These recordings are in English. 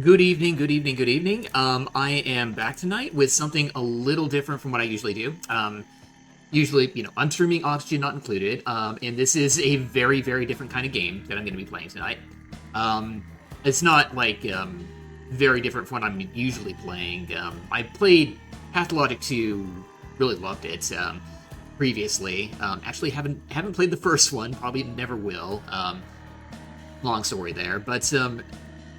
Good evening, good evening, good evening. I am back tonight with something a little different from what I usually do. Usually, I'm streaming Oxygen not included, and this is a very, very different kind of game that I'm going to be playing tonight. Um, it's not like very different from what I'm usually playing. I played Pathologic 2, really loved it previously. Actually, haven't played the first one, probably never will. Long story there, but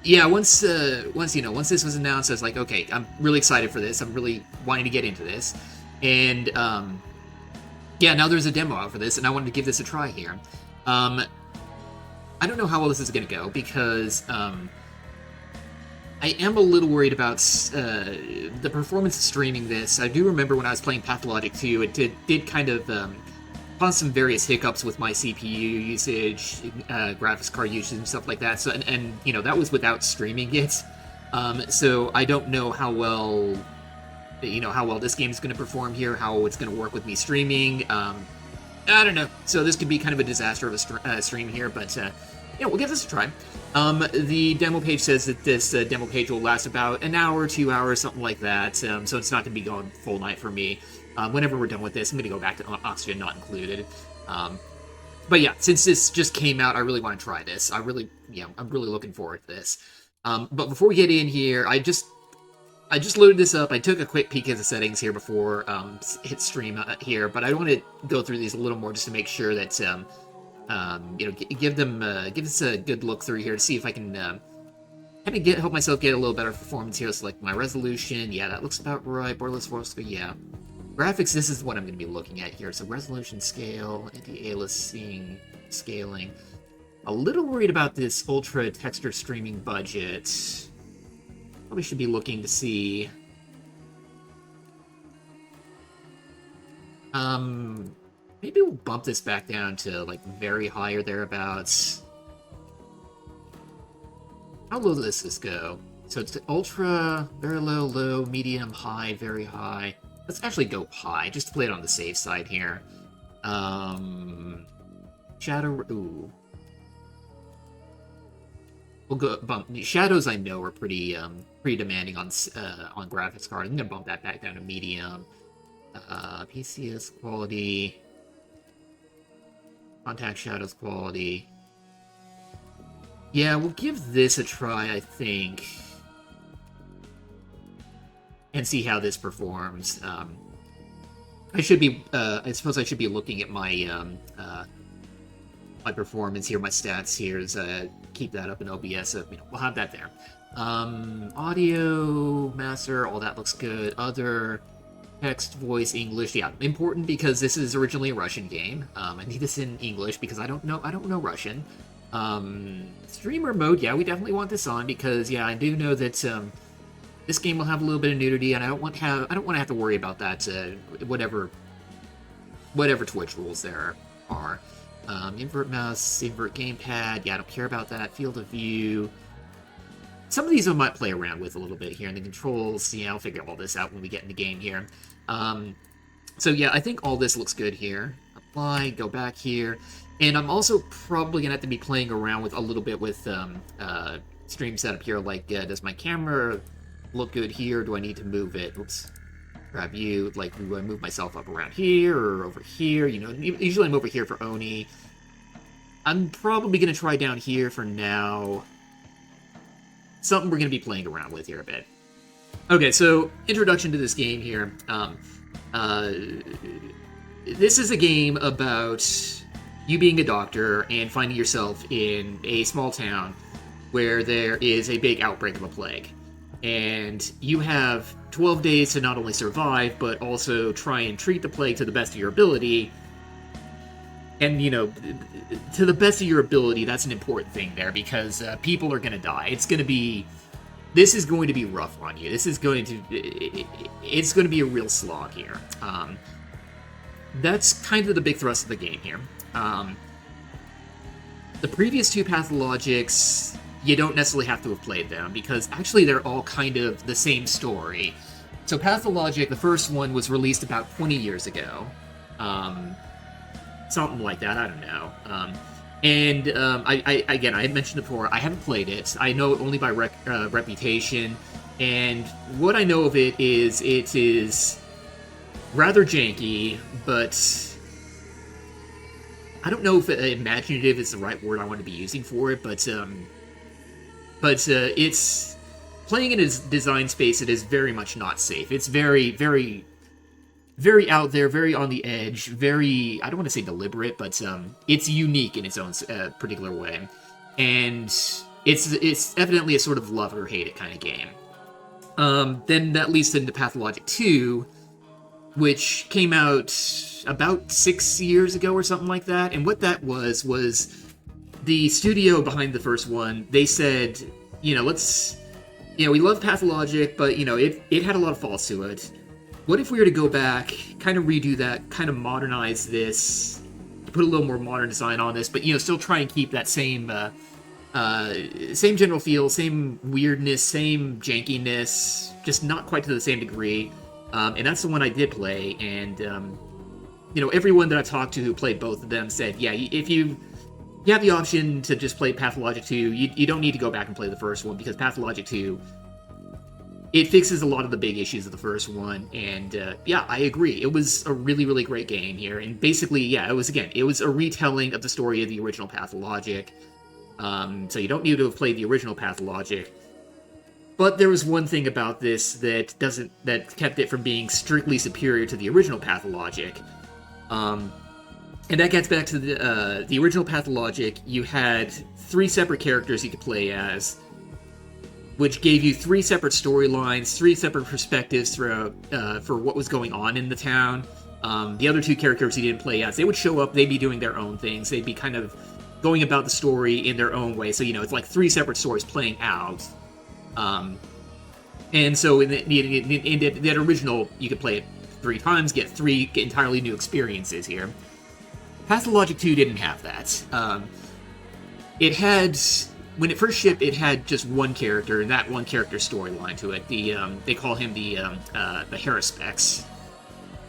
yeah, once this was announced, I was like, okay, I'm really excited for this. I'm really wanting to get into this, and yeah, now there's a demo out for this, and I wanted to give this a try here. I don't know how well this is going to go because I am a little worried about the performance of streaming this. I do remember when I was playing Pathologic 2, it did kind of cause some various hiccups with my CPU usage, graphics card usage, and stuff like that. So, and that was without streaming it. So I don't know how well, this game is going to perform here, how it's going to work with me streaming. I don't know. So this could be kind of a disaster of a stream here, but we'll give this a try. The demo page says that this demo page will last about an hour, 2 hours, something like that. So it's not going to be going full night for me. Whenever we're done with this, I'm going to go back to Oxygen not included. But yeah, since this just came out, I really want to try this. I'm really looking forward to this. But before we get in here, I just loaded this up. I took a quick peek at the settings here before hit stream here, but I want to go through these a little more just to make sure that give this a good look through here to see if I can kind of help myself get a little better performance here. Select my resolution. Yeah, that looks about right. Borderless force. Yeah. Graphics, this is what I'm going to be looking at here. So resolution scale, anti-aliasing, scaling. A little worried about this ultra texture streaming budget. Probably should be looking to see. Maybe we'll bump this back down to like very high or thereabouts. How low does this go? So it's ultra, very low, low, medium, high, very high. Let's actually go high, just to play it on the safe side here. Shadow... Ooh. We'll go bump... Shadows, I know, are pretty demanding on graphics card. I'm going to bump that back down to medium. PCS quality. Contact shadows quality. Yeah, we'll give this a try, I think. And see how this performs. I should be. I suppose I should be looking at my my performance here, my stats here. Is keep that up in OBS. So, we'll have that there. Audio, master, all that looks good. Other text, voice, English. Yeah, important because this is originally a Russian game. I need this in English because I don't know Russian. Streamer mode. Yeah, we definitely want this on because I do know that. This game will have a little bit of nudity, and I don't want to have to worry about that. Whatever Twitch rules there are. Invert mouse, invert gamepad. Yeah, I don't care about that. Field of view. Some of these I might play around with a little bit here in the controls. Yeah, I'll figure all this out when we get in the game here. So yeah, I think all this looks good here. Apply. Go back here, and I'm also probably gonna have to be playing around with a little bit with stream setup here. Like, does my camera look good here? Do I need to move it? Oops. Grab you. Like, do I move myself up around here or over here? Usually I'm over here for Oni. I'm probably going to try down here for now. Something we're going to be playing around with here a bit. Okay, so introduction to this game here. This is a game about you being a doctor and finding yourself in a small town where there is a big outbreak of a plague. And you have 12 days to not only survive, but also try and treat the plague to the best of your ability. And, to the best of your ability, that's an important thing there, because people are going to die. This is going to be rough on you. It's going to be a real slog here. That's kind of the big thrust of the game here. The previous two Pathologics, you don't necessarily have to have played them, because actually they're all kind of the same story. So Pathologic, the first one, was released about 20 years ago. Something like that, I don't know. And again, I had mentioned before, I haven't played it. I know it only by reputation, and what I know of it is rather janky, but I don't know if imaginative is the right word I want to be using for it. But it's playing in a design space that is very much not safe. It's very, very, very out there, very on the edge, very, I don't want to say deliberate, but it's unique in its own particular way. And it's evidently a sort of love it or hate it kind of game. Then that leads into Pathologic 2, which came out about 6 years ago or something like that. And what that was the studio behind the first one, they said, let's, we love Pathologic, but, it had a lot of faults to it. What if we were to go back, kind of redo that, kind of modernize this, put a little more modern design on this, but, still try and keep that same general feel, same weirdness, same jankiness, just not quite to the same degree. And that's the one I did play, and, everyone that I talked to who played both of them said, yeah, if you have the option to just play Pathologic 2, you don't need to go back and play the first one, because Pathologic 2, it fixes a lot of the big issues of the first one, and I agree. It was a really, really great game here, and basically, it was a retelling of the story of the original Pathologic, so you don't need to have played the original Pathologic. But there was one thing about this that kept it from being strictly superior to the original Pathologic. And that gets back to the original Pathologic. You had 3 separate characters you could play as, which gave you 3 separate storylines, 3 separate perspectives for what was going on in the town. The other 2 characters you didn't play as, they would show up, they'd be doing their own things, they'd be kind of going about the story in their own way. So, it's like 3 separate stories playing out. And so in that original, you could play it 3 times, get 3 entirely new experiences here. Pathologic 2 didn't have that. It had, when it first shipped, it had just one character, and that one character's storyline to it. They call him the Harrispex.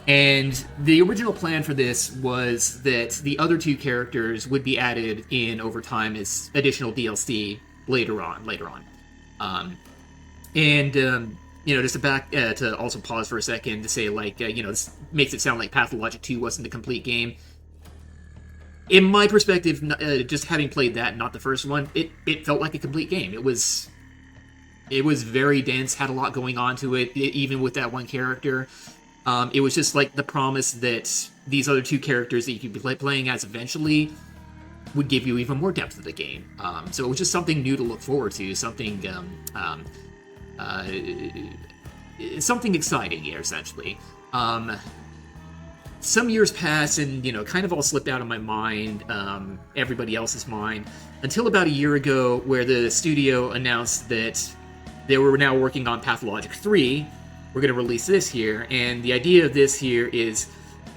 And the original plan for this was that the other 2 characters would be added in over time as additional DLC later on. Just to also pause for a second to say, this makes it sound like Pathologic 2 wasn't a complete game. In my perspective, just having played that, not the first one, it felt like a complete game. It was very dense, had a lot going on to it, even with that one character. It was just like the promise that these other 2 characters that you could be playing as eventually would give you even more depth to the game. So it was just something new to look forward to, something exciting here, essentially. Some years pass, and, kind of all slipped out of my mind, everybody else's mind, until about a year ago, where the studio announced that they were now working on Pathologic 3. We're going to release this here, and the idea of this here is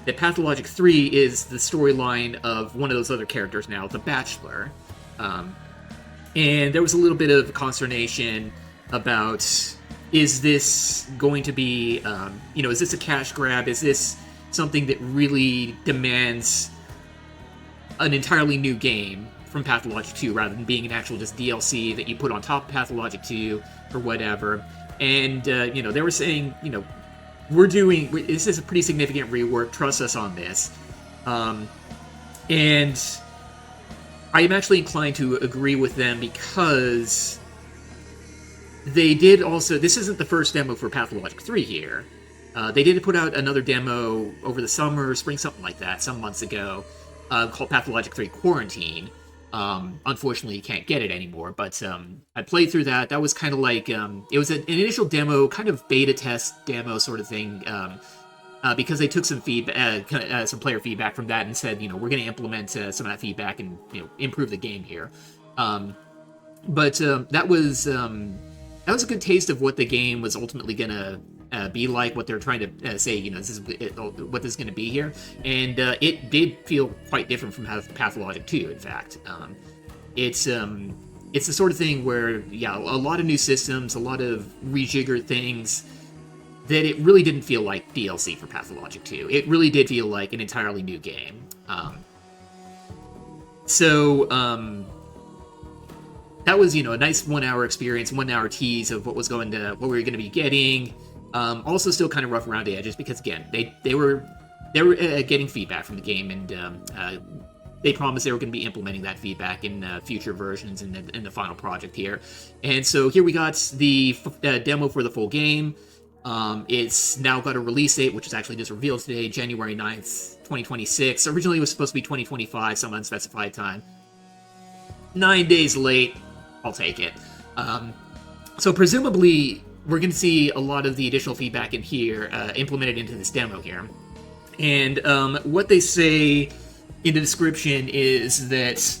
that Pathologic 3 is the storyline of one of those other characters now, the Bachelor. And there was a little bit of consternation about, is this going to be, is this a cash grab? Is this something that really demands an entirely new game from Pathologic 2 rather than being an actual just DLC that you put on top of Pathologic 2 or whatever? And, they were saying, this is a pretty significant rework, trust us on this. And I am actually inclined to agree with them, because they did also, this isn't the first demo for Pathologic 3 here. They did put out another demo over the summer, spring, something like that, some months ago, called Pathologic 3 Quarantine. Unfortunately, you can't get it anymore, but I played through that. That was kind of like, it was an initial demo, kind of beta test demo sort of thing, because they took some feedback, some player feedback from that and said, we're going to implement some of that feedback and, improve the game here. But that was a good taste of what the game was ultimately going to be like, what they're trying to say, this is what this is going to be here. And it did feel quite different from Pathologic 2, in fact. It's the sort of thing where, a lot of new systems, a lot of rejiggered things, that it really didn't feel like DLC for Pathologic 2. It really did feel like an entirely new game. So that was, a nice 1 hour experience, 1 hour tease of what we were going to be getting. Also, still kind of rough around the edges because again, they were getting feedback from the game, and they promised they were going to be implementing that feedback in future versions in the final project here. And so here we got the demo for the full game. It's now got a release date, which is actually just revealed today, January 9th, 2026. Originally, it was supposed to be 2025, some unspecified time. 9 days late. I'll take it. So presumably, we're going to see a lot of the additional feedback in here implemented into this demo here. And what they say in the description is that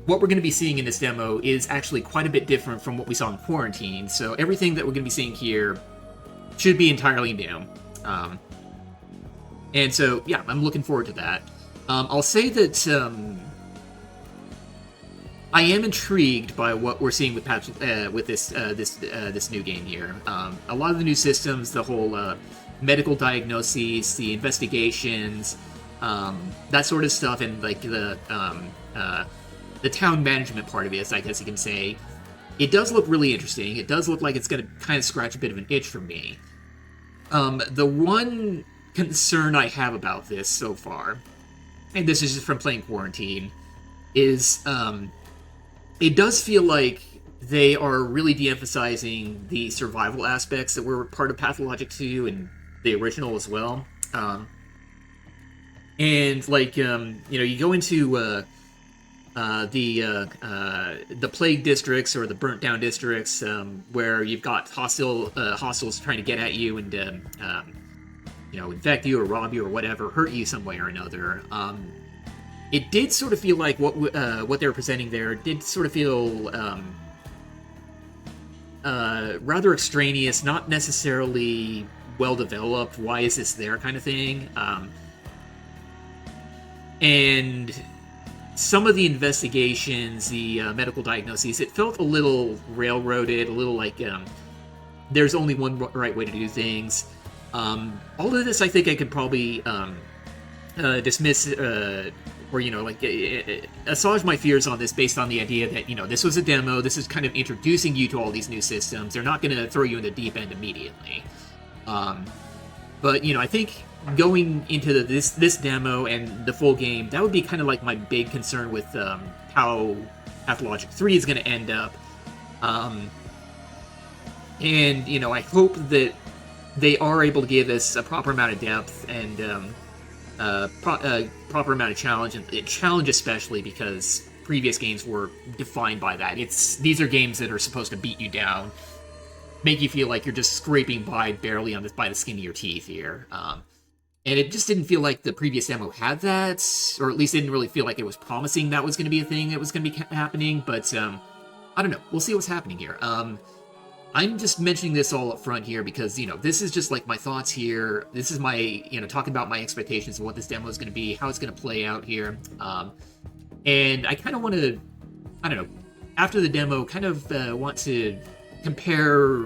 what we're going to be seeing in this demo is actually quite a bit different from what we saw in Quarantine. So everything that we're going to be seeing here should be entirely new. And so, yeah, I'm looking forward to that. I'll say that I am intrigued by what we're seeing with this new game here. A lot of the new systems, the whole medical diagnoses, the investigations, that sort of stuff, and like the town management part of it, I guess you can say, it does look really interesting. It does look like it's going to kind of scratch a bit of an itch for me. The one concern I have about this so far, and this is just from playing Quarantine, is it does feel like they are really de-emphasizing the survival aspects that were part of Pathologic 2 and the original as well. And like you go into the plague districts or the burnt down districts where you've got hostiles trying to get at you and infect you or rob you or whatever, hurt you some way or another. It did sort of feel like what they were presenting there did sort of feel rather extraneous, not necessarily well developed. Why is this there kind of thing? And some of the investigations, the medical diagnoses, it felt a little railroaded, a little like there's only one right way to do things. All of this, I think I could probably dismiss or assuage my fears on this based on the idea that this was a demo. This is kind of introducing you to all these new systems. They're not going to throw you in the deep end immediately. But I think going into this demo and the full game, that would be kind of like my big concern with how Pathologic 3 is going to end up. And I hope that they are able to give us a proper amount of depth and proper amount of challenge, and challenge especially because previous games were defined by that. These are games that are supposed to beat you down, make you feel like you're just scraping by barely by the skin of your teeth here. And it just didn't feel like the previous demo had that, or at least didn't really feel like it was promising that was going to be a thing that was going to be happening. But I don't know. We'll see what's happening here. I'm just mentioning this all up front here because, this is just like my thoughts here. This is my, talking about my expectations of what this demo is going to be, how it's going to play out here. And I kind of want to, I don't know, after the demo, kind of want to compare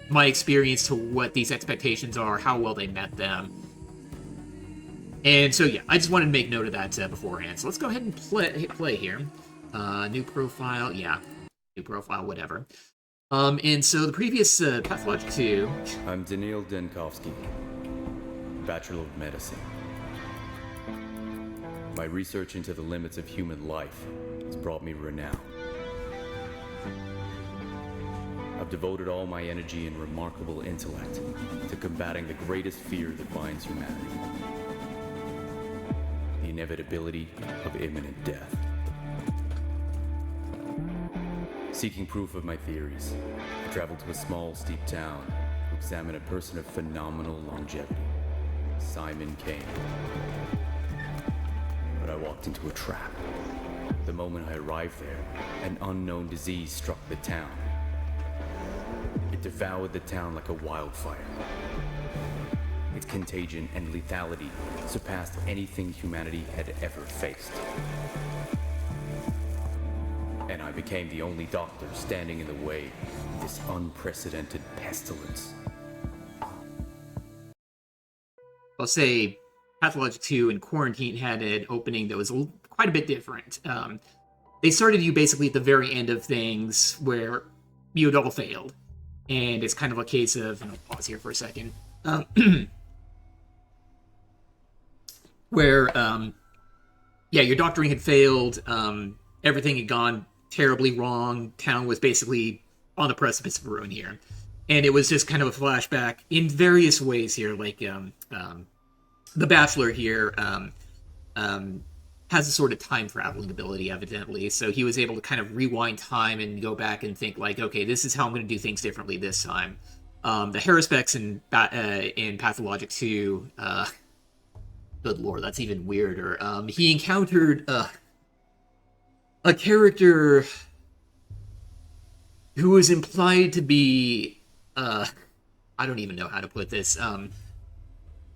my experience to what these expectations are, how well they met them. And so, yeah, I just wanted to make note of that beforehand. So let's go ahead and play here. New profile, yeah. New profile, whatever. And so the previous Pathologic 2... I'm Daniil Denkovsky, Bachelor of Medicine. My research into the limits of human life has brought me renown. I've devoted all my energy and remarkable intellect to combating the greatest fear that binds humanity. The inevitability of imminent death. Seeking proof of my theories, I traveled to a small, steep town to examine a person of phenomenal longevity, Simon Kane. But I walked into a trap. The moment I arrived there, an unknown disease struck the town. It devoured the town like a wildfire. Its contagion and lethality surpassed anything humanity had ever faced. And I became the only doctor standing in the way of this unprecedented pestilence. I'll say Pathologic 2 and Quarantine had an opening that was quite a bit different. They started you basically at the very end of things where you had all failed, and it's kind of a case of, and I'll pause here for a second, where yeah, your doctoring had failed, everything had gone terribly wrong, town was basically on the precipice of ruin here. And it was just kind of a flashback in various ways here, like the Bachelor here has a sort of time traveling ability, evidently, so he was able to kind of rewind time and go back and think, like, okay, this is how I'm going to do things differently this time. The Harrispecs in Pathologic 2, good lord, that's even weirder. He encountered a character who was implied to be, I don't even know how to put this, kind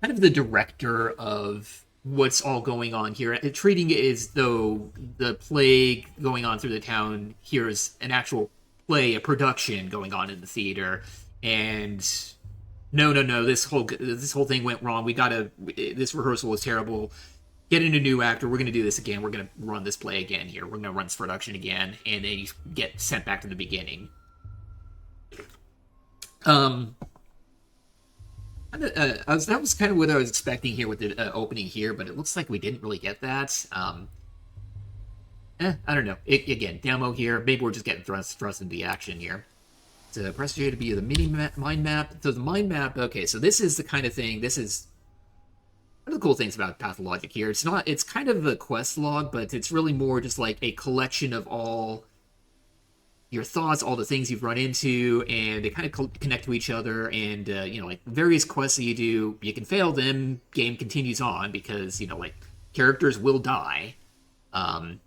of the director of what's all going on here, treating it as though the plague going on through the town here is an actual play, a production going on in the theater, and no, this whole thing went wrong. This rehearsal was terrible. Get in a new actor. We're gonna do this again. We're gonna run this play again here. We're gonna run this production again, and then you get sent back to the beginning. That was kind of what I was expecting here with the opening here, but it looks like we didn't really get that. I don't know. Again, demo here. Maybe we're just getting thrust into the action here. So press J to be the mind map. So the mind map. Okay, so this is the kind of thing. This is one of the cool things about Pathologic here. It's kind of a quest log, but it's really more just like a collection of all your thoughts, all the things you've run into, and they kind of connect to each other, and, like, various quests that you do, you can fail them, game continues on, because, like, characters will die.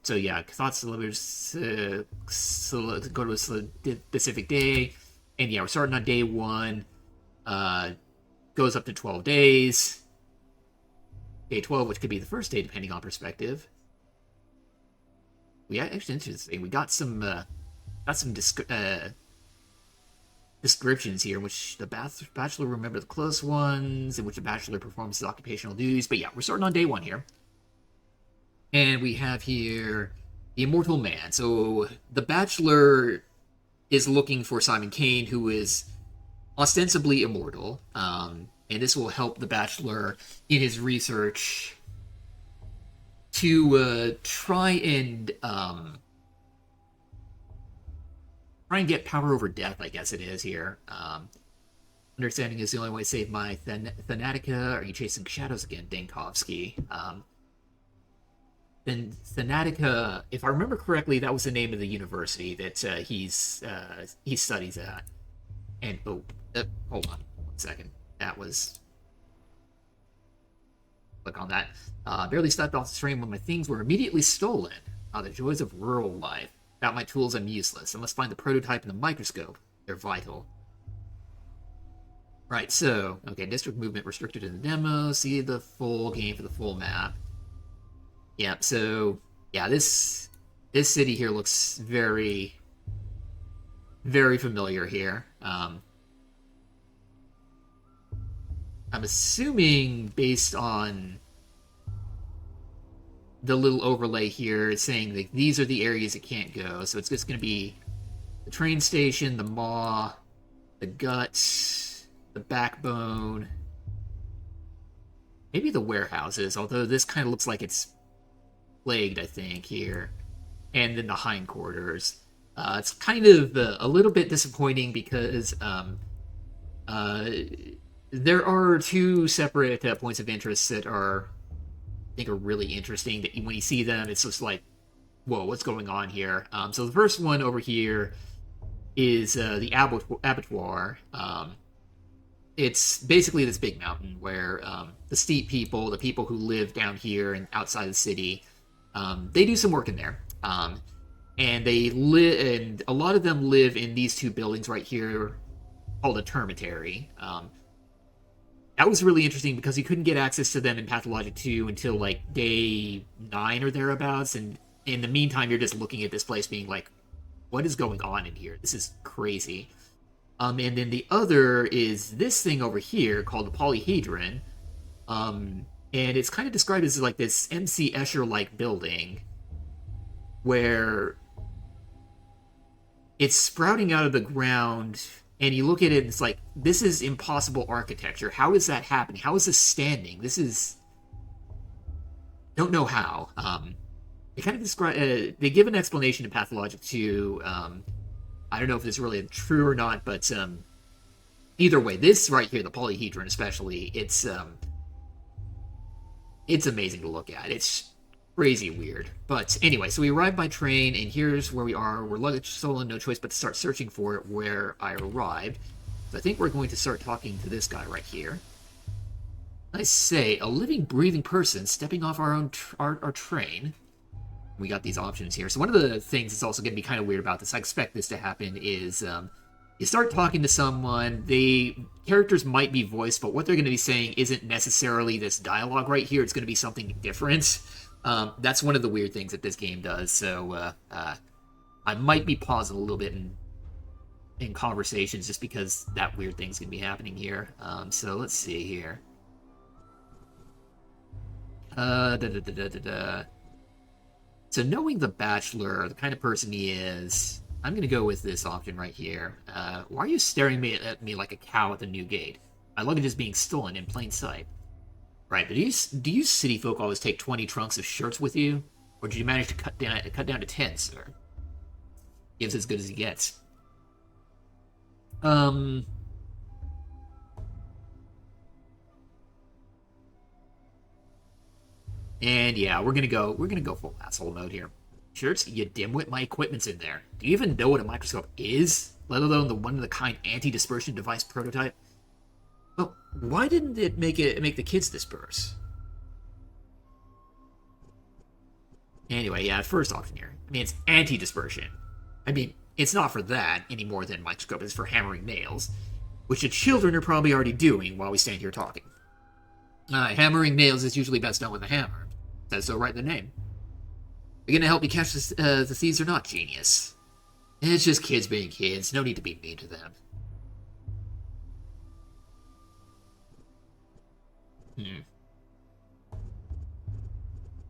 So yeah, thoughts delivers, go to a specific day, and yeah, we're starting on day 1, goes up to 12 days, day 12, which could be the first day, depending on perspective. Actually, interesting, we got some descriptions here, in which the Bachelor remember the close ones, in which the Bachelor performs his occupational duties. But yeah, we're starting on day 1 here. And we have here the Immortal Man. So the Bachelor is looking for Simon Kane, who is ostensibly immortal. And this will help the Bachelor in his research to try and get power over death, I guess it is here. Understanding is the only way to save my Thanatica. Are you chasing shadows again, Dankovsky? Then Thanatica, if I remember correctly, that was the name of the university that he studies at. And, hold on 1 second. That was... Click on that. Barely stepped off the train when my things were immediately stolen. The joys of rural life. Without my tools, I'm useless. I must find the prototype in the microscope. They're vital. Right, so, okay, district movement restricted in the demo. See the full game for the full map. Yeah, so, yeah, this city here looks very, very familiar here. I'm assuming, based on the little overlay here, saying that these are the areas it can't go. So it's just going to be the train station, the maw, the guts, the backbone, maybe the warehouses, although this kind of looks like it's plagued, I think, here. And then the hindquarters. It's kind of a little bit disappointing because there are 2 separate points of interest that I think are really interesting, that when you see them, it's just like, whoa, what's going on here? So the first one over here is the abattoir. It's basically this big mountain where the steep people, the people who live down here and outside the city, they do some work in there. And and a lot of them live in these 2 buildings right here called a termitary. That was really interesting because you couldn't get access to them in Pathologic 2 until, like, day 9 or thereabouts, and in the meantime, you're just looking at this place being like, what is going on in here? This is crazy. And then the other is this thing over here called the polyhedron. And it's kind of described as like this MC Escher-like building where it's sprouting out of the ground, and you look at it and it's like, this is impossible architecture. How is that happening? How is this standing? This is... Don't know how. They kind of describe... they give an explanation to Pathologic too. I don't know if it's really true or not, but either way, this right here, the polyhedron especially, it's amazing to look at. It's crazy weird. But anyway, so we arrived by train, and here's where we are. We're luggage stolen, no choice but to start searching for it where I arrived. So I think we're going to start talking to this guy right here. I say, a living, breathing person stepping off our own our train. We got these options here. So one of the things that's also going to be kind of weird about this, I expect this to happen, is you start talking to someone, characters might be voiced, but what they're going to be saying isn't necessarily this dialogue right here. It's going to be something different. That's one of the weird things that this game does. So I might be pausing a little bit in conversations just because that weird thing's going to be happening here. So let's see here. So knowing the Bachelor, the kind of person he is, I'm going to go with this option right here. Why are you staring at me like a cow at the new gate? My luggage is being stolen in plain sight. Right, but do you city folk always take 20 trunks of shirts with you? Or did you manage to cut down to 10, sir? Gives as good as he gets. And yeah, we're gonna go full asshole mode here. Shirts, you dimwit, my equipment's in there. Do you even know what a microscope is? Let alone the one-of-the-kind anti-dispersion device prototype? Well, why didn't it make the kids disperse? Anyway, yeah, first option here. I mean, it's anti-dispersion. I mean, it's not for that any more than microscope is for hammering nails, which the children are probably already doing while we stand here talking. Hammering nails is usually best done with a hammer. Says so right in the name. Are you gonna help me catch the thieves or not, genius? It's just kids being kids. No need to be mean to them.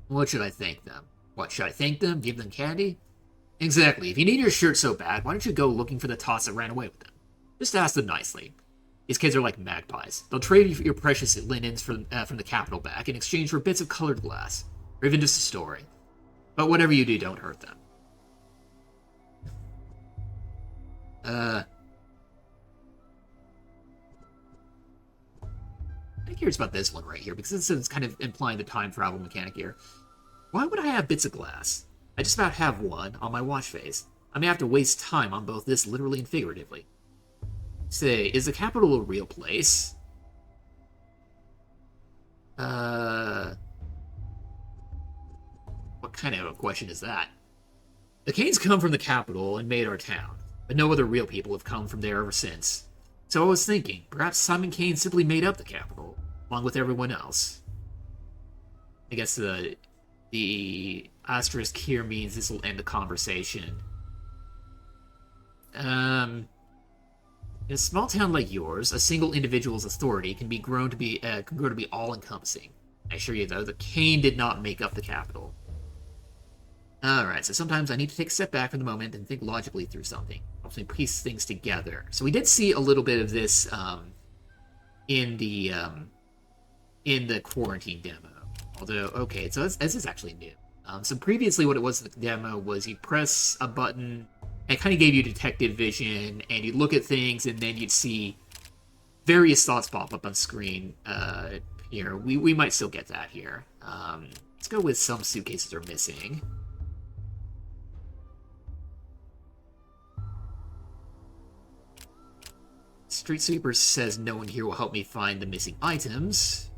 What should I thank them? What, should I thank them? Give them candy? Exactly. If you need your shirt so bad, why don't you go looking for the tots that ran away with them? Just ask them nicely. These kids are like magpies. They'll trade your precious linens from the capital back in exchange for bits of colored glass, or even just a story. But whatever you do, don't hurt them. I'm curious about this one right here, because this is kind of implying the time travel mechanic here. Why would I have bits of glass? I just about have one on my watch face. I may have to waste time on both this literally and figuratively. Say, is the capital a real place? What kind of a question is that? The Canes come from the capital and made our town, but no other real people have come from there ever since. So I was thinking, perhaps Simon Kane simply made up the capital, along with everyone else. I guess the asterisk here means this will end the conversation. In a small town like yours, a single individual's authority can grow to be all-encompassing. I assure you, though, the Kane did not make up the capital. Alright, so sometimes I need to take a step back from the moment and think logically through something. Helps me piece things together. So we did see a little bit of this in the quarantine demo. Although, okay, so this is actually new. So previously what it was in the demo was you press a button, and it kind of gave you detective vision, and you'd look at things, and then you'd see various thoughts pop up on screen. Here, we might still get that here. Let's go with some suitcases are missing. Street Sweeper says no one here will help me find the missing items.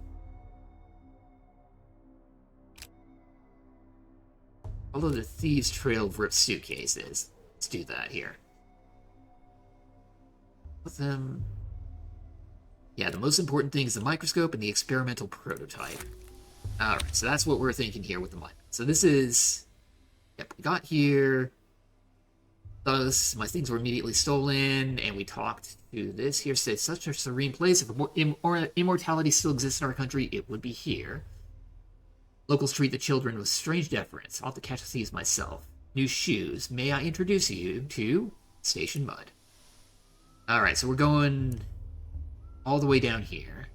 Follow the thieves' trail of ripped suitcases. Let's do that here. With them. Yeah, the most important thing is the microscope and the experimental prototype. Alright, so that's what we're thinking here with the microscope. So this is... Yep, we got here. Thus, my things were immediately stolen, and we talked to this here. Says, such a serene place. If immortality still exists in our country, it would be here. Locals treat the children with strange deference. I'll have to catch the thieves myself. New shoes. May I introduce you to Station Mud? Alright, so we're going all the way down here.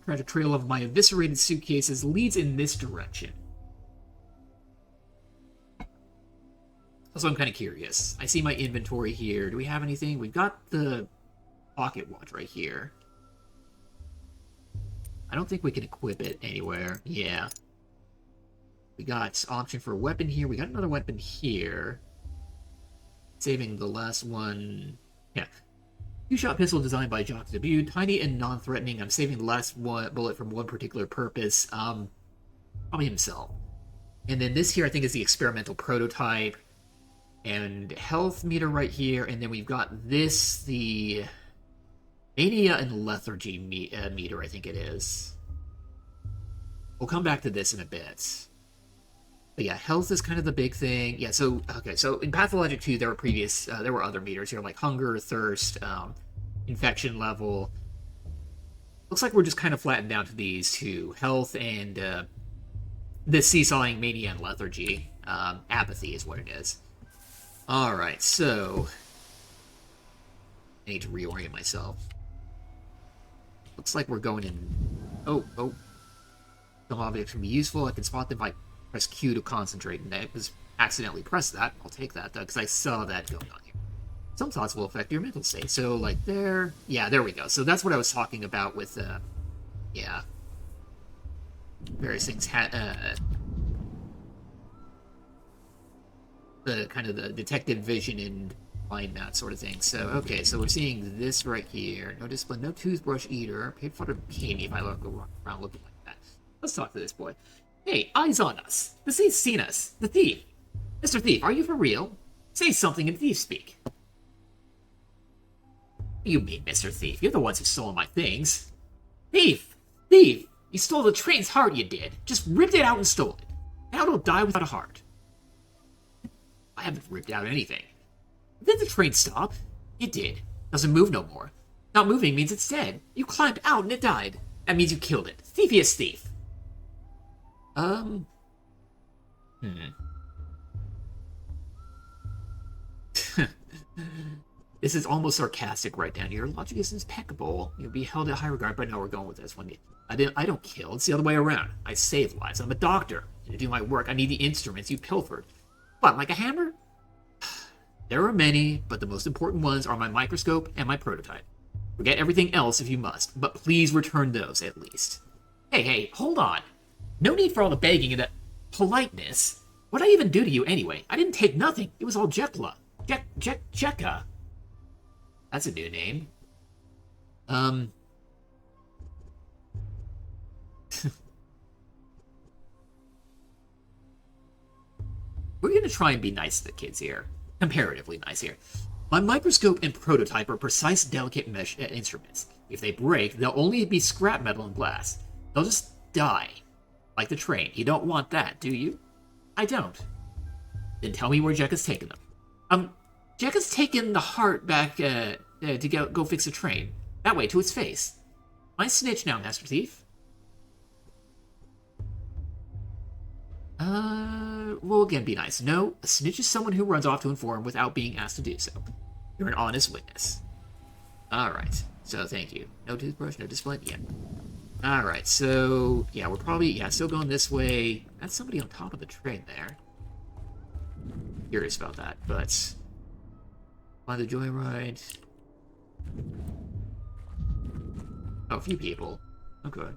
Treasure trail of my eviscerated suitcases leads in this direction. Also, I'm kind of curious. I see my inventory here. Do we have anything? We've got the pocket watch right here. I don't think we can equip it anywhere. Yeah. We got option for a weapon here. We got another weapon here. Saving the last one. Yeah. Two-shot pistol designed by Jacques Debut. Tiny and non-threatening. I'm saving the last one bullet from one particular purpose. Probably himself. And then this here, I think, is the experimental prototype. And health meter right here. And then we've got this, the mania and lethargy meter, I think it is. We'll come back to this in a bit. But yeah, health is kind of the big thing. Yeah, so, okay, so in Pathologic 2, there were other meters here, like hunger, thirst, infection level. Looks like we're just kind of flattened down to these two. Health and this seesawing mania and lethargy. Apathy is what it is. Alright, so I need to reorient myself. Looks like we're going in... Oh. Some objects can be useful. I can spot them if I press Q to concentrate. And I was accidentally pressed that. I'll take that, though, because I saw that going on here. Some thoughts will affect your mental state. So, like, there... Yeah, there we go. So that's what I was talking about with, yeah. Various things the kind of the detective vision and mind that sort of thing. So, okay, so we're seeing this right here. No discipline, no toothbrush eater. Paid for to pay me if I look around looking like that. Let's talk to this boy. Hey, eyes on us. The thief's seen us. The thief. Mr. Thief, are you for real? Say something in thief speak. What do you mean, Mr. Thief? You're the ones who stole my things. Thief! Thief! You stole the train's heart, you did. Just ripped it out and stole it. Now it'll die without a heart. I haven't ripped out anything. Did the train stop? It did. Doesn't move no more. Not moving means it's dead. You climbed out and it died. That means you killed it. Thiefiest thief. This is almost sarcastic right down here. Logic is impeccable. You'll be held in high regard, but no, we're going with this one. I don't kill. It's the other way around. I save lives. I'm a doctor. And to do my work, I need the instruments you pilfered. What, like a hammer? There are many, but the most important ones are my microscope and my prototype. Forget everything else if you must, but please return those at least. Hey, hold on. No need for all the begging and the politeness. What'd I even do to you anyway? I didn't take nothing. It was all Jekla. Jekka. That's a new name. We're going to try and be nice to the kids here. Comparatively nice here. My microscope and prototype are precise, delicate mesh instruments. If they break, they'll only be scrap metal and glass. They'll just die. Like the train. You don't want that, do you? I don't. Then tell me where Jekka's taken them. Jekka's taken the heart back to go fix the train. That way, to its face. My snitch now, Master Thief. Well, again, be nice. No, a snitch is someone who runs off to inform without being asked to do so. You're an honest witness. Alright, so thank you. No toothbrush, no discipline? Yeah. Alright, so, yeah, we're probably, still going this way. That's somebody on top of the train there. Curious about that, but... Find the joyride. Oh, a few people. Okay.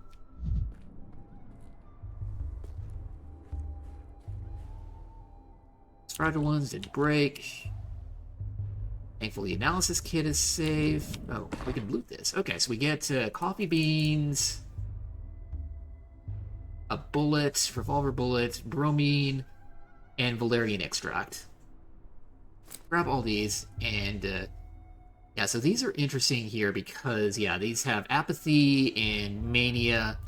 Fragile ones didn't break. Thankfully, the analysis kit is safe. Oh, we can loot this. Okay, so we get coffee beans, a bullet, revolver bullet, bromine, and valerian extract. Grab all these, and yeah, so these are interesting here because, yeah, these have apathy and mania.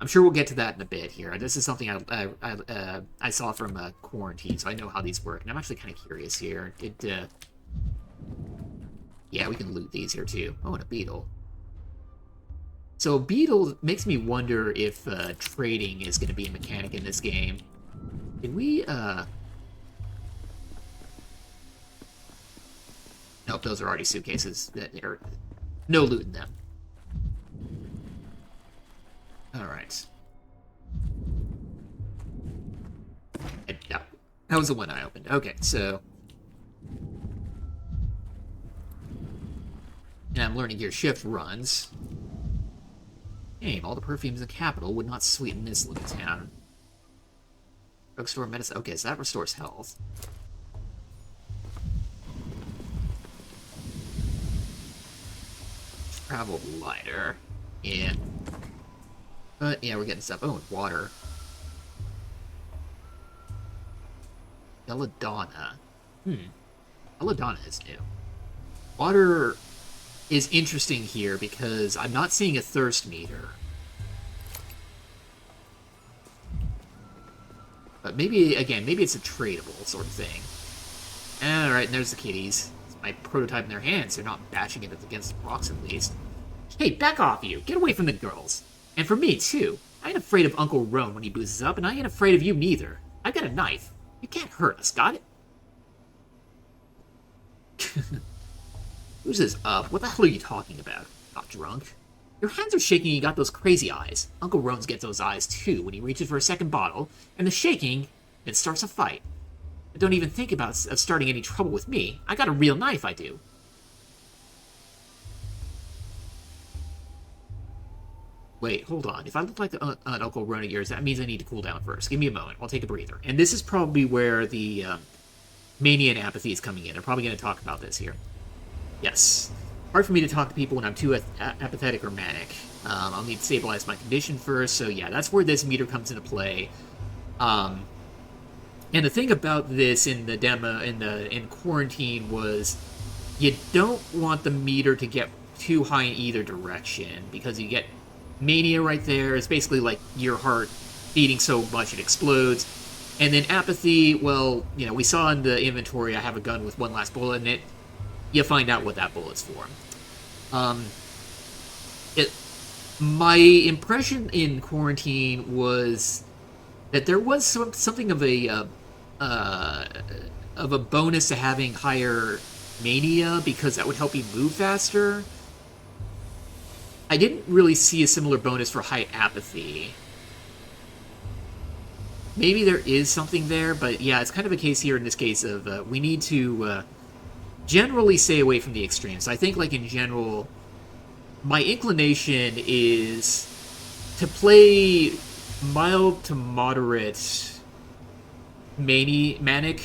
I'm sure we'll get to that in a bit here. This is something I saw from Quarantine, so I know how these work, and I'm actually kind of curious here. Yeah, we can loot these here too. Oh, and a beetle. So Beetle makes me wonder if trading is going to be a mechanic in this game. Can we, Nope, those are already suitcases. That are no loot in them. Alright. Yeah, that was the one I opened. Okay, so... And I'm learning here shift runs. Shame, all the perfumes in the capital would not sweeten this little town. Drugstore medicine. Okay, so that restores health. Travel lighter. Yeah. But, yeah, we're getting stuff. Oh, and water. Belladonna. Belladonna is new. Water is interesting here because I'm not seeing a thirst meter. But maybe, again, maybe it's a tradable sort of thing. Alright, and there's the kitties. It's my prototype in their hands. They're not bashing it against the rocks, at least. Hey, back off you! Get away from the girls! And for me, too. I ain't afraid of Uncle Roan when he boozes up, and I ain't afraid of you neither. I got a knife. You can't hurt us, got it? Who's this up? What the hell are you talking about? Not drunk. Your hands are shaking and you got those crazy eyes. Uncle Roan's gets those eyes too when he reaches for a second bottle, and the shaking, it starts a fight. But don't even think about starting any trouble with me. I got a real knife, I do. Wait, hold on. If I look like an Uncle Roan of yours, that means I need to cool down first. Give me a moment. I'll take a breather. And this is probably where the mania and apathy is coming in. They're probably going to talk about this here. Yes. Hard for me to talk to people when I'm too apathetic or manic. I'll need to stabilize my condition first. So yeah, that's where this meter comes into play. And the thing about this in the demo, in quarantine, was you don't want the meter to get too high in either direction, because you get mania right there. It's basically like your heart beating so much it explodes. And then apathy, well, you know, we saw in the inventory I have a gun with one last bullet in it. You find out what that bullet's for. My impression in quarantine was that there was something of a bonus to having higher mania, because that would help you move faster. I didn't really see a similar bonus for high apathy. Maybe there is something there, but yeah, it's kind of a case here in this case of we need to generally stay away from the extremes. So I think, like, in general, my inclination is to play mild to moderate manic,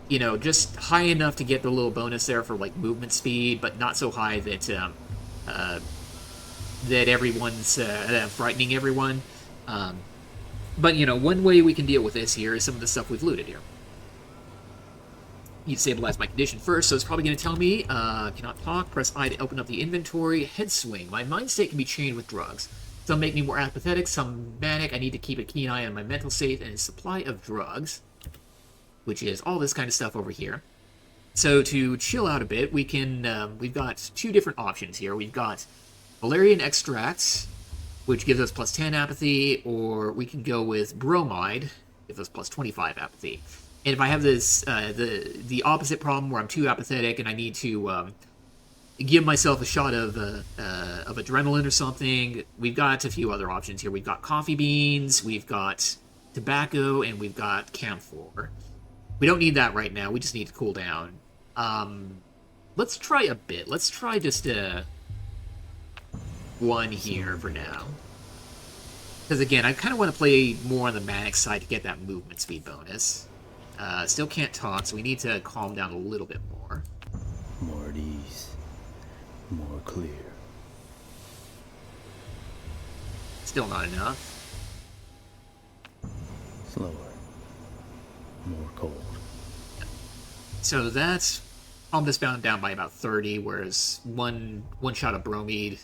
you know, just high enough to get the little bonus there for, like, movement speed, but not so high that that everyone's frightening everyone. But, you know, one way we can deal with this here is some of the stuff we've looted here. Need to stabilize my condition first, so it's probably going to tell me, cannot talk, press I to open up the inventory, head swing. My mind state can be chained with drugs. Some make me more apathetic, some manic. I need to keep a keen eye on my mental state and a supply of drugs, which is all this kind of stuff over here. So to chill out a bit, we can, we've got two different options here. We've got valerian extracts, which gives us plus 10 apathy, or we can go with bromide, gives us plus 25 apathy. And if I have this, the opposite problem where I'm too apathetic and I need to give myself a shot of adrenaline or something, we've got a few other options here. We've got coffee beans, we've got tobacco, and we've got camphor. We don't need that right now. We just need to cool down. Let's try a bit. Let's try just one here for now. Because again, I kind of want to play more on the manic side to get that movement speed bonus. Still can't talk, so we need to calm down a little bit more. More at ease. More clear. Still not enough. Slower. More cold. So that's almost bound down by about 30, whereas one shot of bromide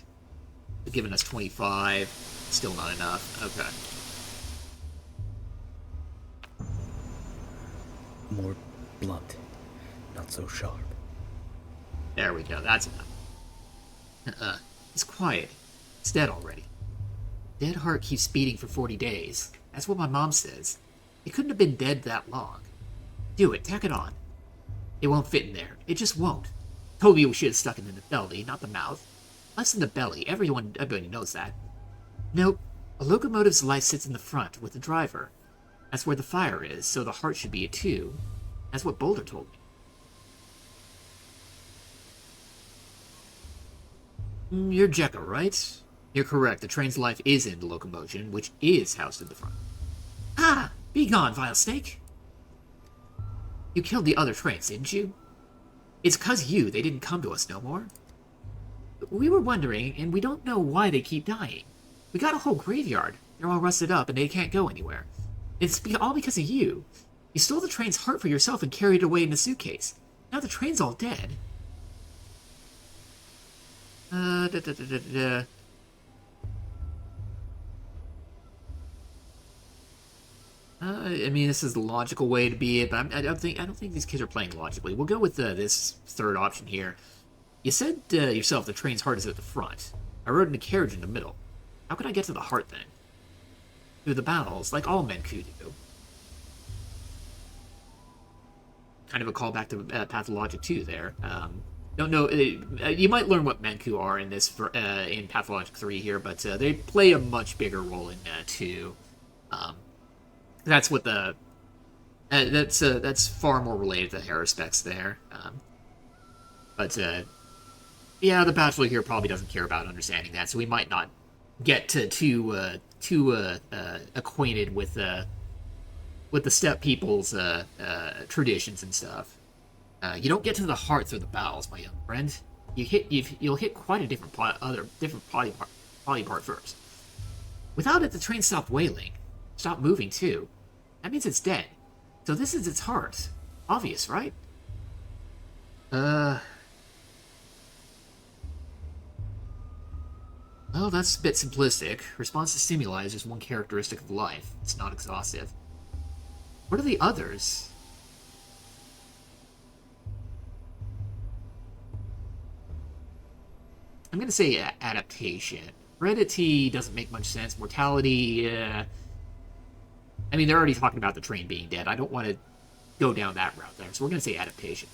giving us 25. Still not enough. Okay. More blunt. Not so sharp. There we go. That's enough. It's quiet. It's dead already. Dead heart keeps beating for 40 days. That's what my mom says. It couldn't have been dead that long. Do it. Tack it on. It won't fit in there. It just won't. Told you we should have stuck it in the belly, not the mouth. Life's in the belly. Everybody knows that. Nope. A locomotive's life sits in the front with the driver. That's where the fire is, so the heart should be it too. That's what Boulder told me. You're Jekyll, right? You're correct. The train's life is in the locomotion, which is housed in the front. Ah! Be gone, vile snake! You killed the other trains, didn't you? It's 'cause you, they didn't come to us no more. We were wondering, and we don't know why they keep dying. We got a whole graveyard. They're all rusted up, and they can't go anywhere. It's all because of you. You stole the train's heart for yourself and carried it away in a suitcase. Now the train's all dead. I mean, this is the logical way to be it, but I don't think these kids are playing logically. We'll go with this third option here. You said yourself the train's heart is at the front. I rode in a carriage in the middle. How could I get to the heart then? Through the bowels, like all men could do. Kind of a callback to Pathologic 2 there. Don't know. You might learn what Menku are in this in Pathologic 3 here, but they play a much bigger role in 2. That's what the that's far more related to hair specs there. But yeah, the Bachelor here probably doesn't care about understanding that, so we might not get too acquainted with the steppe people's traditions and stuff. You don't get to the heart through the bowels, my young friend. You'll hit quite a different body part first. Without it, the train stopped wailing, stopped moving too. That means it's dead. So this is its heart. Obvious, right? Well, that's a bit simplistic. Response to stimuli is just one characteristic of life. It's not exhaustive. What are the others? I'm gonna say adaptation. Heredity doesn't make much sense. Mortality, I mean, they're already talking about the train being dead. I don't want to go down that route there, so we're gonna say adaptation.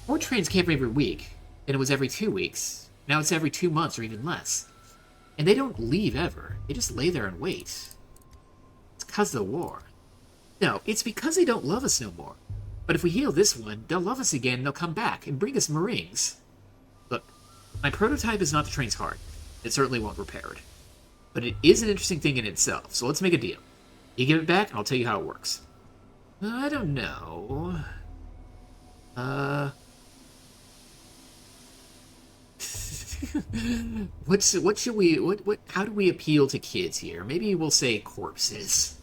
More trains came every week, and it was every 2 weeks. Now it's every 2 months or even less. And they don't leave ever. They just lay there and wait. It's because of the war. No, it's because they don't love us no more. But if we heal this one, they'll love us again and they'll come back and bring us marines. Look, my prototype is not the train's heart. It certainly won't repair it. But it is an interesting thing in itself, so let's make a deal. You give it back and I'll tell you how it works. I don't know. How do we appeal to kids here? Maybe we'll say corpses.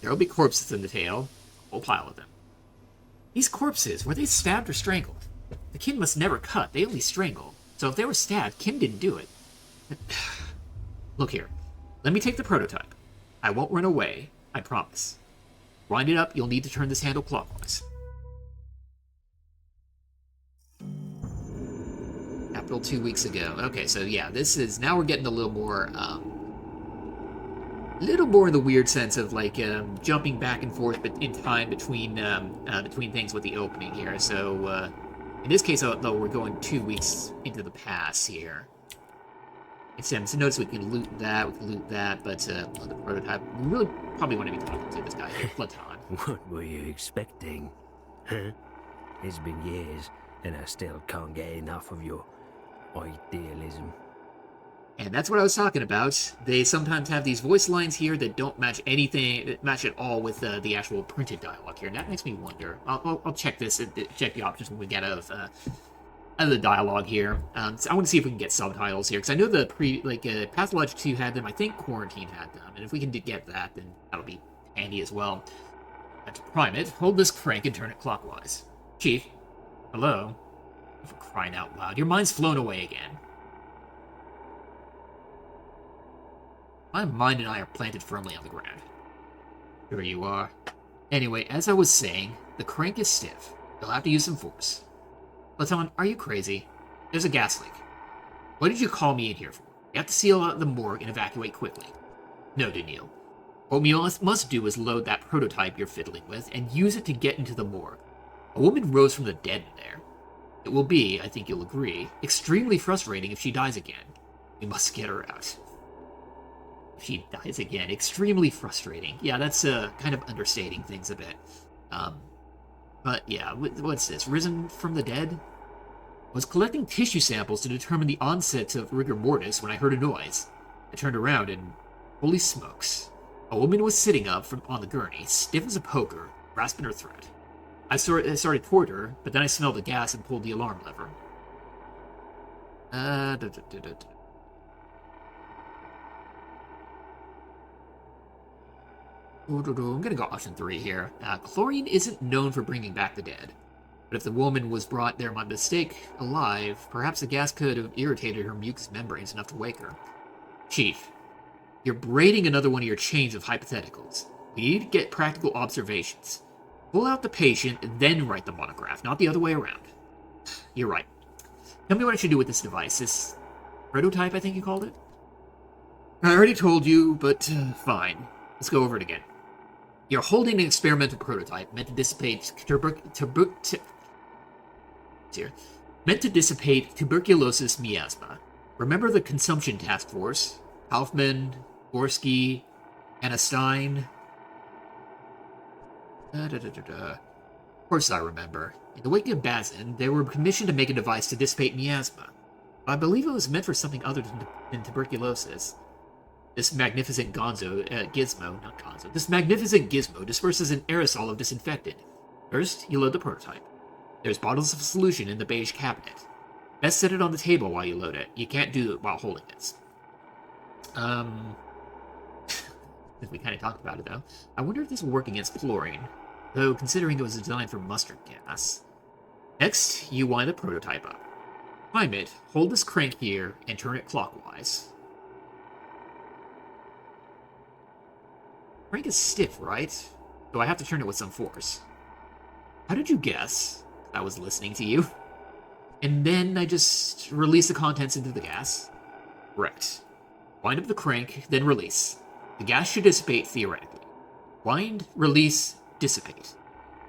There'll be corpses in the tale. A whole pile of them. These corpses, were they stabbed or strangled? The kin must never cut, they only strangle. So if they were stabbed, Kim didn't do it. Look here. Let me take the prototype. I won't run away, I promise. Wind it up, you'll need to turn this handle clockwise. Capital 2 weeks ago. Okay, so yeah, this is... Now we're getting a little more in the weird sense of, like, jumping back and forth in time between things with the opening here. So, in this case, though, we're going 2 weeks into the past here. So notice we can loot that, but the prototype, we really probably want to be talking to this guy here, Platon. What were you expecting? Huh? It's been years, and I still can't get enough of your idealism. And that's what I was talking about. They sometimes have these voice lines here that don't match at all with the actual printed dialogue here, and that makes me wonder. I'll check the options when we get out of the dialogue here. So I want to see if we can get subtitles here, because I know the Pathologic 2 had them. I think Quarantine had them, and if we can get that, then that'll be handy as well. To prime it, hold this crank and turn it clockwise. Chief, hello. For crying out loud, your mind's flown away again. My mind and I are planted firmly on the ground. Sure you are. Anyway, as I was saying, the crank is stiff. You'll have to use some force. Platon, are you crazy? There's a gas leak. What did you call me in here for? You have to seal out the morgue and evacuate quickly. No, Daniil. What we must do is load that prototype you're fiddling with and use it to get into the morgue. A woman rose from the dead in there. It will be, I think you'll agree, extremely frustrating if she dies again. We must get her out. If she dies again, extremely frustrating. Yeah, that's kind of understating things a bit. But yeah, what's this? Risen from the dead? I was collecting tissue samples to determine the onset of rigor mortis when I heard a noise. I turned around and, holy smokes, a woman was sitting up on the gurney, stiff as a poker, grasping her throat. I started toward her, but then I smelled the gas and pulled the alarm lever. I'm gonna go option 3 here. Chlorine isn't known for bringing back the dead. But if the woman was brought there by mistake, alive, perhaps the gas could have irritated her mucous membranes enough to wake her. Chief, you're braiding another one of your chains of hypotheticals. We need to get practical observations. Pull out the patient, then write the monograph, not the other way around. You're right. Tell me what I should do with this device. This prototype, I think you called it? I already told you, but fine. Let's go over it again. You're holding an experimental prototype meant to dissipate tuberculosis miasma. Remember the consumption task force? Kaufman, Gorski, Anna Stein? Of course I remember. In the wake of Bazin, they were commissioned to make a device to dissipate miasma. But I believe it was meant for something other than tuberculosis. This magnificent This magnificent gizmo disperses an aerosol of disinfectant. First, you load the prototype. There's bottles of solution in the beige cabinet. Best set it on the table while you load it. You can't do it while holding it. We kind of talked about it, though. I wonder if this will work against fluorine, though considering it was designed for mustard gas. Next, you wind the prototype up. Climb it, hold this crank here, and turn it clockwise. Crank is stiff, right? So I have to turn it with some force. How did you guess? I was listening to you. And then I just release the contents into the gas. Correct. Wind up the crank, then release. The gas should dissipate theoretically. Wind, release, dissipate.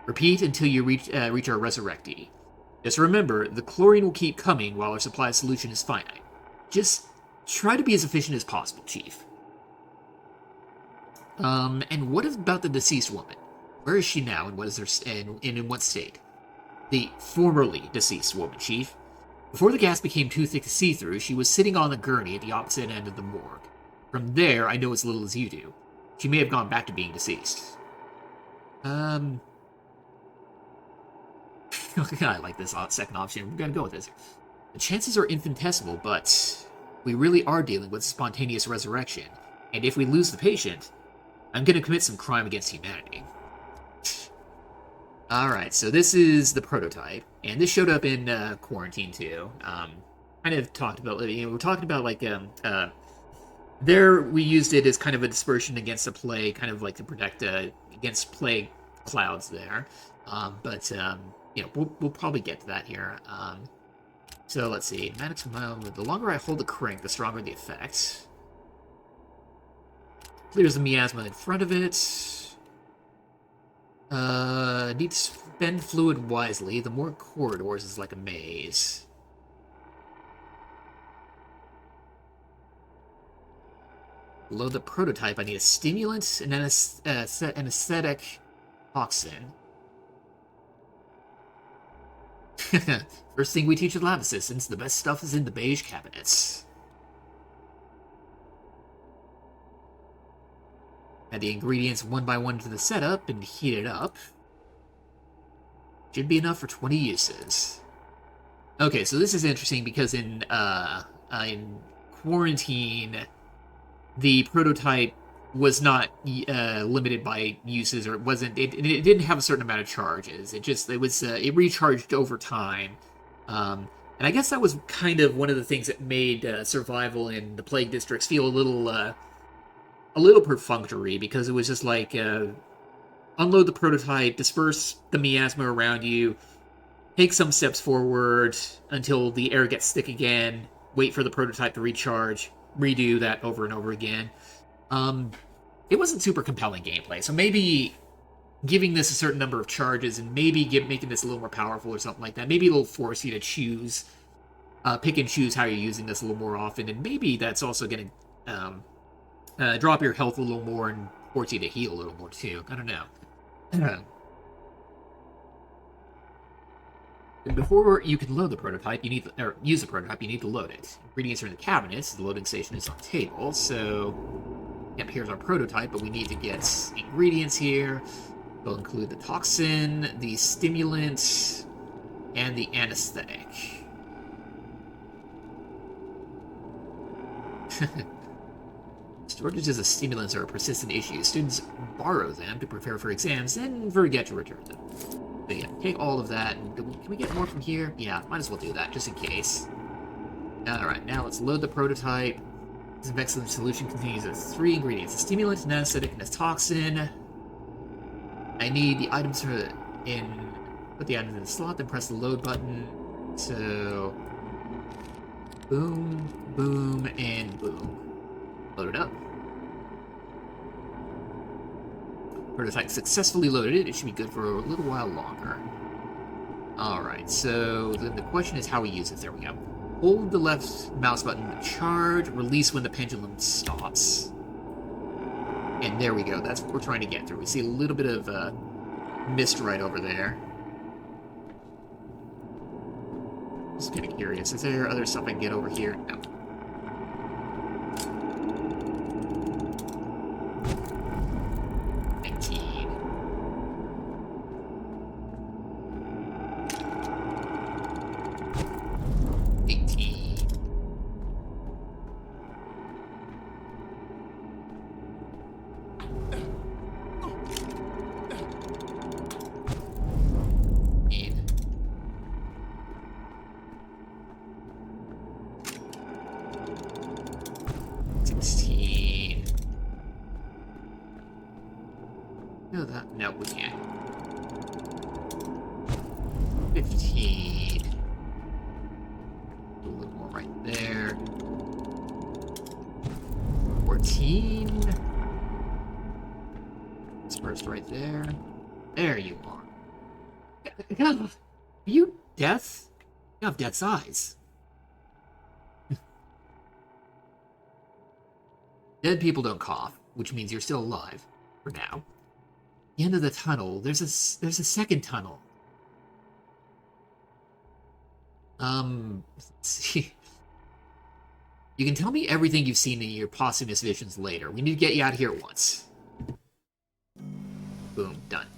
Repeat until you reach our resurrectee. Just remember, the chlorine will keep coming while our supply solution is finite. Just try to be as efficient as possible, Chief. And what about the deceased woman? Where is she now, and what is her and in what state? The formerly deceased woman, Chief. Before the gas became too thick to see through, she was sitting on the gurney at the opposite end of the morgue. From there, I know as little as you do. She may have gone back to being deceased. I like this second option. We're gonna go with this. The chances are infinitesimal, but we really are dealing with spontaneous resurrection. And if we lose the patient, I'm gonna commit some crime against humanity. Alright, so this is the prototype, and this showed up in Quarantine too. Kind of talked about, we're talking about like, there we used it as kind of a dispersion against the plague, kind of like to protect against plague clouds there. We'll probably get to that here. So let's see, Maddox, the longer I hold the crank, the stronger the effect. Clears the miasma in front of it. Need to spend fluid wisely. The more corridors is like a maze. Below the prototype, I need a stimulant and an anesthetic toxin. First thing we teach with lab assistants, the best stuff is in the beige cabinets. Add the ingredients one by one to the setup and heat it up. Should be enough for 20 uses. Okay, so this is interesting because in Quarantine, the prototype was not limited by uses, or it didn't have a certain amount of charges. It recharged over time. And I guess that was kind of one of the things that made survival in the plague districts feel a little perfunctory, because it was just like, unload the prototype, disperse the miasma around you, take some steps forward until the air gets thick again, wait for the prototype to recharge, redo that over and over again. It wasn't super compelling gameplay, so maybe giving this a certain number of charges and maybe making this a little more powerful or something like that. Maybe it'll force you to choose, pick and choose how you're using this a little more often, and maybe that's also going to drop your health a little more and force you to heal a little more too. I don't know. Before you can load the prototype, you need or use the prototype, you need to load it. Ingredients are in the cabinets. The loading station is on the table. So, yep, here's our prototype, but we need to get ingredients here. They'll include the toxin, the stimulant, and the anesthetic. Shortages of stimulants are a persistent issue. Students borrow them to prepare for exams, then forget to return them. So yeah, take all of that. And can we get more from here? Yeah, might as well do that, just in case. Alright, now let's load the prototype. This excellent solution contains 3 ingredients: a stimulant, an anesthetic, and a toxin. I need the items put the items in the slot, then press the load button. So, boom, boom, and boom. Load it up. Prototype successfully loaded. It should be good for a little while longer. Alright, so then the question is how we use it. There we go. Hold the left mouse button to charge, release when the pendulum stops. And there we go. That's what we're trying to get through. We see a little bit of mist right over there. Just kind of curious. Is there other stuff I can get over here? No. No, we can't. 15. A little more right there. 14. Dispersed right there. There you are. God, are you death? You have death's eyes. Dead people don't cough, which means you're still alive. For now. The end of the tunnel. There's a second tunnel. Let's see. You can tell me everything you've seen in your posthumous visions later. We need to get you out of here at once. Boom, done.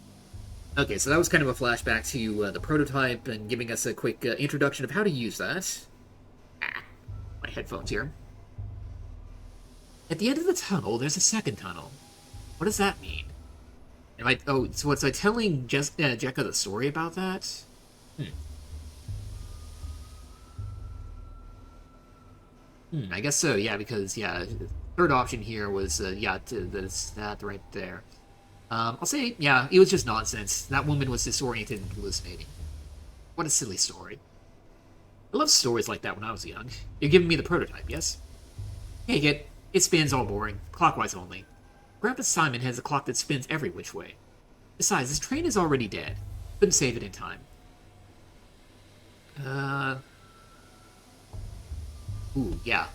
Okay, so that was kind of a flashback to the prototype and giving us a quick introduction of how to use that. My headphones here. At the end of the tunnel, there's a second tunnel. What does that mean? So was I telling Jekka the story about that? I guess so, yeah, because, yeah, third option here was, that right there. I'll say, yeah, it was just nonsense. That woman was disoriented and hallucinating. What a silly story. I loved stories like that when I was young. You're giving me the prototype, yes? Take it. It spins all boring, clockwise only. Grandpa Simon has a clock that spins every which way. Besides, his train is already dead. Couldn't save it in time. Ooh, yeah.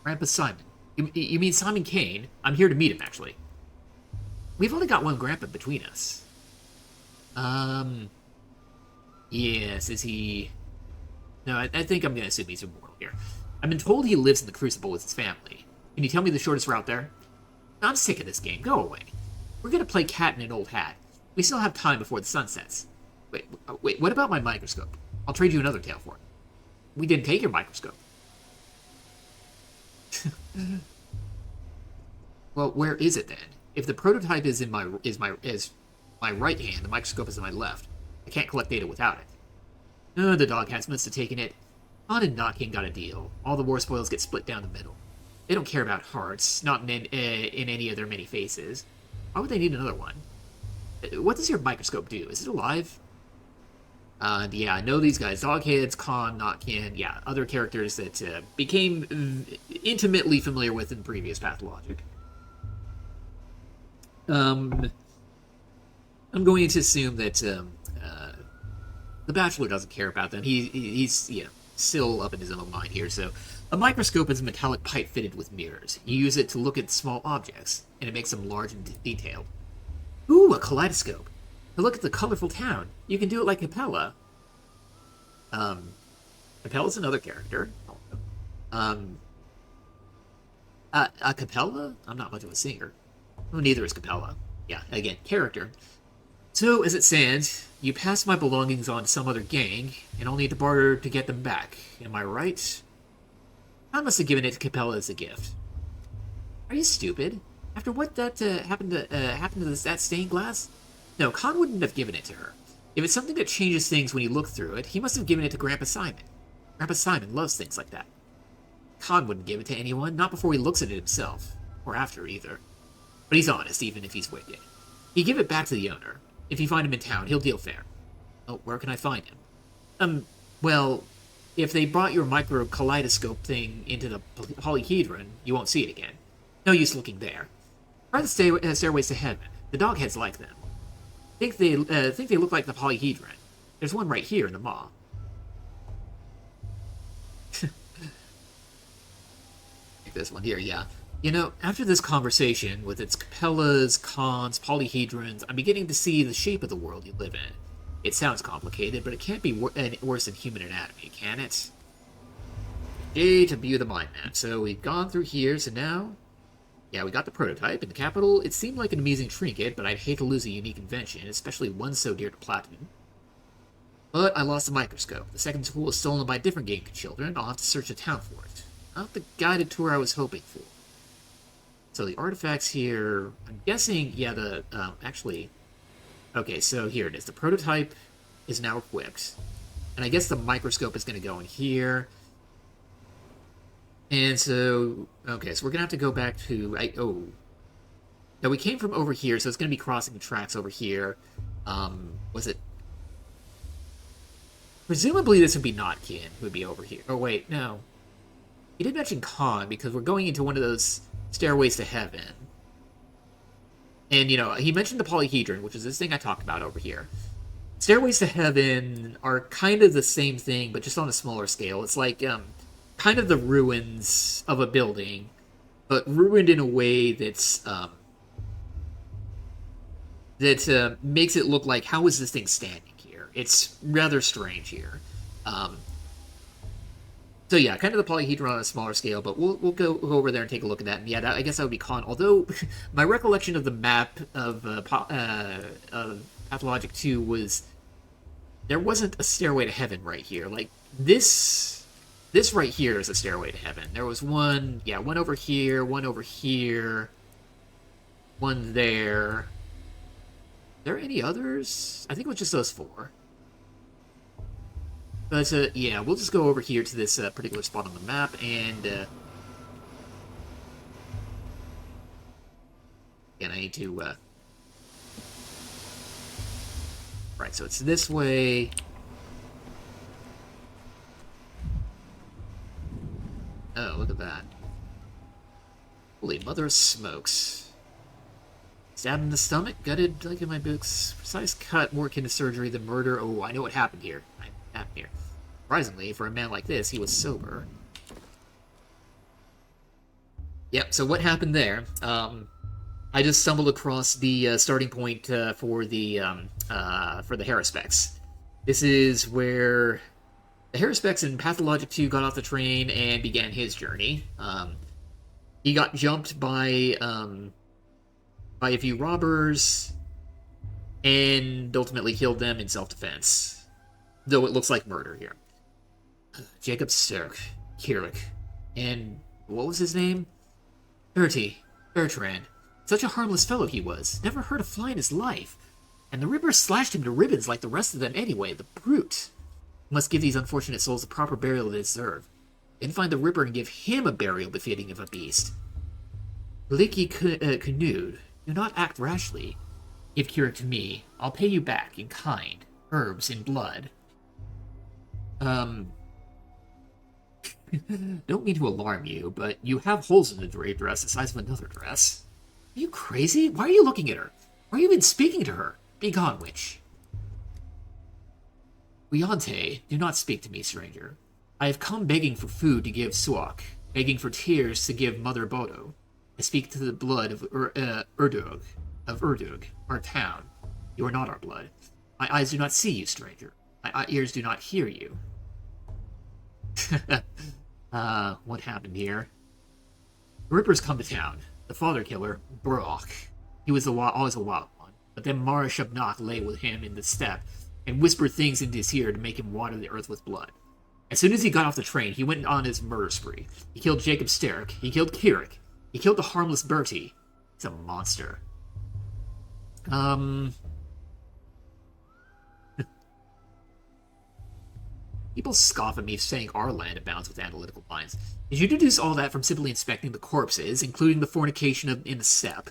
Grandpa Simon. You mean Simon Kane? I'm here to meet him, actually. We've only got one grandpa between us. Yes, is he... No, I think I'm gonna assume he's immortal here. I've been told he lives in the Crucible with his family. Can you tell me the shortest route there? I'm sick of this game. Go away. We're gonna play cat in an old hat. We still have time before the sun sets. Wait, what about my microscope? I'll trade you another tail for it. We didn't take your microscope. Well, where is it then? If the prototype is my right hand, the microscope is in my left. I can't collect data without it. Oh, the dog hats must have taken it. Han and Not King got a deal. All the war spoils get split down the middle. They don't care about hearts, not in any of their many faces. Why would they need another one? What does your microscope do? Is it alive? Yeah, I know these guys. Dogheads, Khan, Notkin, yeah, other characters that became intimately familiar with in previous Pathologic. Um, I'm going to assume that the Bachelor doesn't care about them. He's still up in his own mind here. So, a microscope is a metallic pipe fitted with mirrors. You use it to look at small objects, and it makes them large and detailed. Ooh, a kaleidoscope. To look at the colorful town. You can do it like Capella. Capella's another character. A Capella? I'm not much of a singer. Well, neither is Capella. Yeah, again, character. So, as it stands, you pass my belongings on to some other gang, and I'll need to barter to get them back. Am I right? I must have given it to Capella as a gift. Are you stupid? After what that happened to that stained glass? No, Khan wouldn't have given it to her. If it's something that changes things when you look through it, he must have given it to Grandpa Simon. Grandpa Simon loves things like that. Khan wouldn't give it to anyone, not before he looks at it himself. Or after, either. But he's honest, even if he's wicked. He'd give it back to the owner. If you find him in town, he'll deal fair. Oh, where can I find him? Well, if they brought your micro kaleidoscope thing into the polyhedron, you won't see it again. No use looking there. Try the stairways to heaven. The dogheads like them. Think they look like the polyhedron. There's one right here in the maw. This one here, yeah. You know, after this conversation, with its Capellas, Khans, polyhedrons, I'm beginning to see the shape of the world you live in. It sounds complicated, but it can't be worse than human anatomy, can it? A to view the mind map. So we've gone through here, so now... Yeah, we got the prototype in the capital. It seemed like an amusing trinket, but I'd hate to lose a unique invention, especially one so dear to Platinum. But I lost the microscope. The second tool was stolen by a different gang of children. I'll have to search the town for it. Not the guided tour I was hoping for. So the artifacts here, I'm guessing, yeah, actually, okay, so here it is. The prototype is now equipped. And I guess the microscope is going to go in here. And so, okay, so we're going to have to go back to, now we came from over here, so it's going to be crossing the tracks over here. Was it? Presumably this would be Notkin, who would be over here. Oh, wait, no. He did mention Khan, because we're going into one of those stairways to heaven. And, you know, he mentioned the polyhedron, which is this thing I talked about over here. Stairways to heaven are kind of the same thing, but just on a smaller scale. It's like, kind of the ruins of a building, but ruined in a way that's, that makes it look like, how is this thing standing here? It's rather strange here. So yeah, kind of the polyhedron on a smaller scale, but we'll go over there and take a look at that. And yeah, I guess that would be Khan. Although my recollection of the map of Pathologic 2 was there wasn't a stairway to heaven right here. Like this right here is a stairway to heaven. There was one, yeah, one over here, one there. Are there any others? I think it was just those four. But, yeah, we'll just go over here to this particular spot on the map, and, again, I need to, right, so it's this way. Oh, look at that. Holy mother of smokes. Stabbed in the stomach, gutted like in my books. Precise cut, more akin to surgery than murder. Oh, I know what happened here. Here. Surprisingly, for a man like this, he was sober. Yep, so what happened there? I just stumbled across the starting point for the Harrispecs. This is where the Harrispecs in Pathologic 2 got off the train and began his journey. He got jumped by a few robbers and ultimately killed them in self-defense. Though it looks like murder here. Jacob Sturck, Kirik, and what was his name? Bertrand. Such a harmless fellow he was. Never hurt a fly in his life. And the Ripper slashed him to ribbons like the rest of them anyway, the brute. Must give these unfortunate souls the proper burial they deserve. Then find the Ripper and give him a burial befitting of a beast. Licky Canood, do not act rashly. Give Kirik to me. I'll pay you back in kind. Herbs in blood. Um, don't mean to alarm you, but you have holes in the dress the size of another dress. Are you crazy? Why are you looking at her? Why are you even speaking to her? Be gone, witch. Leonte, do not speak to me, stranger. I have come begging for food to give Suak, begging for tears to give Mother Bodo. I speak to the blood of Urdug, our town. You are not our blood. My eyes do not see you, stranger. My ears do not hear you. What happened here? The Rippers come to town. The father killer, Brock. He was always a wild one. But then Mara Shabnak lay with him in the steppe and whispered things into his ear to make him water the earth with blood. As soon as he got off the train, he went on his murder spree. He killed Jacob Sterrick. He killed Kirik. He killed the harmless Bertie. He's a monster. People scoff at me saying our land abounds with analytical minds. Did you deduce all that from simply inspecting the corpses, including the fornication in the steppe?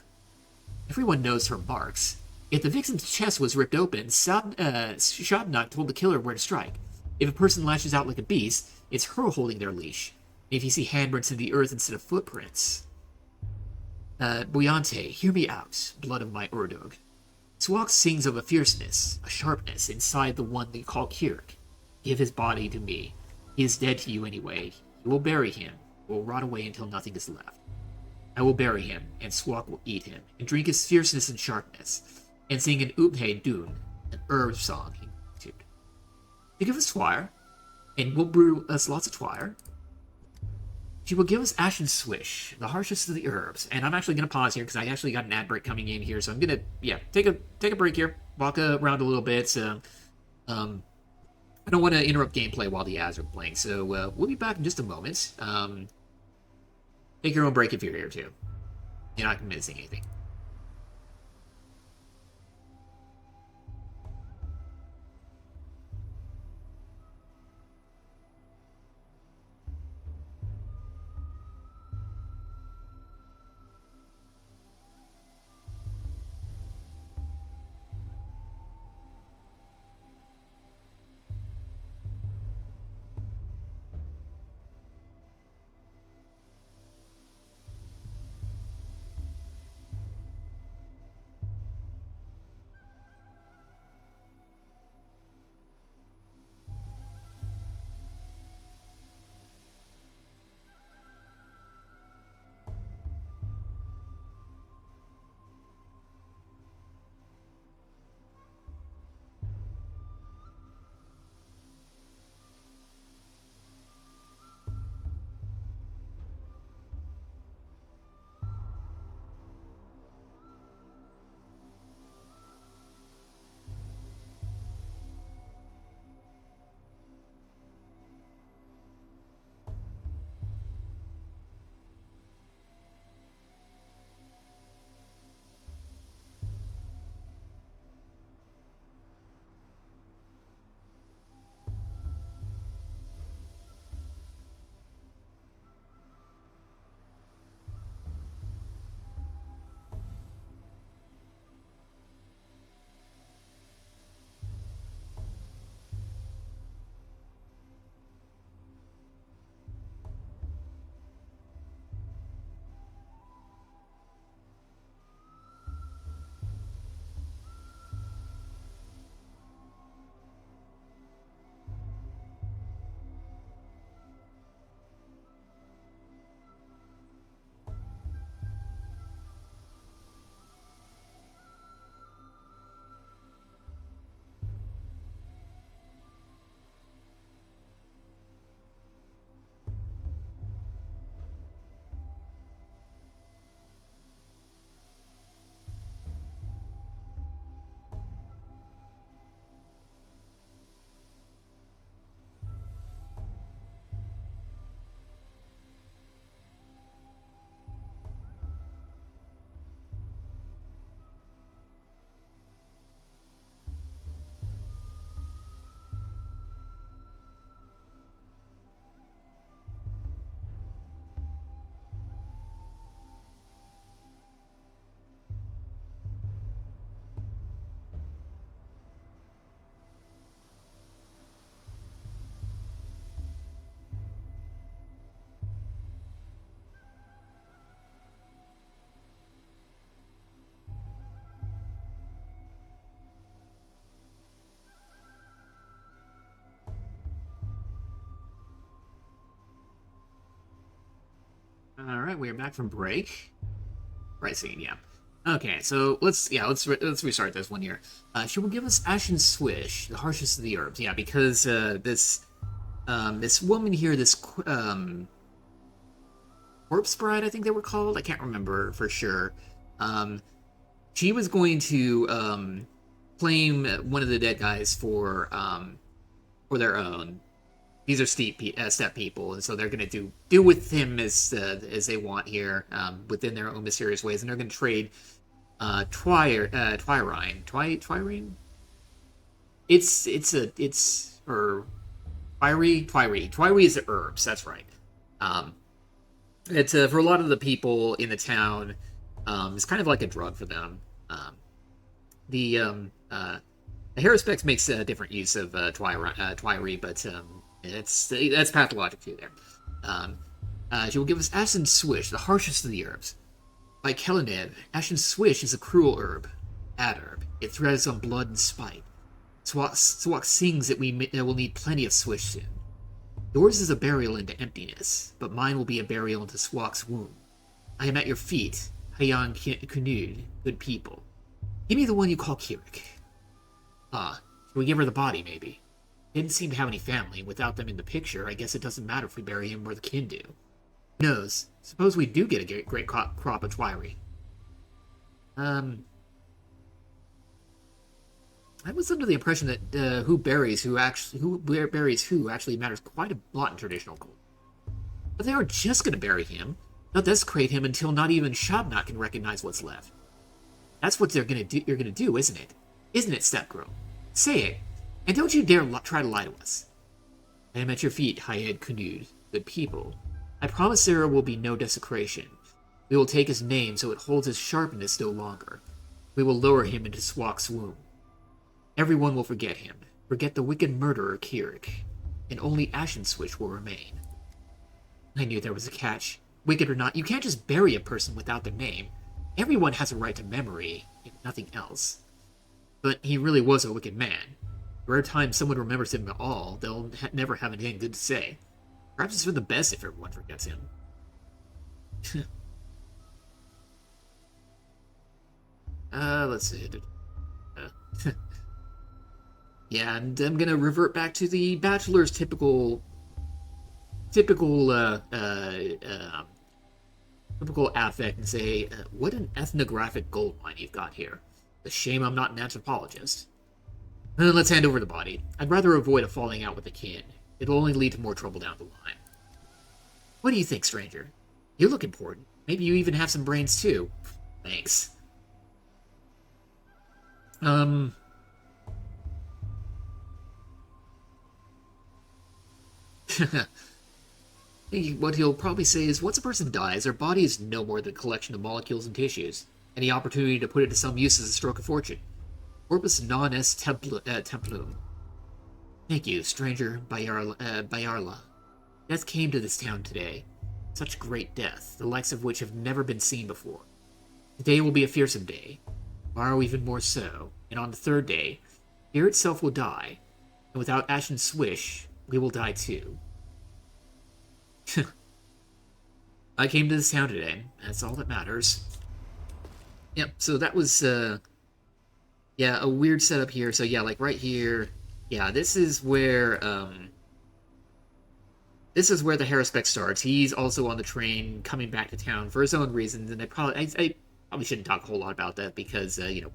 Everyone knows her marks. If the victim's chest was ripped open, Shabnak told the killer where to strike. If a person lashes out like a beast, it's her holding their leash. If you see handprints in the earth instead of footprints. Boyante, hear me out, blood of my Urdug. Swak sings of a fierceness, a sharpness inside the one they call Kirik. Give his body to me. He is dead to you anyway. You will bury him. He will rot away until nothing is left. I will bury him, and Swak will eat him, and drink his fierceness and sharpness, and sing an Uphe Dun, an herb song in gratitude. To give us twire, and we'll brew us lots of twire. She will give us Ashen Swish, the harshest of the herbs. And I'm actually going to pause here because I actually got an ad break coming in here, so I'm going to, take a break here, walk around a little bit. So, I don't want to interrupt gameplay while the ads are playing, so we'll be back in just a moment. Take your own break if you're here too. You're not missing anything. Alright, we are back from break. Right scene, yeah. Okay, so let's restart this one here. She will give us Ashen Swish, the harshest of the herbs. Yeah, because this woman here, this corpse bride, I think they were called. I can't remember for sure. She was going to claim one of the dead guys for their own. These are step people, and so they're going to do with him as they want here, within their own mysterious ways, and they're going to trade Twirine. It's Twiri is the herbs. That's right. It's for a lot of the people in the town. It's kind of like a drug for them. The Haruspex makes a different use of Twiri, but that's pathologic too there. She will give us Ashen Swish, the harshest of the herbs. By Kelenev, Ashen Swish is a cruel herb. Bad herb. It threads on blood and spite. Swak sings that we will need plenty of swish soon. Yours is a burial into emptiness, but mine will be a burial into Swak's womb. I am at your feet, Hayan Kunud, good people. Give me the one you call Kirik. Should we give her the body, maybe? Didn't seem to have any family. Without them in the picture, I guess it doesn't matter if we bury him where the kin do. Who knows? Suppose we do get a great crop of Twiri. I was under the impression that who buries who actually matters quite a lot in traditional culture. But they aren't just going to bury him. They'll desecrate him until not even Shabnat can recognize what's left. That's what they're going to do. You're going to do, isn't it? Isn't it, Stepgirl? Say it. And don't you dare try to lie to us. I am at your feet, Hayed Kunud, good people. I promise there will be no desecration. We will take his name so it holds his sharpness no longer. We will lower him into Swak's womb. Everyone will forget him, forget the wicked murderer Kirik, and only Ashen Swish will remain. I knew there was a catch. Wicked or not, you can't just bury a person without their name. Everyone has a right to memory, if nothing else. But he really was a wicked man. The rare time someone remembers him at all, they'll never have anything good to say. Perhaps it's for the best if everyone forgets him. Let's see. Yeah, and I'm gonna revert back to the Bachelor's typical affect and say, what an ethnographic goldmine you've got here. It's a shame I'm not an anthropologist. Let's hand over the body. I'd rather avoid a falling out with the kin. It'll only lead to more trouble down the line. What do you think, stranger? You look important. Maybe you even have some brains, too. Thanks. What he'll probably say is, once a person dies, their body is no more than a collection of molecules and tissues. Any opportunity to put it to some use is a stroke of fortune. Corpus non est templum. Thank you, stranger Bayarla. Death came to this town today. Such great death, the likes of which have never been seen before. Today will be a fearsome day. Tomorrow even more so. And on the third day, fear itself will die. And without Ashen Swish, we will die too. I came to this town today. That's all that matters. Yep, so that was, yeah, a weird setup here. So yeah, like right here, yeah, this is where the Haruspex starts. He's also on the train coming back to town for his own reasons, and I probably shouldn't talk a whole lot about that because, you know,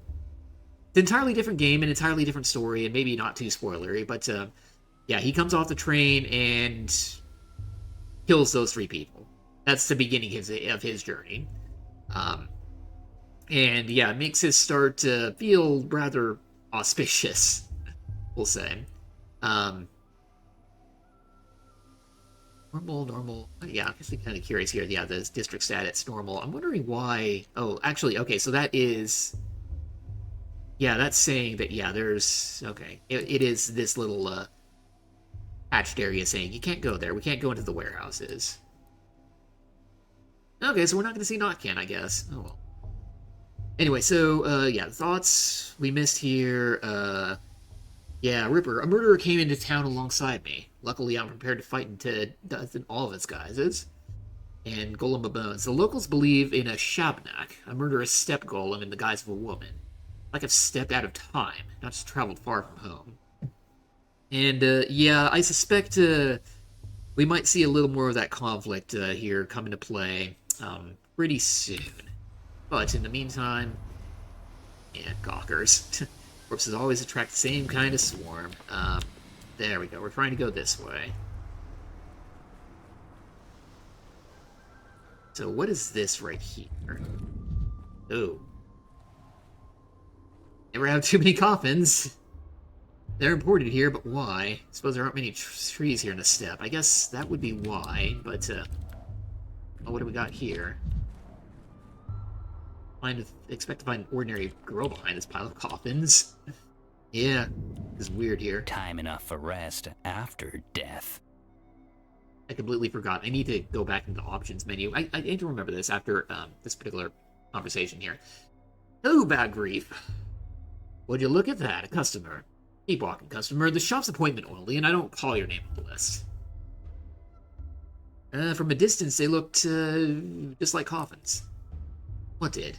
it's an entirely different game, an entirely different story, and maybe not too spoilery, but, yeah, he comes off the train and kills those three people. That's the beginning of his journey. And yeah, it makes his start feel rather auspicious, we'll say. Normal. Yeah, I'm actually kind of curious here. Yeah, the district status, normal. I'm wondering why... Oh, actually, okay, so that is... Yeah, that's saying that, yeah, there's... Okay, it is this little hatched area saying, you can't go there. We can't go into the warehouses. Okay, so we're not going to see Notcan, I guess. Oh, well. Anyway, so, yeah, thoughts we missed here. Yeah, Ripper. A murderer came into town alongside me. Luckily, I'm prepared to fight in all of its guises. and Golem of Bones. The locals believe in a Shabnak, a murderous step golem in the guise of a woman. Like I've stepped out of time, not just traveled far from home. And, yeah, I suspect, we might see a little more of that conflict, here come into play, pretty soon. But in the meantime, yeah, gawkers. Corpses always attract the same kind of swarm. There we go, we're trying to go this way. So what is this right here? Oh. Never have too many coffins. They're imported here, but why? I suppose there aren't many trees here in the steppe. I guess that would be why, but, oh, what do we got here? Expect to find an ordinary girl behind this pile of coffins. Yeah, this is weird here. Time enough for rest after death. I completely forgot. I need to go back into the options menu. I need to remember this after this particular conversation here. Hello, Bad Grief. Would you look at that? A customer. Keep walking, customer. The shop's appointment only, and I don't call your name on the list. From a distance, they looked just like coffins. What did?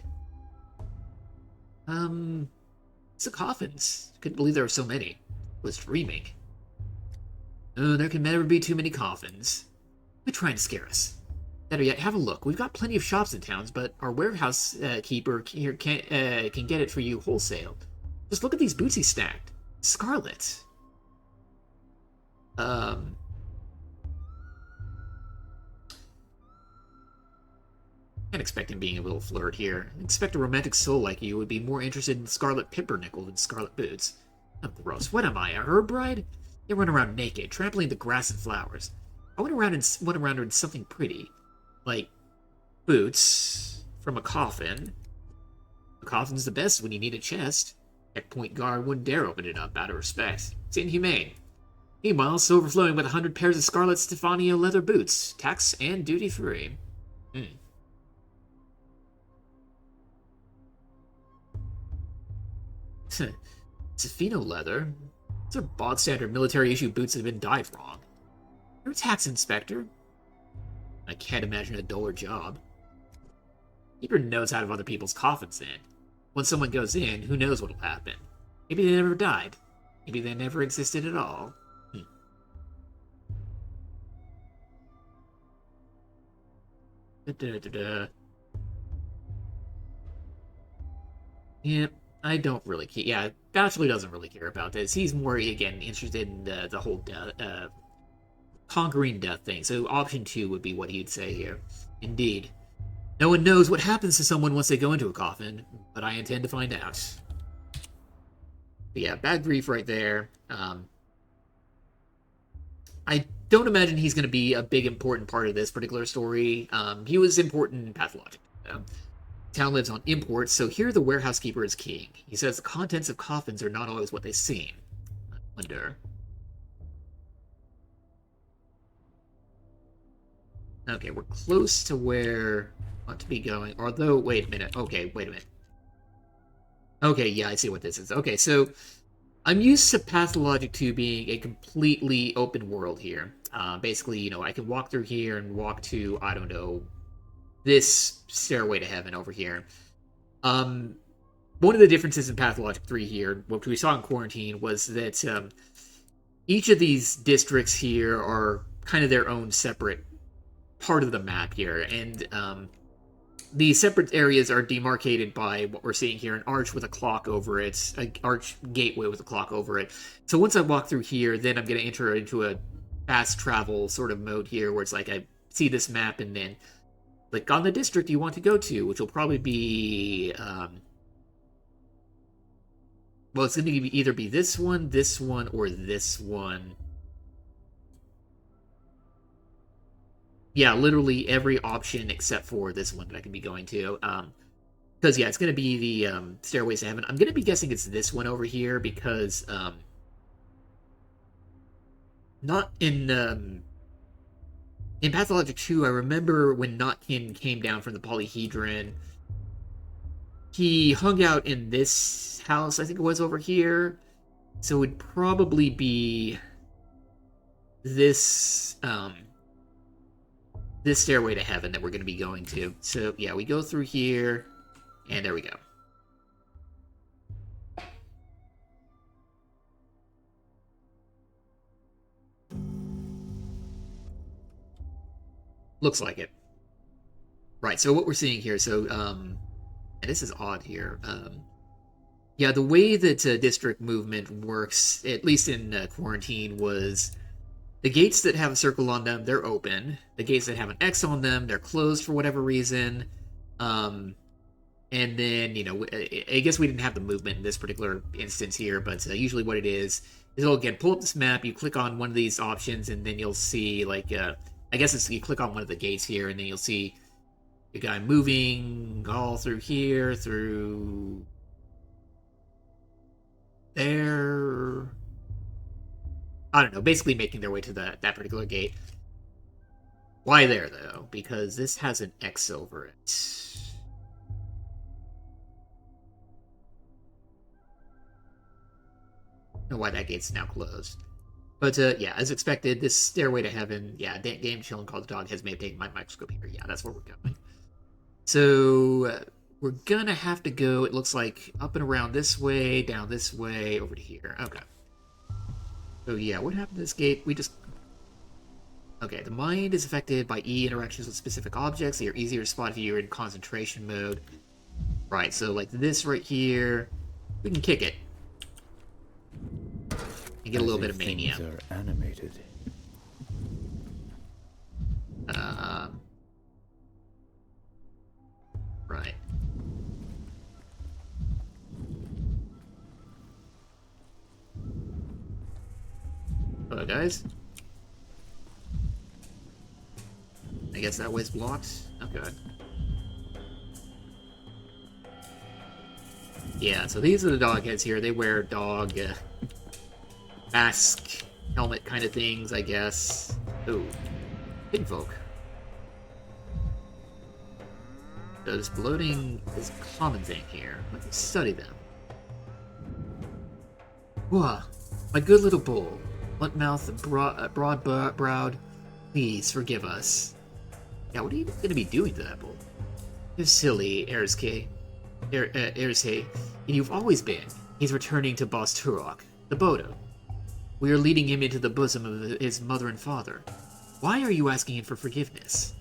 It's the coffins. Couldn't believe there were so many. Was dreaming. Oh, there can never be too many coffins. Quit trying to scare us. Better yet, have a look. We've got plenty of shops in towns, but our warehouse keeper here can get it for you wholesale. Just look at these boots he stacked. Scarlet. Can't expect him being a little flirt here. Expect a romantic soul like you would be more interested in Scarlet Pimpernickel than Scarlet Boots. Oh, gross. What am I, a herb bride? You run around naked, trampling the grass and flowers. I went around in something pretty. Like, boots from a coffin. A coffin's the best when you need a chest. Checkpoint guard wouldn't dare open it up out of respect. It's inhumane. Meanwhile, it's overflowing with 100 pairs of Scarlet Stefano leather boots, tax and duty-free. Stefano leather? These are bog-standard military-issue boots that have been dyed wrong. You're a tax inspector. I can't imagine a duller job. Keeper knows out of other people's coffins in. When someone goes in, who knows what'll happen? Maybe they never died. Maybe they never existed at all. Yeah, I don't really care. Yeah, Bachelor doesn't really care about this. He's more, again, interested in the whole conquering death thing. So option 2 would be what he'd say here. Indeed. No one knows what happens to someone once they go into a coffin, but I intend to find out. But yeah, Bad Grief right there. I don't imagine he's going to be a big important part of this particular story. He was important in Pathologic. Town lives on imports, so here the warehouse keeper is king. He says the contents of coffins are not always what they seem. I wonder. Okay, we're close to where I want to be going. Although, wait a minute. Okay, wait a minute. Okay, yeah, I see what this is. Okay, so I'm used to Pathologic 2 being a completely open world here. Basically, you know, I can walk through here and walk to, I don't know, this stairway to heaven over here. One of the differences in Pathologic 3 here, what we saw in Quarantine, was that each of these districts here are kind of their own separate part of the map here, and the separate areas are demarcated by what we're seeing here, an arch with a clock over it, an arch gateway with a clock over it. So once I walk through here, then I'm going to enter into a fast travel sort of mode here, where it's like I see this map and then click on the district you want to go to, which will probably be, well, it's going to either be this one, or this one. Yeah, literally every option except for this one that I can be going to. Because, yeah, it's going to be the Stairways to Heaven. I'm going to be guessing it's this one over here because, not in Pathologic 2, I remember when Notkin came down from the Polyhedron, he hung out in this house, I think it was over here. So it would probably be this, this stairway to heaven that we're going to be going to. So, yeah, we go through here, and there we go. Looks like it. Right, so what we're seeing here, so, this is odd here. Yeah, the way that district movement works, at least in quarantine, was the gates that have a circle on them, they're open. The gates that have an X on them, they're closed for whatever reason. And then, you know, I guess we didn't have the movement in this particular instance here, but usually what it is it'll, again, pull up this map, you click on one of these options, and then you'll see, like, I guess it's, you click on one of the gates here, and then you'll see the guy moving all through here, through there. I don't know, basically making their way to that particular gate. Why there, though? Because this has an X over it. I don't know why that gate's now closed. But, yeah, as expected, this stairway to heaven, yeah, Game Chillin' Called the Dog has may have taken my microscope here. Yeah, that's where we're going. So, we're gonna have to go, it looks like, up and around this way, down this way, over to here. Okay. So yeah, what happened to this gate? We just... Okay, the mind is affected by E interactions with specific objects. They are easier to spot if you're in concentration mode. Right, so like this right here, we can kick it. And get a little bit of mania. Things are animated. Right. Hello, guys. I guess that way's blocked. Okay. Yeah, so these are the dog heads here. They wear dog mask, helmet kind of things, I guess. Ooh. Hidden folk. So this bloating is a common thing here. Let's study them. Whoa, my good little bull. Blunt-mouthed, broad-browed. Please forgive us. Yeah, what are you going to be doing to that bull? You're silly, Erzke. And you've always been. He's returning to Boss Turok, the Bodo. We are leading him into the bosom of his mother and father. Why are you asking him for forgiveness?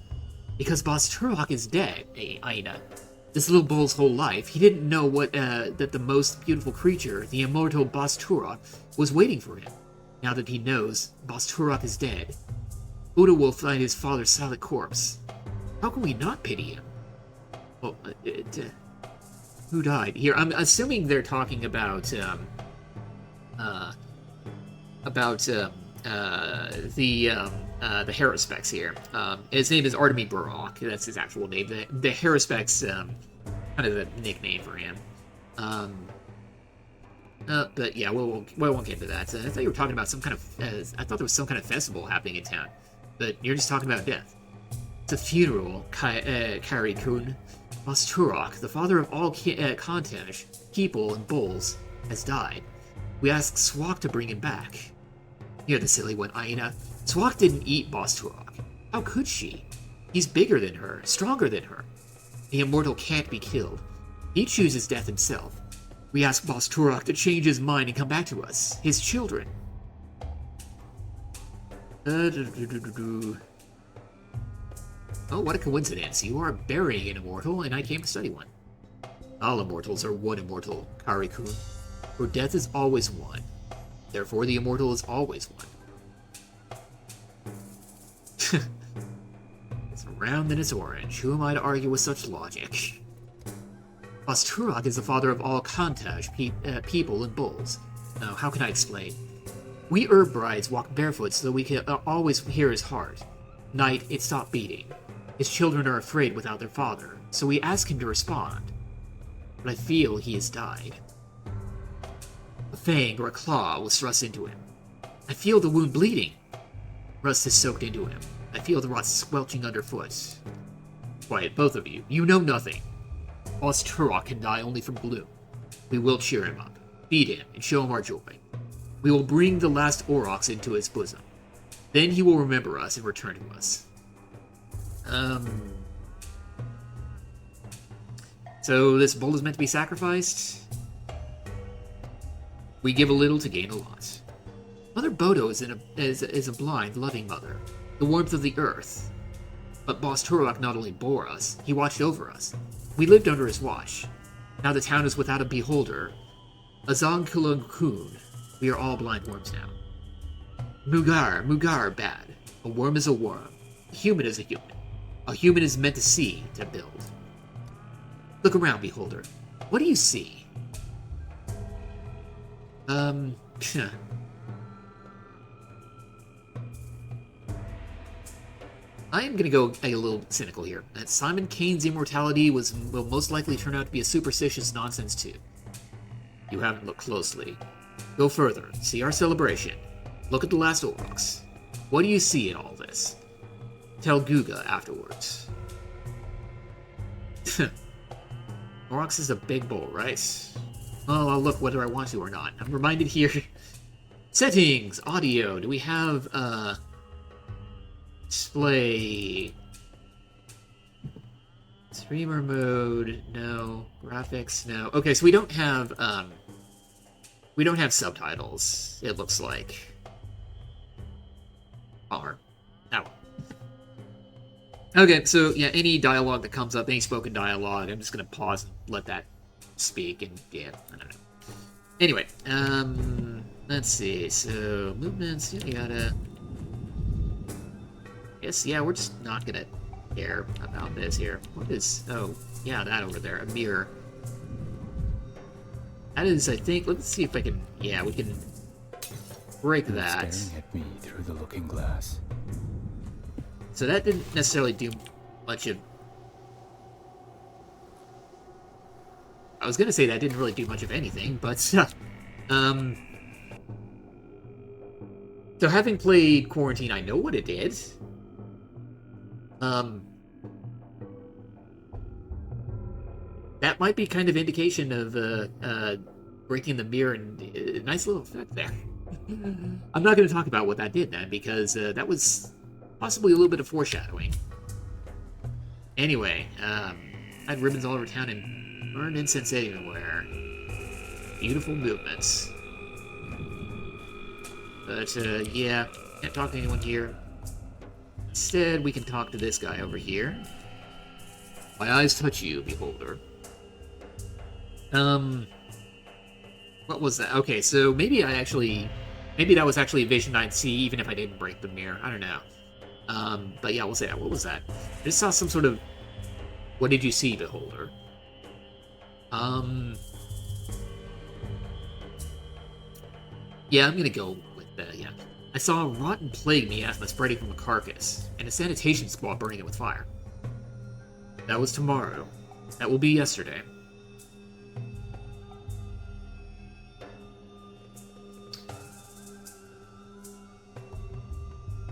Because Boss Turok is dead, Aina. This little bull's whole life, he didn't know that the most beautiful creature, the immortal Boss Turok, was waiting for him. Now that he knows, Boss Turok is dead. Buddha will find his father's silent corpse. How can we not pity him? Well, who died? Here, I'm assuming they're talking about the Haruspecs here. His name is Artemy Barok. That's his actual name. The Haruspecs, kind of the nickname for him. But yeah, we won't get into that. I thought you were talking about some kind of... I thought there was some kind of festival happening in town. But you're just talking about death. It's a funeral, Kari-kun. Boss Turok, the father of all Kontaj, people, and bulls, has died. We asked Swak to bring him back. You're the silly one, Aina. Swak didn't eat Boss Turok. How could she? He's bigger than her, stronger than her. The immortal can't be killed. He chooses death himself. We ask Boss Turok to change his mind and come back to us, his children. Oh, what a coincidence. You are burying an immortal, and I came to study one. All immortals are one immortal, Kari-kun. For death is always one. Therefore, the immortal is always one. It's round and it's orange. Who am I to argue with such logic? Boss Turok is the father of all Kontaj, people and bulls. Now, how can I explain? We herb brides walk barefoot so that we can always hear his heart. Night, it stopped beating. His children are afraid without their father, so we ask him to respond. But I feel he has died. A fang or a claw was thrust into him. I feel the wound bleeding. Rust is soaked into him. I feel the rot squelching underfoot. Quiet, both of you. You know nothing. Boss Turok can die only from gloom. We will cheer him up, feed him, and show him our joy. We will bring the last Aurochs into his bosom. Then he will remember us and return to us. So this bull is meant to be sacrificed? We give a little to gain a lot. Mother Bodo is a blind, loving mother. The warmth of the earth. But Boss Turlock not only bore us, he watched over us. We lived under his watch. Now the town is without a beholder. Azong Kulung-kun. We are all blind worms now. Mugar, bad. A worm is a worm. A human is a human. A human is meant to see, to build. Look around, beholder. What do you see? I am going to go a little cynical here. That Simon Kane's immortality will most likely turn out to be a superstitious nonsense too. You haven't looked closely. Go further. See our celebration. Look at the last Aurochs. What do you see in all this? Tell Guga afterwards. Aurochs is a big bull, right? Well, I'll look whether I want to or not. I'm reminded here. Settings, audio. Do we have display? Streamer mode, no. Graphics, no. Okay, so we don't have subtitles, it looks like. Bummer. Oh. Okay, so yeah, any dialogue that comes up, any spoken dialogue, I'm just gonna pause and let that speak, and yeah, I don't know. Anyway, let's see, so movements, yeah, you gotta... Yes, yeah, we're just not gonna care about this here. What is... Oh, yeah, that over there, a mirror. That is, I think, let's see if I can... Yeah, we can break that. Staring at me through the looking glass. So that didn't necessarily do much of... I was gonna say that didn't really do much of anything, but... So having played Quarantine, I know what it did. That might be kind of indication of breaking the mirror, and a nice little effect there. I'm not going to talk about what that did then, because that was possibly a little bit of foreshadowing. Anyway, I had ribbons all over town and burned incense everywhere. Beautiful movements. But, yeah, can't talk to anyone here. Instead, we can talk to this guy over here. My eyes touch you, beholder. What was that? Okay, so maybe that was actually a vision I'd see even if I didn't break the mirror. I don't know. But yeah, we'll say that. What was that? I just saw some sort of... What did you see, beholder? Yeah, I'm gonna go with that, yeah. I saw a rotten plague miasma spreading from a carcass, and a sanitation squad burning it with fire. That was tomorrow. That will be yesterday.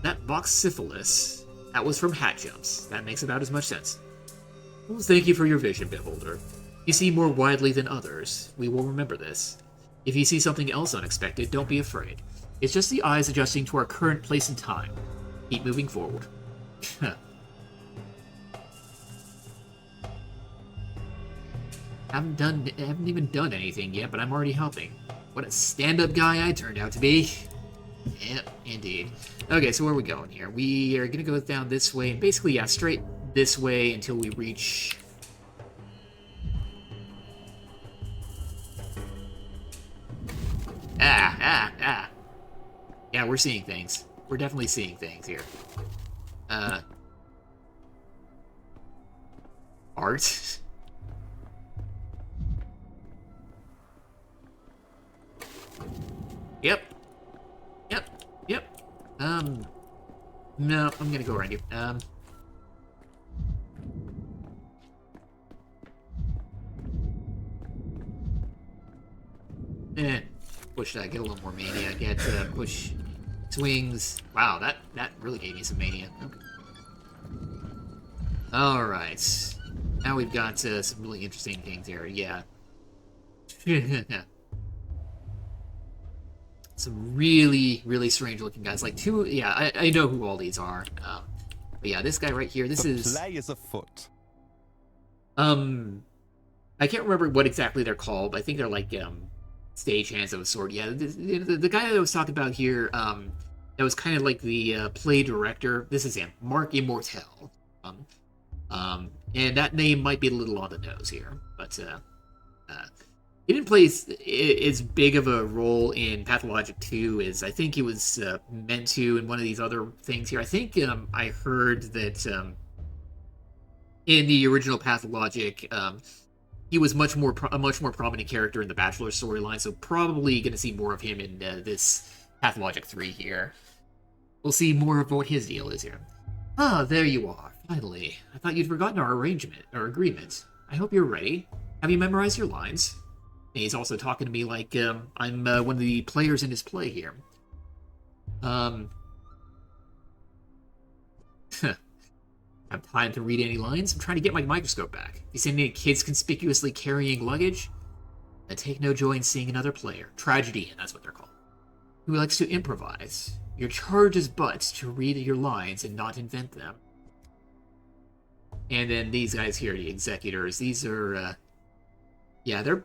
That box syphilis, that was from hat jumps. That makes about as much sense. Well, thank you for your vision, beholder. You see more widely than others. We will remember this. If you see something else unexpected, don't be afraid. It's just the eyes adjusting to our current place and time. Keep moving forward. Haven't even done anything yet, but I'm already helping. What a stand-up guy I turned out to be. Yep, indeed. Okay, so where are we going here? We are gonna go down this way, and basically, yeah, straight this way until we reach... Yeah, we're seeing things. We're definitely seeing things here. Art? Yep. No, I'm gonna go around you. Push that, get a little more mania, get, push swings. Wow, that really gave me some mania. Okay. Alright. Now we've got, some really interesting things here, yeah. Some really, really strange looking guys. Like I know who all these are. But yeah, this guy right here, this The is... play is afoot. I can't remember what exactly they're called, but I think they're like stagehands of a sort. Yeah, the guy that I was talking about here, that was kind of like the play director. This is him, Mark Immortel. And that name might be a little on the nose here, but he didn't play as big of a role in Pathologic 2 as I think he was meant to in one of these other things here. I think I heard that in the original Pathologic, he was a much more prominent character in the Bachelor storyline, so probably going to see more of him in this Pathologic 3 here. We'll see more of what his deal is here. Ah, there you are, finally. I thought you'd forgotten our agreement. I hope you're ready. Have you memorized your lines? And he's also talking to me like I'm one of the players in his play here. Have time to read any lines? I'm trying to get my microscope back. You see any kids conspicuously carrying luggage? I take no joy in seeing another player. Tragedy, that's what they're called. Who likes to improvise. Your charge is but to read your lines and not invent them. And then these guys here, the executors, these are, yeah, they're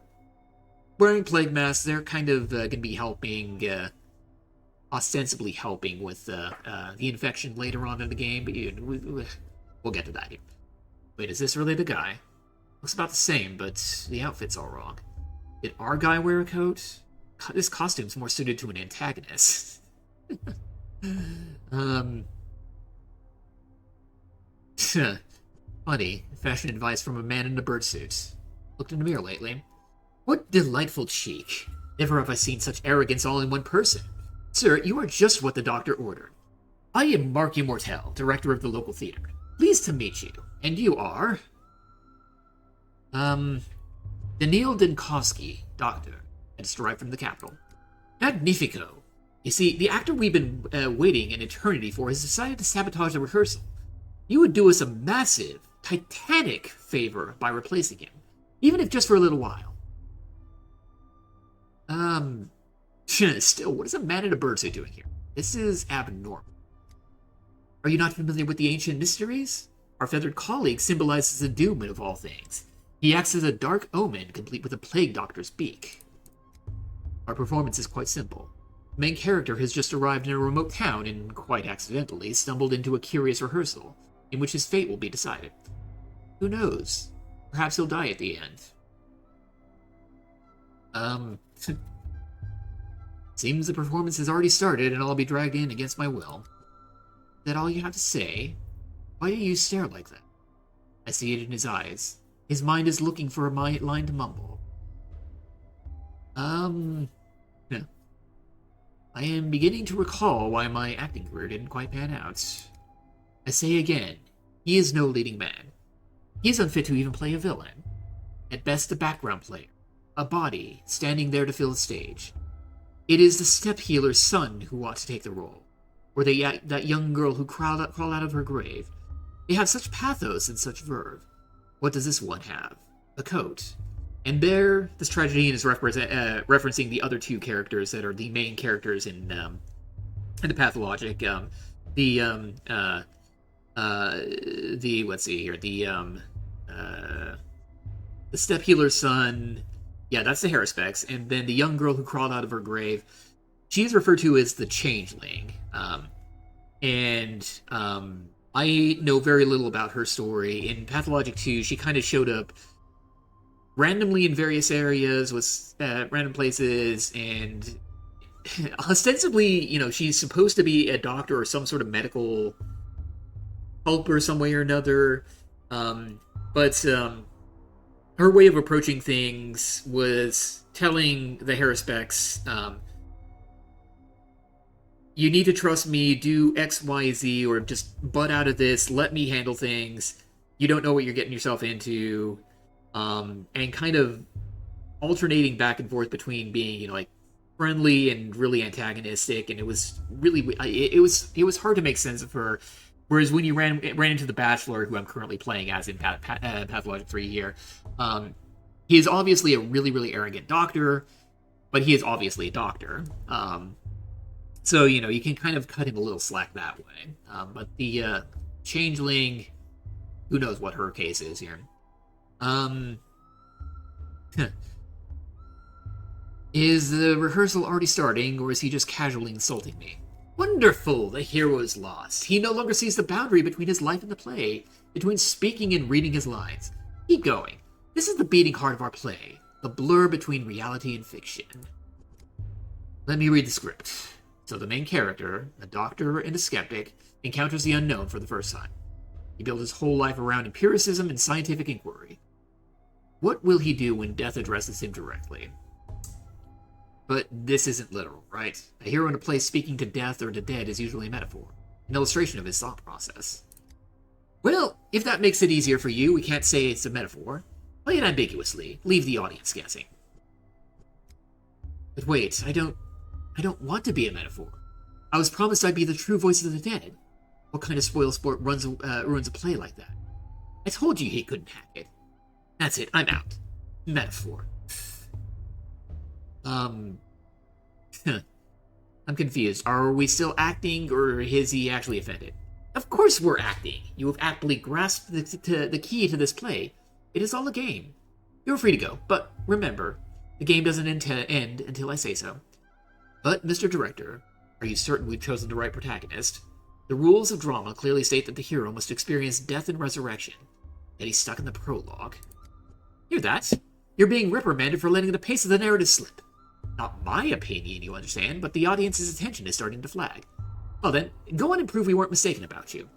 wearing plague masks. They're kind of going to be helping, ostensibly helping with the infection later on in the game, but we'll get to that here. Wait, is this really the guy? Looks about the same, but the outfit's all wrong. Did our guy wear a coat? This costume's more suited to an antagonist. Funny, fashion advice from a man in a birdsuit. Looked in the mirror lately. What delightful cheek. Never have I seen such arrogance all in one person. Sir, you are just what the doctor ordered. I am Mark Immortel, director of the local theater. Pleased to meet you. And you are? Daniil Dinkowski, doctor. It's derived from the capital. Magnifico. You see, the actor we've been waiting an eternity for has decided to sabotage the rehearsal. You would do us a massive, titanic favor by replacing him, even if just for a little while. Still, what is a man in a birdsuit doing here? This is abnormal. Are you not familiar with the ancient mysteries? Our feathered colleague symbolizes the doom of all things. He acts as a dark omen, complete with a plague doctor's beak. Our performance is quite simple. The main character has just arrived in a remote town and, quite accidentally, stumbled into a curious rehearsal, in which his fate will be decided. Who knows? Perhaps he'll die at the end. Seems the performance has already started and I'll be dragged in against my will. Is that all you have to say? Why do you stare like that? I see it in his eyes. His mind is looking for a line to mumble. I am beginning to recall why my acting career didn't quite pan out. I say again, he is no leading man. He is unfit to even play a villain. At best, a background player. A body, standing there to fill the stage. It is the step healer's son who ought to take the role. Or that young girl who crawled out of her grave. They have such pathos and such verve. What does this one have? A coat. And there, this tragedy is referencing the other two characters that are the main characters in the Pathologic. Let's see here, the step healer's son. Yeah, that's the Harrispex, and then the young girl who crawled out of her grave. She is referred to as the Changeling, and I know very little about her story. In Pathologic 2, she kind of showed up randomly in various areas with random places, and ostensibly, she's supposed to be a doctor or some sort of medical helper some way or another, but her way of approaching things was telling the Harrispex, you need to trust me, do X, Y, Z, or just butt out of this, let me handle things, you don't know what you're getting yourself into, and kind of alternating back and forth between being, friendly and really antagonistic, and it was really, it was hard to make sense of her. Whereas when you ran into the Bachelor, who I'm currently playing as in Pathologic 3 here, he is obviously a really, really arrogant doctor, but he is obviously a doctor. So, you can kind of cut him a little slack that way. But the changeling. Who knows what her case is here. Is the rehearsal already starting, or is he just casually insulting me? Wonderful! The hero is lost. He no longer sees the boundary between his life and the play, between speaking and reading his lines. Keep going. This is the beating heart of our play, the blur between reality and fiction. Let me read the script. So the main character, a doctor and a skeptic, encounters the unknown for the first time. He built his whole life around empiricism and scientific inquiry. What will he do when death addresses him directly? But this isn't literal, right? A hero in a play speaking to death or the dead is usually a metaphor, an illustration of his thought process. Well, if that makes it easier for you, we can't say it's a metaphor. Play it ambiguously. Leave the audience guessing. But wait, I don't want to be a metaphor. I was promised I'd be the true voice of the dead. What kind of spoil sport ruins a play like that? I told you he couldn't hack it. That's it, I'm out. Metaphor. I'm confused. Are we still acting, or is he actually offended? Of course we're acting. You have aptly grasped the key to this play. It is all a game. You're free to go, but remember, the game doesn't end until I say so. But, Mr. Director, are you certain we've chosen the right protagonist? The rules of drama clearly state that the hero must experience death and resurrection, yet he's stuck in the prologue. Hear that? You're being reprimanded for letting the pace of the narrative slip. Not my opinion, you understand, but the audience's attention is starting to flag. Well then, go on and prove we weren't mistaken about you.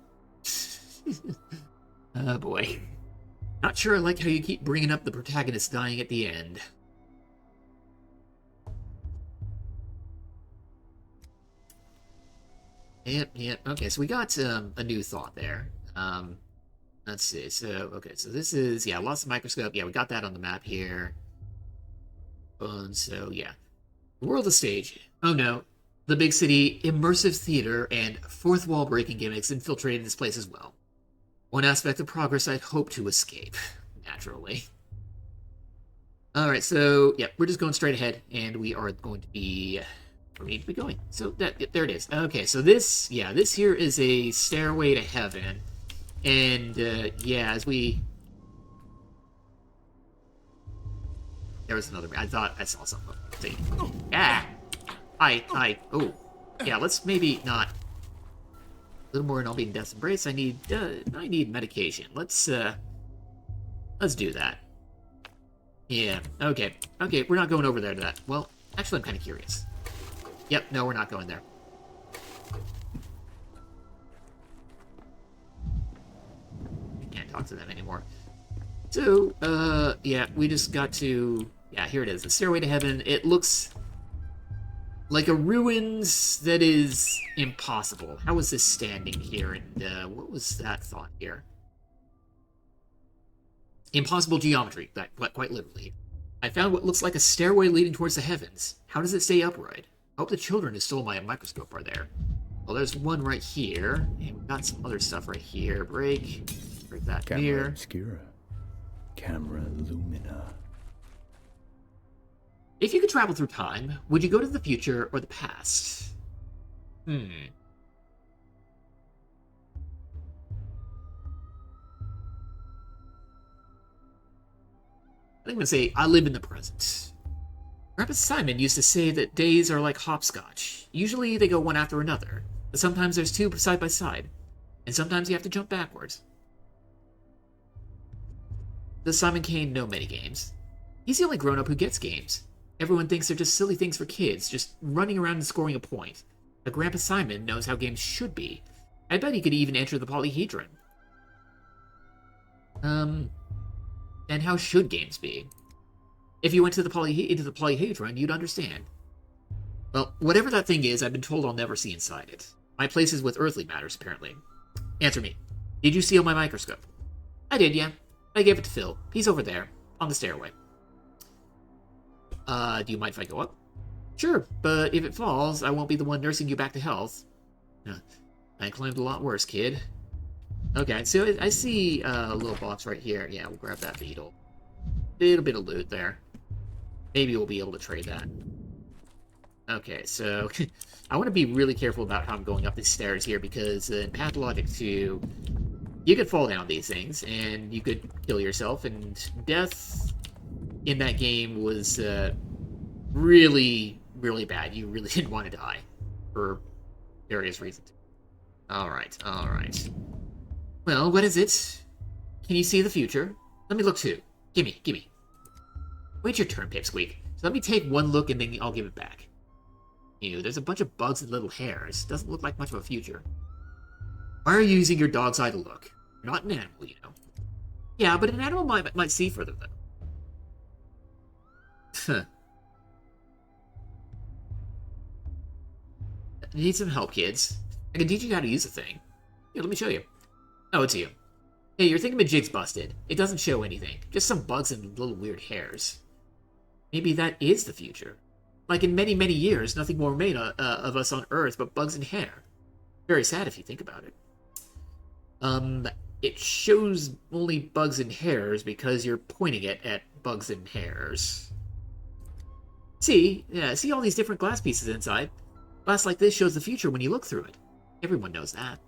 Oh boy. Not sure I like how you keep bringing up the protagonist dying at the end. Yep. Okay, so we got a new thought there. Let's see. So, okay, so this is, yeah, lost the microscope. Yeah, we got that on the map here. So, yeah. The world of stage. Oh no. The big city, immersive theater, and fourth wall breaking gimmicks infiltrated this place as well. One aspect of progress I'd hope to escape, naturally. Alright, so, yeah, we're just going straight ahead, and we are going to be... where we need to be going. So, there it is. Okay, so this here is a stairway to heaven. And, yeah, as we... There was another... I thought I saw something. See. Ah! Oh. Yeah, let's maybe not... A little more and I'll be in Death's Embrace. I need medication. Let's do that. Yeah, okay. Okay, we're not going over there to that. Well, actually, I'm kind of curious. Yep, no, we're not going there. Can't talk to them anymore. So, yeah, we just got to... Yeah, here it is. The Stairway to Heaven. It looks like a ruins that is impossible. How is this standing here? And, what was that thought here? Impossible geometry, quite literally. I found what looks like a stairway leading towards the heavens. How does it stay upright? I hope the children who stole my microscope are there. Well, there's one right here, and we've got some other stuff right here. Break that Camera here. obscura. Camera lumina. If you could travel through time, would you go to the future or the past? I think I'm going to say, I live in the present. Grandpa Simon used to say that days are like hopscotch. Usually they go one after another, but sometimes there's two side by side, and sometimes you have to jump backwards. Does Simon Kane know many games? He's the only grown-up who gets games. Everyone thinks they're just silly things for kids, just running around and scoring a point. But Grandpa Simon knows how games should be. I bet he could even enter the polyhedron. And how should games be? If you went to into the polyhedron, you'd understand. Well, whatever that thing is, I've been told I'll never see inside it. My place is with earthly matters, apparently. Answer me. Did you steal my microscope? I did, yeah. I gave it to Phil. He's over there, on the stairway. Do you mind if I go up? Sure, but if it falls, I won't be the one nursing you back to health. I climbed a lot worse, kid. Okay, so I see a little box right here. Yeah, we'll grab that beetle. Little bit of loot there. Maybe we'll be able to trade that. Okay, so I want to be really careful about how I'm going up these stairs here, because in Pathologic 2, you could fall down these things, and you could kill yourself, and death in that game was really, really bad. You really didn't want to die for various reasons. Alright, alright. Well, what is it? Can you see the future? Let me look too. Gimme. Wait your turn, Pipsqueak. So let me take one look and then I'll give it back. Ew, there's a bunch of bugs and little hairs. Doesn't look like much of a future. Why are you using your dog's eye to look? You're not an animal, you know. Yeah, but an animal might see further, though. Huh. Need some help, kids. I can teach you how to use the thing. Here, let me show you. Oh, it's you. Hey, your thingamajig's busted. It doesn't show anything. Just some bugs and little weird hairs. Maybe that is the future. Like in many, many years, nothing more remain of us on Earth but bugs and hair. Very sad if you think about it. It shows only bugs and hairs because you're pointing it at bugs and hairs. See? Yeah, see all these different glass pieces inside? Glass like this shows the future when you look through it. Everyone knows that.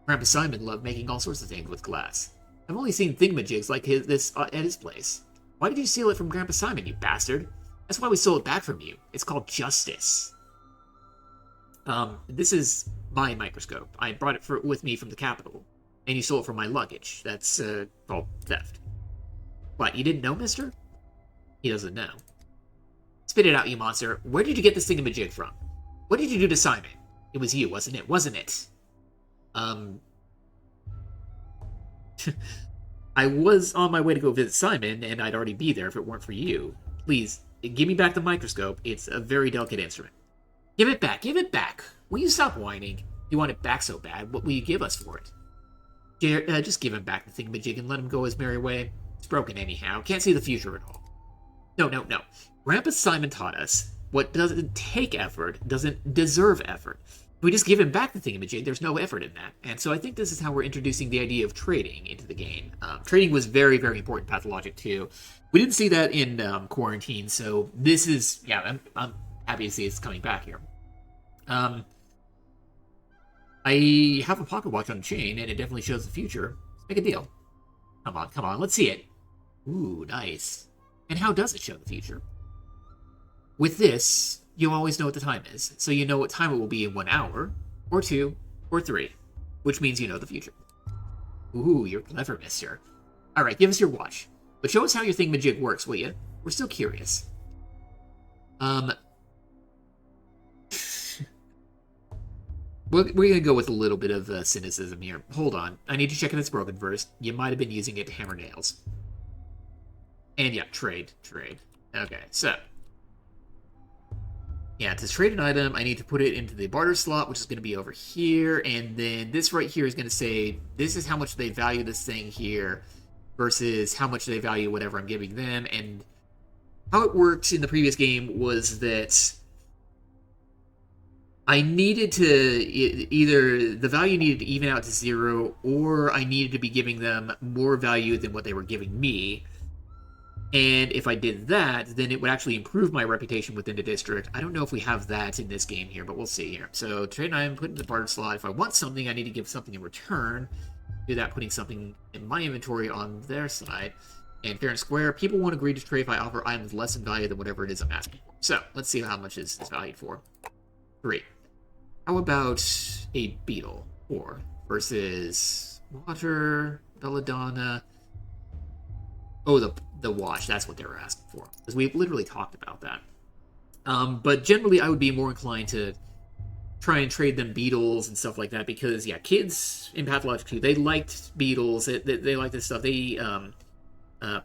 Grandpa Simon loved making all sorts of things with glass. I've only seen thingamajigs like this at his place. Why did you steal it from Grandpa Simon, you bastard? That's why we stole it back from you. It's called justice. This is my microscope. I brought it with me from the capital. And you stole it from my luggage. That's, called theft. What, you didn't know, mister? He doesn't know. Spit it out, you monster. Where did you get this thingamajig from? What did you do to Simon? It was you, wasn't it? Wasn't it? I was on my way to go visit Simon, and I'd already be there if it weren't for you. Please, give me back the microscope. It's a very delicate instrument. Give it back, give it back. Will you stop whining? You want it back so bad, what will you give us for it? Just give him back the thingamajig and let him go his merry way. It's broken anyhow. Can't see the future at all. No. Grandpa Simon taught us what doesn't take effort doesn't deserve effort. If we just give him back the thingamajig, there's no effort in that. And so I think this is how we're introducing the idea of trading into the game. Trading was very, very important in Pathologic 2. We didn't see that in Quarantine, so this is... Yeah, I'm happy to see it's coming back here. I have a pocket watch on a chain, and it definitely shows the future. Let's make a deal. Come on, let's see it. Ooh, nice. And how does it show the future? With this, you always know what the time is, so you know what time it will be in 1 hour, or 2, or 3, which means you know the future. Ooh, you're clever, mister. Alright, give us your watch. But show us how your thingamajig works, will you? We're still curious. We're going to go with a little bit of cynicism here. Hold on. I need to check if it's broken first. You might have been using it to hammer nails. And yeah, trade. Okay, so. Yeah, to trade an item, I need to put it into the barter slot, which is going to be over here. And then this right here is going to say, this is how much they value this thing here versus how much they value whatever I'm giving them. And how it worked in the previous game was that I needed to either the value needed to even out to 0, or I needed to be giving them more value than what they were giving me. And if I did that, then it would actually improve my reputation within the district. I don't know if we have that in this game here, but we'll see here. So trade an item, put it in the barter slot. If I want something, I need to give something in return. Do that, putting something in my inventory on their side. And fair and square, people won't agree to trade if I offer items less in value than whatever it is I'm asking for. So let's see how much is valued for. 3. How about a beetle? 4 versus water, belladonna. Oh, the watch. That's what they were asking for. Because we've literally talked about that. But generally, I would be more inclined to try and trade them beetles and stuff like that. Because, yeah, kids in Pathologic 2, they liked beetles. They liked this stuff. They,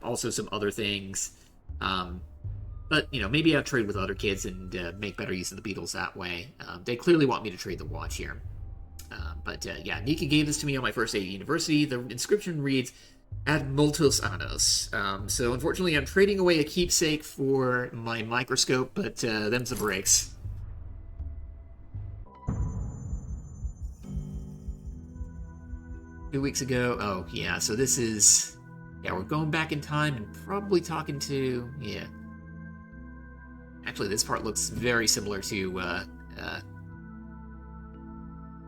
also some other things. But, you know, maybe I'll trade with other kids and make better use of the beetles that way. They clearly want me to trade the watch here. But yeah, Nika gave this to me on my first day at university. The inscription reads, Ad multos annos. So unfortunately, I'm trading away a keepsake for my microscope, but them's the breaks. Two weeks ago. Oh, yeah, so this is... Yeah, we're going back in time and probably talking to... Yeah. Actually, this part looks very similar to, well,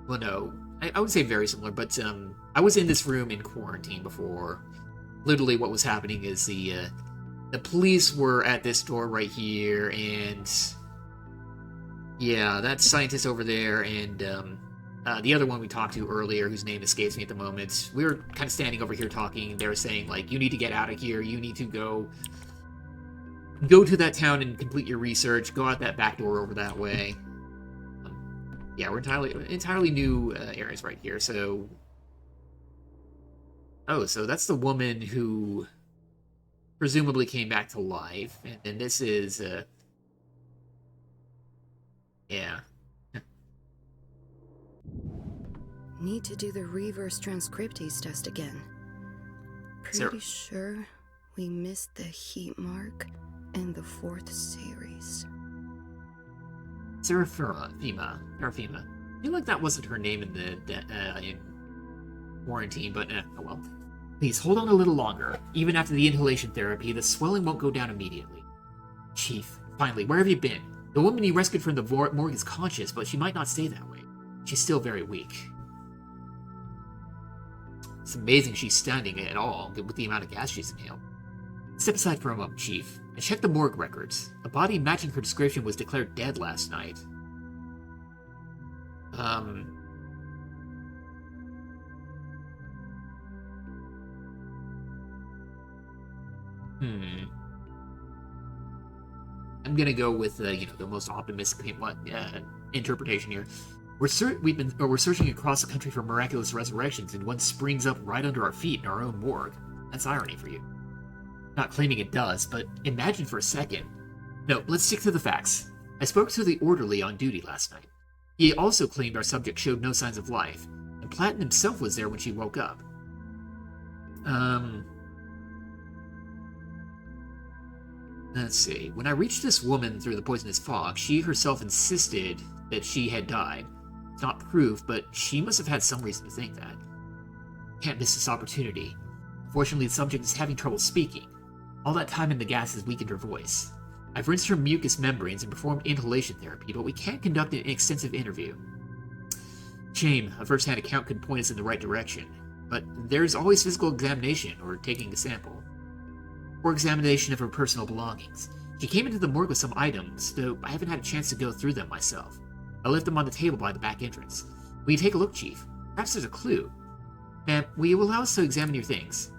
no. I would say very similar, but I was in this room in quarantine before. Literally, what was happening is the police were at this door right here, and yeah, that scientist over there, and the other one we talked to earlier, whose name escapes me at the moment. We were kind of standing over here talking. They were saying like, "You need to get out of here. You need to go to that town and complete your research. Go out that back door over that way." Yeah, we're entirely new areas right here. So, oh, so that's the woman who presumably came back to life, and then this is yeah. Need to do the reverse transcriptase test again. Sir. Pretty sure we missed the heat mark in the 4th series. Seraphima. I feel like that wasn't her name in in quarantine, but oh well. Please hold on a little longer. Even after the inhalation therapy, the swelling won't go down immediately. Chief, finally, where have you been? The woman you rescued from the morgue is conscious, but she might not stay that way. She's still very weak. It's amazing she's standing at all, with the amount of gas she's inhaled. Step aside for a moment, Chief. I checked the morgue records. A body matching her description was declared dead last night. I'm gonna go with the most optimistic interpretation here. We're searching across the country for miraculous resurrections, and one springs up right under our feet in our own morgue. That's irony for you. Not claiming it does, but imagine for a second. No, let's stick to the facts. I spoke to the orderly on duty last night. He also claimed our subject showed no signs of life, and Platten himself was there when she woke up. Let's see. When I reached this woman through the poisonous fog, she herself insisted that she had died. It's not proved, but she must have had some reason to think that. Can't miss this opportunity. Fortunately, the subject is having trouble speaking. All that time in the gas has weakened her voice. I've rinsed her mucous membranes and performed inhalation therapy, but we can't conduct an extensive interview. Shame, a first-hand account could point us in the right direction, but there's always physical examination or taking a sample. Or examination of her personal belongings. She came into the morgue with some items, though I haven't had a chance to go through them myself. I left them on the table by the back entrance. Will you take a look, Chief? Perhaps there's a clue. Ma'am, will you allow us to examine your things?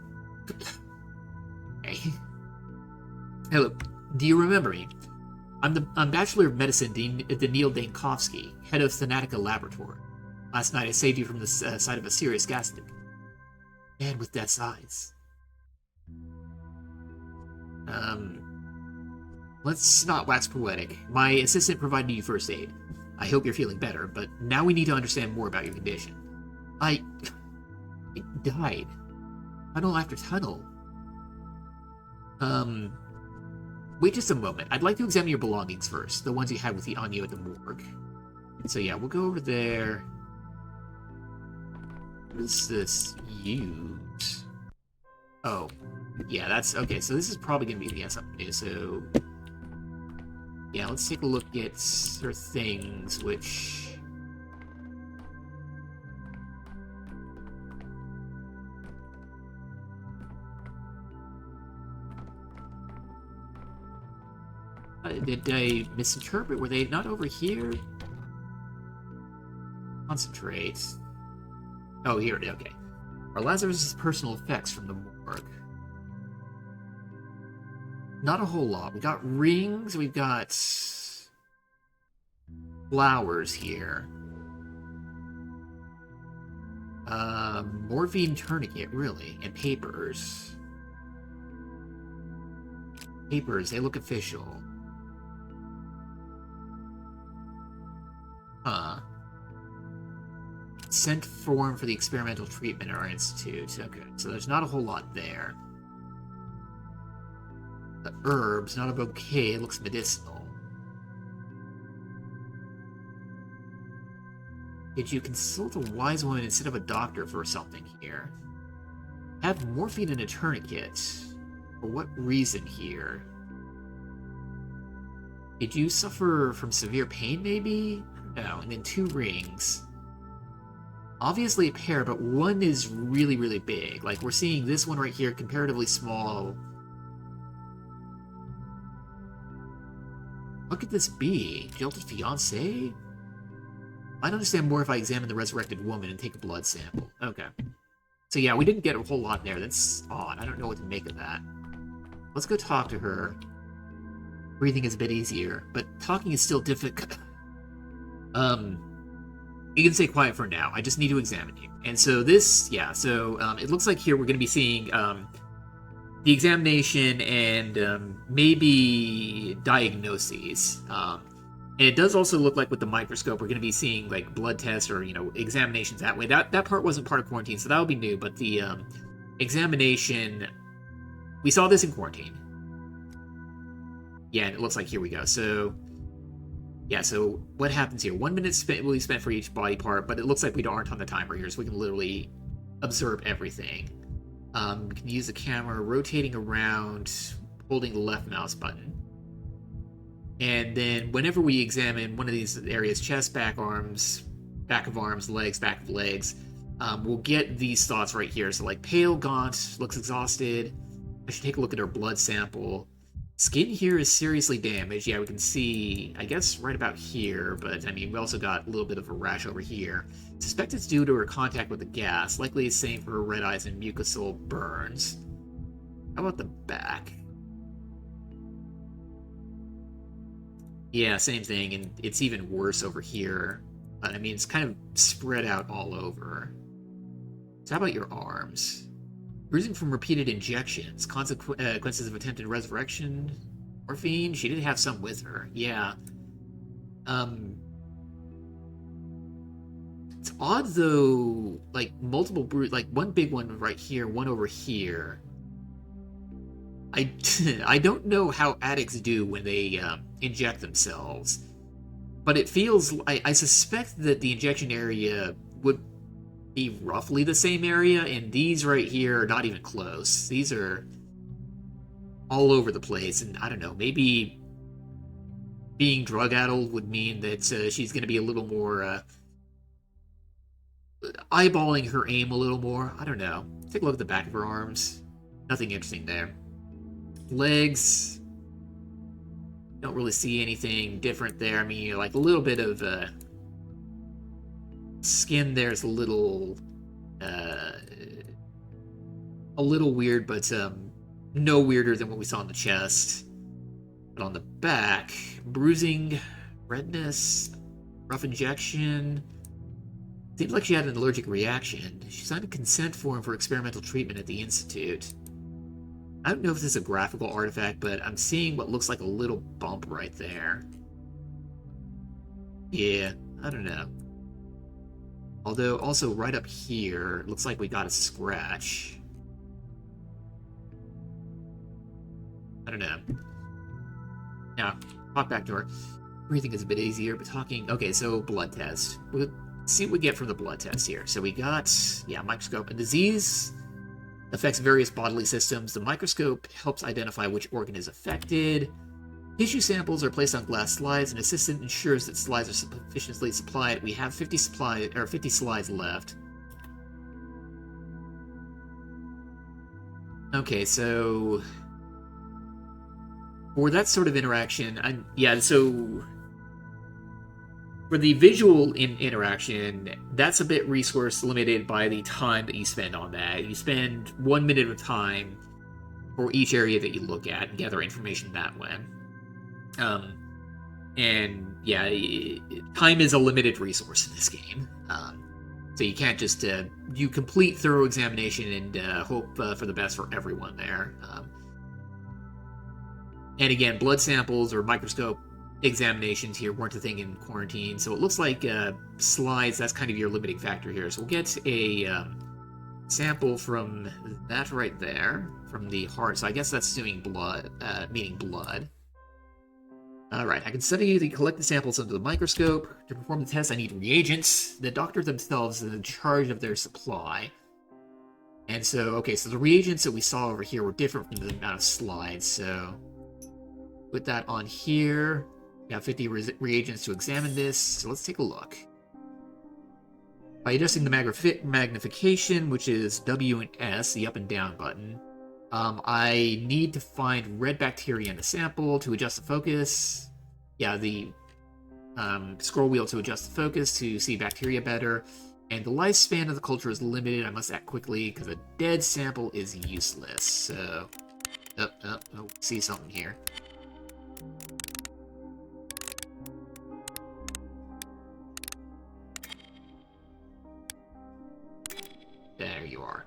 Hey. Hello, do you remember me? I'm Bachelor of Medicine Daniil Dankovsky, head of Thanatica Laboratory. Last night I saved you from the side of a serious gas leak. Man with death's eyes. Let's not wax poetic. My assistant provided you first aid. I hope you're feeling better, but now we need to understand more about your condition. I died. Tunnel after tunnel. Wait just a moment. I'd like to examine your belongings first. The ones you had on you at the morgue. So yeah, we'll go over there. What is this use? Oh. Yeah, that's... Okay, so this is probably going to be something new, so... Yeah, let's take a look at her things, which... Did I misinterpret? Were they not over here? Concentrate. Oh, here it is. Okay. Are Lazarus' personal effects from the morgue? Not a whole lot. We got rings. We've got flowers here. Morphine tourniquet, really, and papers. Papers. They look official. Consent form for the experimental treatment at our institute. Okay, so there's not a whole lot there. The herbs, not a bouquet, it looks medicinal. Did you consult a wise woman instead of a doctor for something here? Have morphine in a tourniquet. For what reason here? Did you suffer from severe pain, maybe? No, and then 2 rings. obviously a pair, but one is really, really big. Like, we're seeing this one right here, comparatively small. What could this be? Jilted fiancé? I'd understand more if I examine the resurrected woman and take a blood sample. Okay. So yeah, we didn't get a whole lot there. That's odd. I don't know what to make of that. Let's go talk to her. Breathing is a bit easier, but talking is still difficult. You can stay quiet for now. I just need to examine you. And so this, yeah, so it looks like here we're going to be seeing the examination and maybe diagnoses. And it does also look like with the microscope, we're going to be seeing like blood tests or, you know, examinations that way. That part wasn't part of quarantine, so that'll be new. But the examination, we saw this in quarantine. Yeah, and it looks like here we go. So, yeah, so what happens here? 1 minute will be spent for each body part, but it looks like we aren't on the timer here, so we can literally observe everything. We can use the camera rotating around, holding the left mouse button. And then whenever we examine one of these areas, chest, back of arms, legs, back of legs, we'll get these thoughts right here. So like pale, gaunt, looks exhausted. I should take a look at her blood sample. Skin here is seriously damaged. Yeah, we can see, I guess, right about here, but I mean, we also got a little bit of a rash over here. Suspect it's due to her contact with the gas. Likely the same for her red eyes and mucosal burns. How about the back? Yeah, same thing, and it's even worse over here. But I mean, it's kind of spread out all over. So how about your arms? Bruising from repeated injections. Consequences of attempted resurrection. Morphine? She did have some with her. Yeah. It's odd, though, like, multiple like, one big one right here, one over here. I don't know how addicts do when they inject themselves, but it feels... I suspect that the injection area would be roughly the same area, and these right here are not even close. These are all over the place, and I don't know, maybe being drug-addled would mean that she's going to be a little more... eyeballing her aim a little more. I don't know. Take a look at the back of her arms. Nothing interesting there. Legs, don't really see anything different there. I mean, like a little bit of skin there's a little weird, but no weirder than what we saw in the chest. But on the back, bruising, redness, rough injection. Seems like she had an allergic reaction. She signed a consent form for experimental treatment at the Institute. I don't know if this is a graphical artifact, but I'm seeing what looks like a little bump right there. Yeah, I don't know. Although, also right up here, it looks like we got a scratch. I don't know. Now, talk back to her. Breathing is a bit easier, but talking... Okay, so blood test. We'll see what we get from the blood test here. So we got, yeah, microscope. A disease affects various bodily systems. The microscope helps identify which organ is affected. Tissue samples are placed on glass slides. An assistant ensures that slides are sufficiently supplied. We have 50 slides left. Okay, so for that sort of interaction, so for the visual interaction, that's a bit resource limited by the time that you spend on that. You spend 1 minute of time for each area that you look at and gather information that way. And yeah, time is a limited resource in this game. So you can't just do complete thorough examination and hope for the best for everyone there. And again, blood samples or microscope examinations here weren't a thing in quarantine, so it looks like slides, that's kind of your limiting factor here. So we'll get a sample from that right there, from the heart. So I guess that's doing blood, meaning blood. Alright, I can study the collected samples under the microscope. To perform the test, I need reagents. The doctor themselves is in charge of their supply. And so, okay, so the reagents that we saw over here were different from the amount of slides, so put that on here. We have 50 reagents to examine this, so let's take a look. By adjusting the magnification, which is W and S, the up and down button, I need to find red bacteria in the sample to adjust the focus. Yeah, the scroll wheel to adjust the focus to see bacteria better. And the lifespan of the culture is limited. I must act quickly because a dead sample is useless. So, see something here. There you are.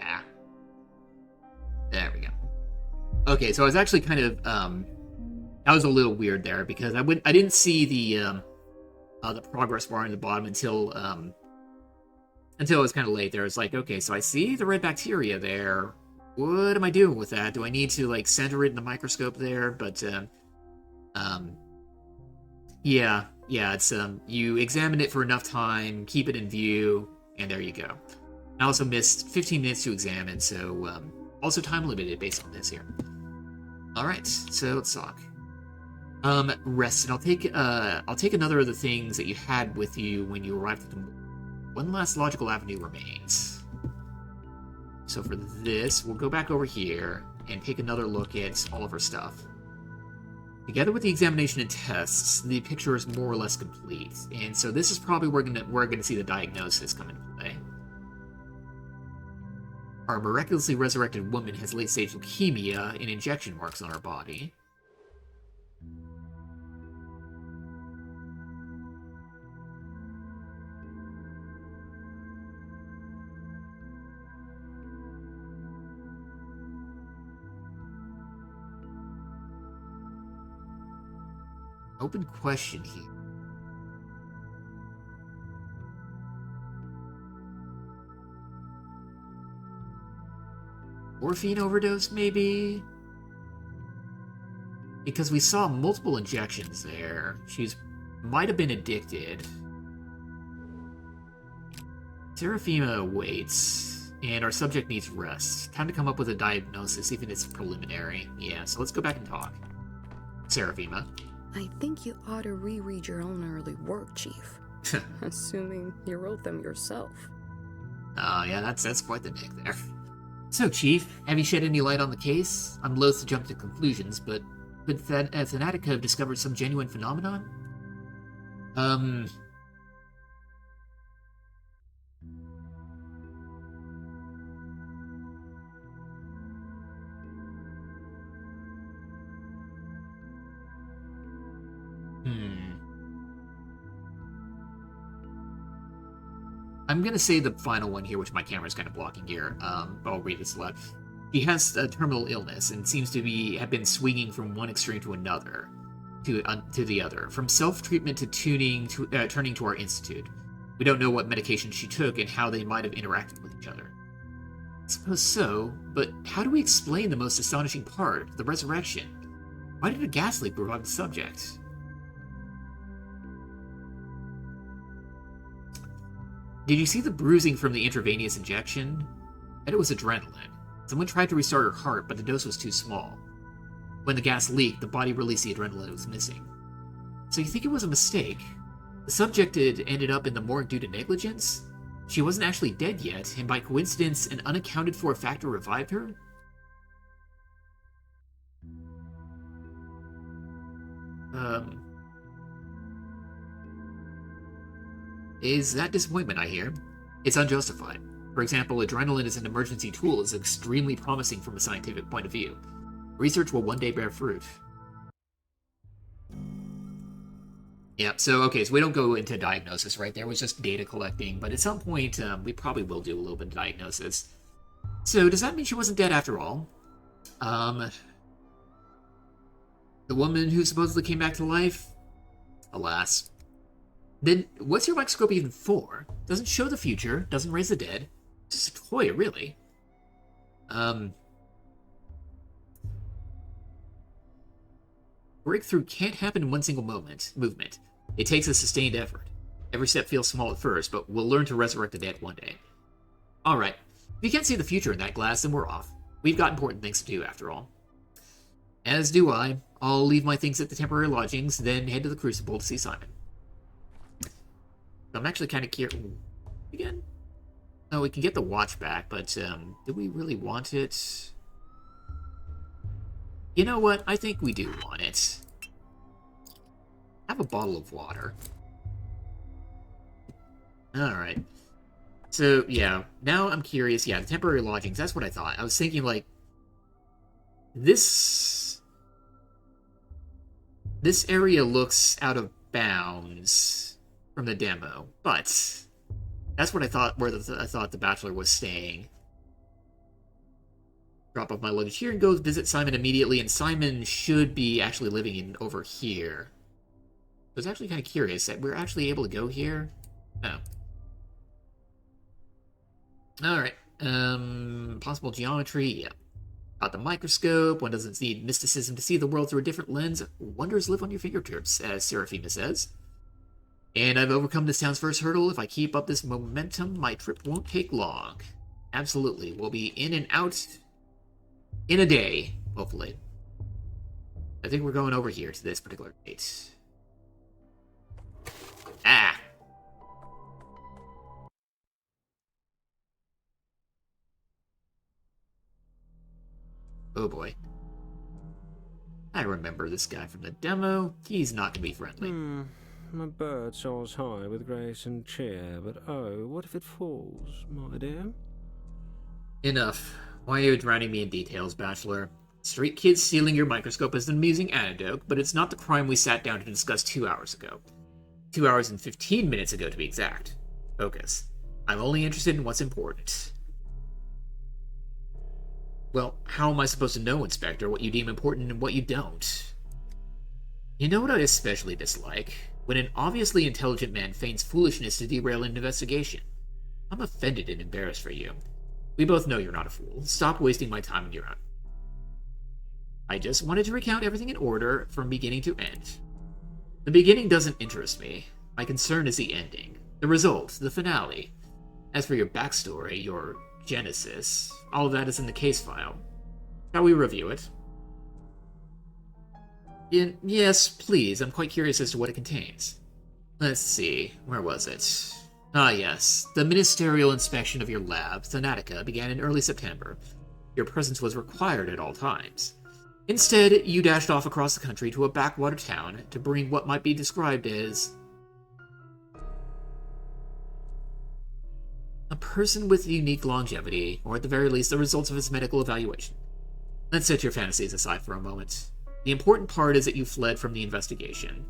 Ah. There we go. Okay, so I was actually kind of, that was a little weird there because I didn't see the progress bar in the bottom until it was kind of late there. It's like, okay, so I see the red bacteria there. What am I doing with that? Do I need to, like, center it in the microscope there? But, yeah, it's, you examine it for enough time, keep it in view, and there you go. I also missed 15 minutes to examine, so, also time limited based on this here. Alright, so let's talk. Rest, and I'll take another of the things that you had with you when you arrived at the... One last logical avenue remains. So for this, we'll go back over here and take another look at all of our stuff. Together with the examination and tests, the picture is more or less complete, and so this is probably where we're gonna see the diagnosis come into play. Our miraculously resurrected woman has late-stage leukemia and injection marks on her body. Open question here. Morphine overdose, maybe? Because we saw multiple injections there. Might have been addicted. Seraphima waits, and our subject needs rest. Time to come up with a diagnosis, even if it's preliminary. Yeah, so let's go back and talk. Seraphima. I think you ought to reread your own early work, Chief. Assuming you wrote them yourself. Oh, yeah, that's quite the nick there. So, Chief, have you shed any light on the case? I'm loath to jump to conclusions, but could Fanatica have discovered some genuine phenomenon? I'm gonna say the final one here, which my camera's kind of blocking here, but I'll read this aloud. She has a terminal illness and seems to have been swinging from one extreme to another, to the other, from self-treatment to turning to our institute. We don't know what medication she took and how they might have interacted with each other. I suppose so, but how do we explain the most astonishing part, the resurrection? Why did a gas leak revive the subject? Did you see the bruising from the intravenous injection? I bet it was adrenaline. Someone tried to restart her heart, but the dose was too small. When the gas leaked, the body released the adrenaline it was missing. So you think it was a mistake? The subject had ended up in the morgue due to negligence? She wasn't actually dead yet, and by coincidence, an unaccounted for factor revived her? Is that disappointment, I hear? It's unjustified. For example, adrenaline as an emergency tool is extremely promising from a scientific point of view. Research will one day bear fruit. Yeah, so we don't go into diagnosis right there. It was just data collecting, but at some point, we probably will do a little bit of diagnosis. So, does that mean she wasn't dead after all? The woman who supposedly came back to life? Alas. Then, what's your microscope even for? Doesn't show the future, doesn't raise the dead. It's just a toy, really. Breakthrough can't happen in one single movement. It takes a sustained effort. Every step feels small at first, but we'll learn to resurrect the dead one day. Alright. If you can't see the future in that glass, then we're off. We've got important things to do, after all. As do I. I'll leave my things at the temporary lodgings, then head to the Crucible to see Simon. I'm actually kind of curious. Again? No, we can get the watch back, but, do we really want it? You know what? I think we do want it. Have a bottle of water. Alright. So, yeah. Now I'm curious. Yeah, the temporary lodgings. That's what I thought. I was thinking, like, This area looks out of bounds from the demo, but that's what I thought, I thought the Bachelor was staying. Drop off my luggage here and go visit Simon immediately, and Simon should be actually living over here. I was actually kind of curious that we're actually able to go here. Oh. Alright. Possible geometry, yep. Got the microscope. One doesn't need mysticism to see the world through a different lens. Wonders live on your fingertips, as Seraphima says. And I've overcome this town's first hurdle. If I keep up this momentum, my trip won't take long. Absolutely. We'll be in and out in a day, hopefully. I think we're going over here to this particular gate. Ah! Oh boy. I remember this guy from the demo. He's not gonna be friendly. My bird soars high with grace and cheer, but oh, what if it falls, my dear? Enough. Why are you drowning me in details, Bachelor? Street kids stealing your microscope is an amusing anecdote, but it's not the crime we sat down to discuss 2 hours ago. 2 hours and 15 minutes ago, to be exact. Focus. I'm only interested in what's important. Well, how am I supposed to know, Inspector, what you deem important and what you don't? You know what I especially dislike? When an obviously intelligent man feigns foolishness to derail an investigation. I'm offended and embarrassed for you. We both know you're not a fool. Stop wasting my time on your own. I just wanted to recount everything in order from beginning to end. The beginning doesn't interest me. My concern is the ending. The result, the finale. As for your backstory, your genesis, all of that is in the case file. Shall we review it? Yes, please. I'm quite curious as to what it contains. Let's see. Where was it? Ah, yes. The ministerial inspection of your lab, Thanatica, began in early September. Your presence was required at all times. Instead, you dashed off across the country to a backwater town to bring what might be described as a person with unique longevity, or at the very least, the results of his medical evaluation. Let's set your fantasies aside for a moment. The important part is that you fled from the investigation.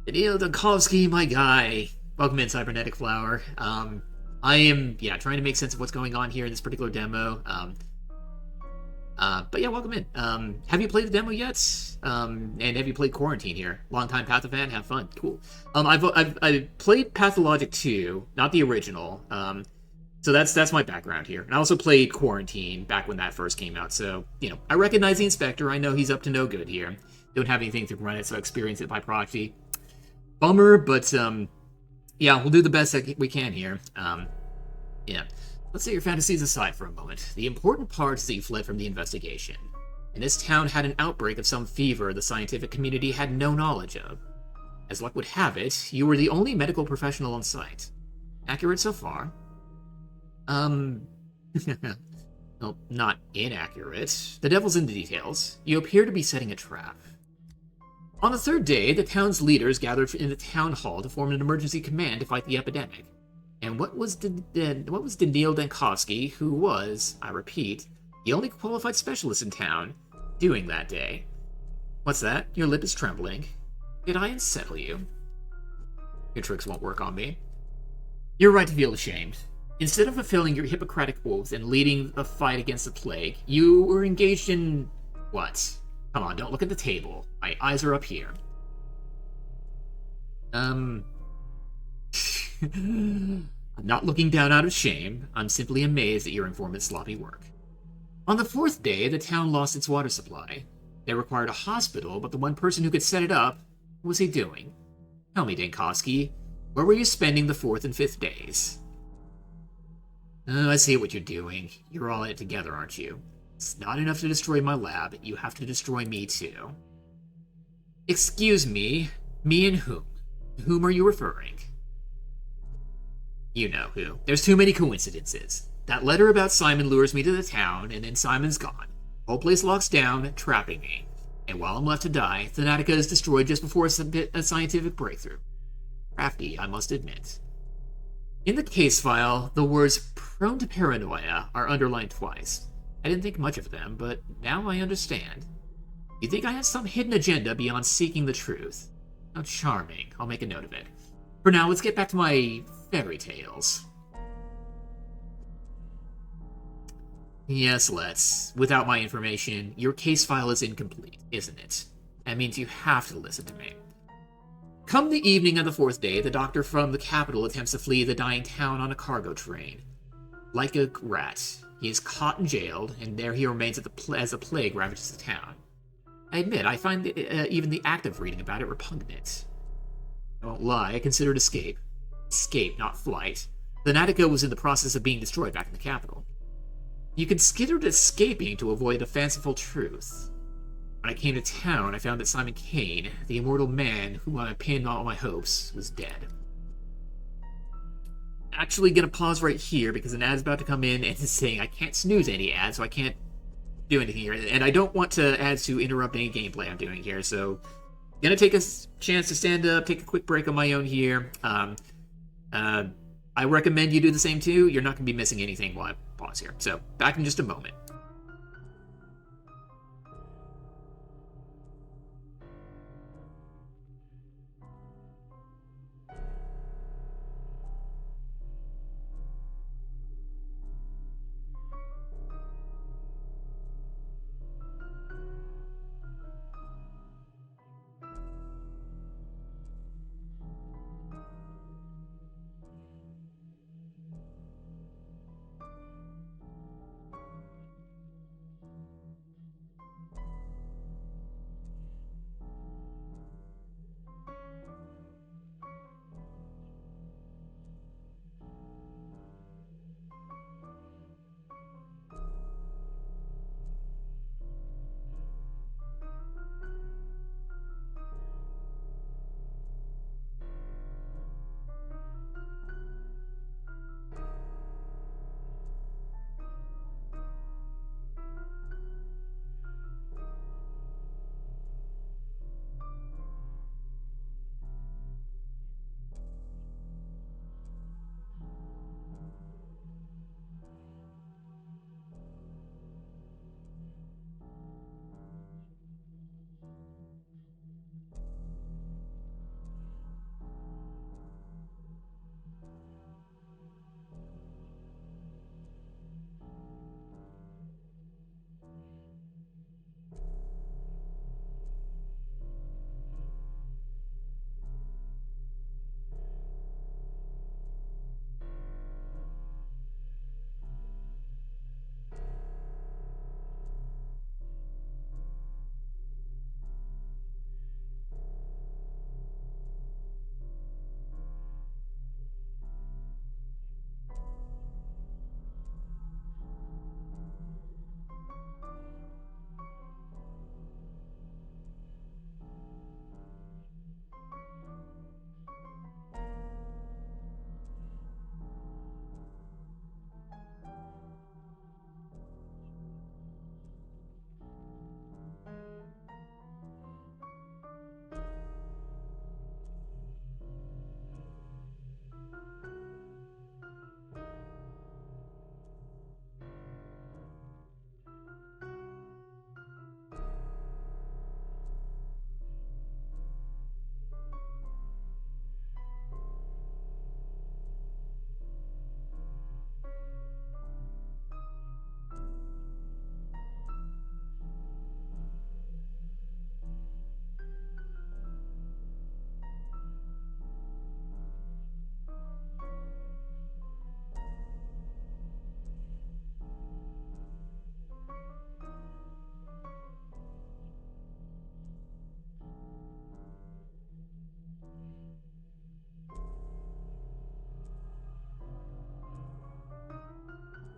Daniil Dunkovsky, my guy. Welcome in, Cybernetic Flower. I am, trying to make sense of what's going on here in this particular demo. But yeah, welcome in. Have you played the demo yet? And have you played Quarantine here? Longtime Patho fan? Have fun. Cool. I've played Pathologic 2, not the original. So that's my background here. And I also played Quarantine back when that first came out. So, I recognize the Inspector. I know he's up to no good here. Don't have anything to run it, so I experience it by proxy. Bummer, but, we'll do the best that we can here. Let's set your fantasies aside for a moment. The important part is that you fled from the investigation. And this town had an outbreak of some fever the scientific community had no knowledge of. As luck would have it, you were the only medical professional on site. Accurate so far? Well, not inaccurate. The devil's in the details. You appear to be setting a trap. On the third day, the town's leaders gathered in the town hall to form an emergency command to fight the epidemic. And what was Daniil Dunkovsky, who was, I repeat, the only qualified specialist in town, doing that day? What's that? Your lip is trembling. Did I unsettle you? Your tricks won't work on me. You're right to feel ashamed. Instead of fulfilling your Hippocratic oath and leading the fight against the plague, you were engaged in... what? Come on, don't look at the table. My eyes are up here. I'm not looking down out of shame. I'm simply amazed at your informant's sloppy work. On the fourth day, the town lost its water supply. They required a hospital, but the one person who could set it up, what was he doing? Tell me, Dankowski, where were you spending the 4th and 5th days? I see what you're doing. You're all in it together, aren't you? It's not enough to destroy my lab, you have to destroy me too. Excuse me, me and whom? To whom are you referring? You know who. There's too many coincidences. That letter about Simon lures me to the town, and then Simon's gone. Whole place locks down, trapping me. And while I'm left to die, Thanatica is destroyed just before a scientific breakthrough. Crafty, I must admit. In the case file, the words prone to paranoia are underlined twice. I didn't think much of them, but now I understand. You think I had some hidden agenda beyond seeking the truth? How charming. I'll make a note of it. For now, let's get back to my fairy tales. Yes, let's. Without my information, your case file is incomplete, isn't it? That means you have to listen to me. Come the evening of the 4th day, the doctor from the capital attempts to flee the dying town on a cargo train. Like a rat, he is caught and jailed, and there he remains as the plague ravages the town. I admit, I find even the act of reading about it repugnant. I won't lie, I considered escape. Escape, not flight. The Natica was in the process of being destroyed back in the capital. You considered escaping to avoid a fanciful truth. When I came to town, I found that Simon Kane, the immortal man whom I pinned all my hopes, was dead. Actually gonna pause right here because an ad's about to come in and is saying I can't snooze any ads, so I can't do anything here. And I don't want ads to interrupt any gameplay I'm doing here, so gonna take a chance to stand up, take a quick break on my own here. I recommend you do the same too. You're not gonna be missing anything while I pause here. So, back in just a moment.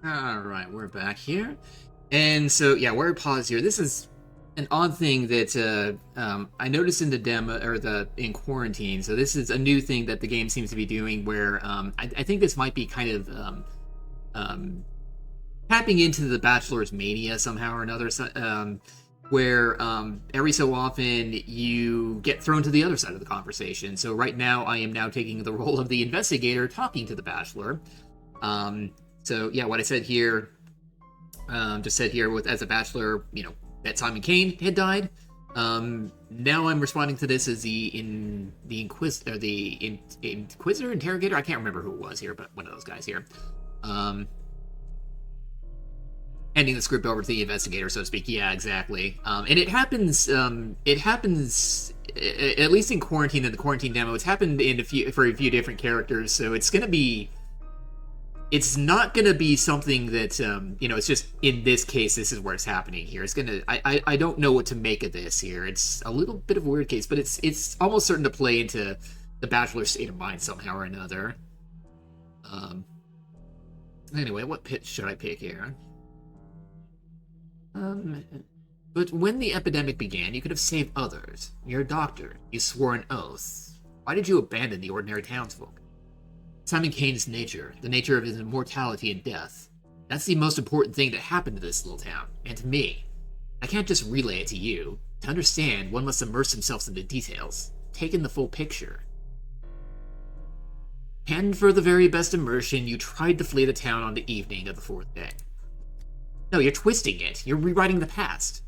Alright, we're back here. And so, yeah, where we pause here, this is an odd thing that I noticed in the demo, or in quarantine. So this is a new thing that the game seems to be doing where I think this might be kind of tapping into the Bachelor's mania somehow or another, where every so often you get thrown to the other side of the conversation. So right now, I am now taking the role of the investigator talking to the Bachelor. So yeah, what I said here, just said here with as a Bachelor, that Simon Kane had died. Now I'm responding to this as the Inquisitor, interrogator. I can't remember who it was here, but one of those guys here. Handing the script over to the investigator, so to speak. Yeah, exactly. And it happens. It happens at least in quarantine. In the quarantine demo, it's happened for a few different characters. So it's gonna be. It's not gonna be something that it's just in this case. This is where it's happening here. It's gonna. I don't know what to make of this here. It's a little bit of a weird case, but it's almost certain to play into the Bachelor's state of mind somehow or another. Anyway, what pitch should I pick here? But when the epidemic began, you could have saved others. You're a doctor. You swore an oath. Why did you abandon the ordinary townsfolk? Simon Kane's nature, the nature of his immortality and death. That's the most important thing that happened to this little town, and to me. I can't just relay it to you. To understand, one must immerse himself in the details, take in the full picture. And for the very best immersion, you tried to flee the town on the evening of the fourth day. No, you're twisting it. You're rewriting the past.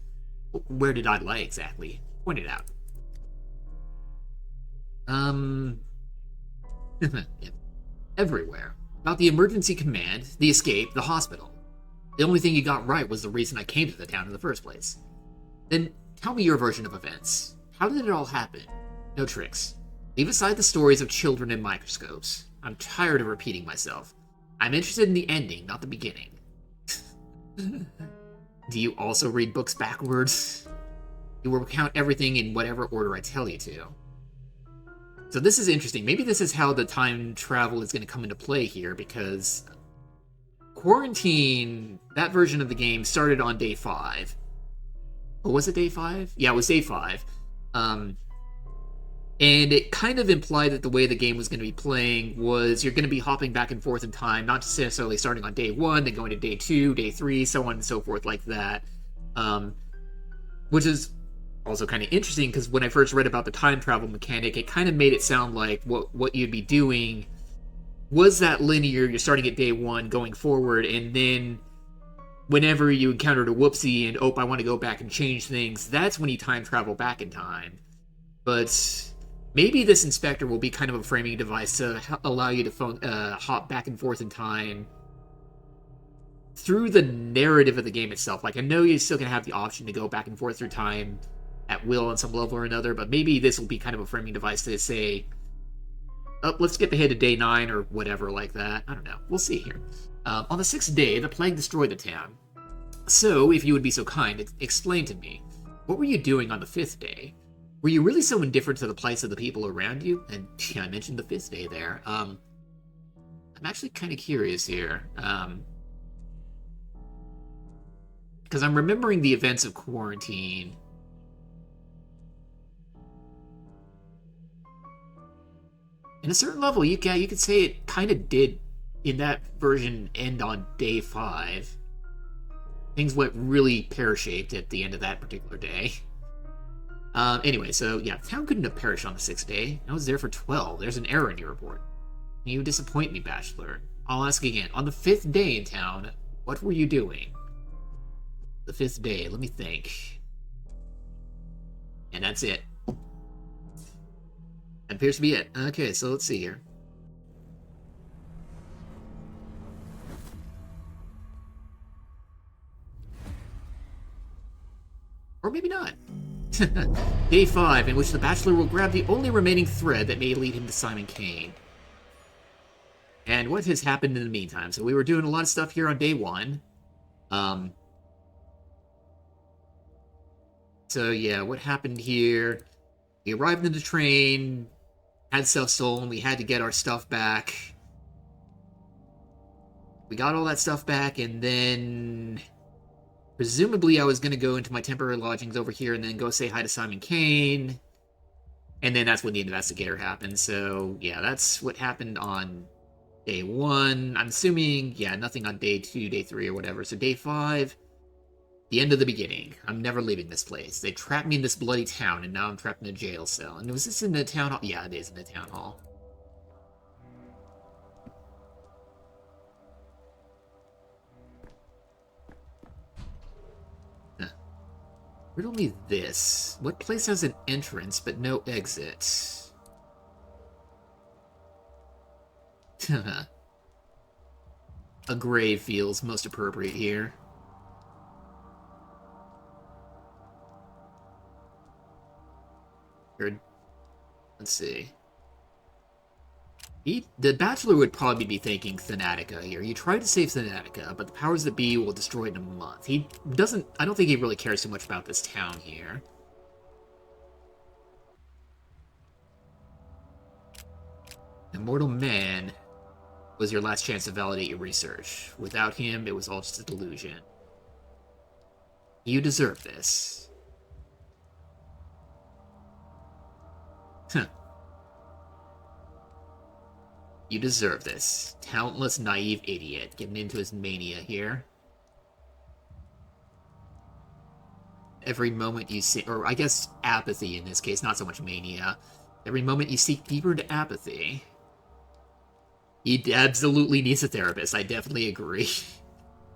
Where did I lie exactly? Point it out. Everywhere. About the emergency command, the escape, the hospital. The only thing you got right was the reason I came to the town in the first place. Then tell me your version of events. How did it all happen? No tricks. Leave aside the stories of children and microscopes. I'm tired of repeating myself. I'm interested in the ending, not the beginning. Do you also read books backwards? You will count everything in whatever order I tell you to. So this is interesting. Maybe this is how the time travel is going to come into play here, because Quarantine, that version of the game, started on day 5. Or was it day 5? Yeah, it was day 5. And it kind of implied that the way the game was going to be playing was you're going to be hopping back and forth in time, not necessarily starting on day 1, then going to day 2, day 3, so on and so forth like that. Which is also kind of interesting, because when I first read about the time travel mechanic, it kind of made it sound like what you'd be doing was that linear, you're starting at day 1, going forward, and then whenever you encountered a whoopsie and, I want to go back and change things, that's when you time travel back in time. But maybe this inspector will be kind of a framing device to allow you to hop back and forth in time through the narrative of the game itself. Like, I know you're still going to have the option to go back and forth through time at will on some level or another, but maybe this will be kind of a framing device to say, let's get ahead to day 9 or whatever like that. I don't know. We'll see here. On the 6th day, the plague destroyed the town. So, if you would be so kind, explain to me, what were you doing on the 5th day? Were you really so indifferent to the plights of the people around you? And yeah, I mentioned the 5th day there. I'm actually kind of curious here. Because I'm remembering the events of Quarantine. In a certain level, you could say it kind of did, in that version, end on day 5. Things went really pear-shaped at the end of that particular day. Anyway, so yeah, the town couldn't have perished on the 6th day. I was there for 12. There's an error in your report. You disappoint me, Bachelor. I'll ask again. On the 5th day in town, what were you doing? The 5th day, let me think. And that's it. That appears to be it. Okay, so let's see here. Or maybe not. Day 5, in which the Bachelor will grab the only remaining thread that may lead him to Simon Kane. And what has happened in the meantime? So we were doing a lot of stuff here on day 1. So yeah, what happened here? We arrived in the train, had stuff stolen, we had to get our stuff back. We got all that stuff back, and then presumably I was going to go into my temporary lodgings over here and then go say hi to Simon Kane. And then that's when the investigator happened. So, yeah, that's what happened on day 1. I'm assuming, yeah, nothing on day 2, day 3, or whatever. So day 5, the end of the beginning. I'm never leaving this place. They trapped me in this bloody town, and now I'm trapped in a jail cell. And was this in the town hall? Yeah, it is in the town hall. Riddle me this. What place has an entrance but no exit? A grave feels most appropriate here. Let's see. The Bachelor would probably be thinking Thanatica here. You tried to save Thanatica, but the powers that be will destroy it in a month. He doesn't... I don't think he really cares too much about this town here. Immortal Man was your last chance to validate your research. Without him, it was all just a delusion. You deserve this. Huh. You deserve this. Talentless, naive idiot. Getting into his mania here. Every moment you see... Or, I guess, apathy in this case. Not so much mania. Every moment you seek deeper into apathy. He absolutely needs a therapist. I definitely agree.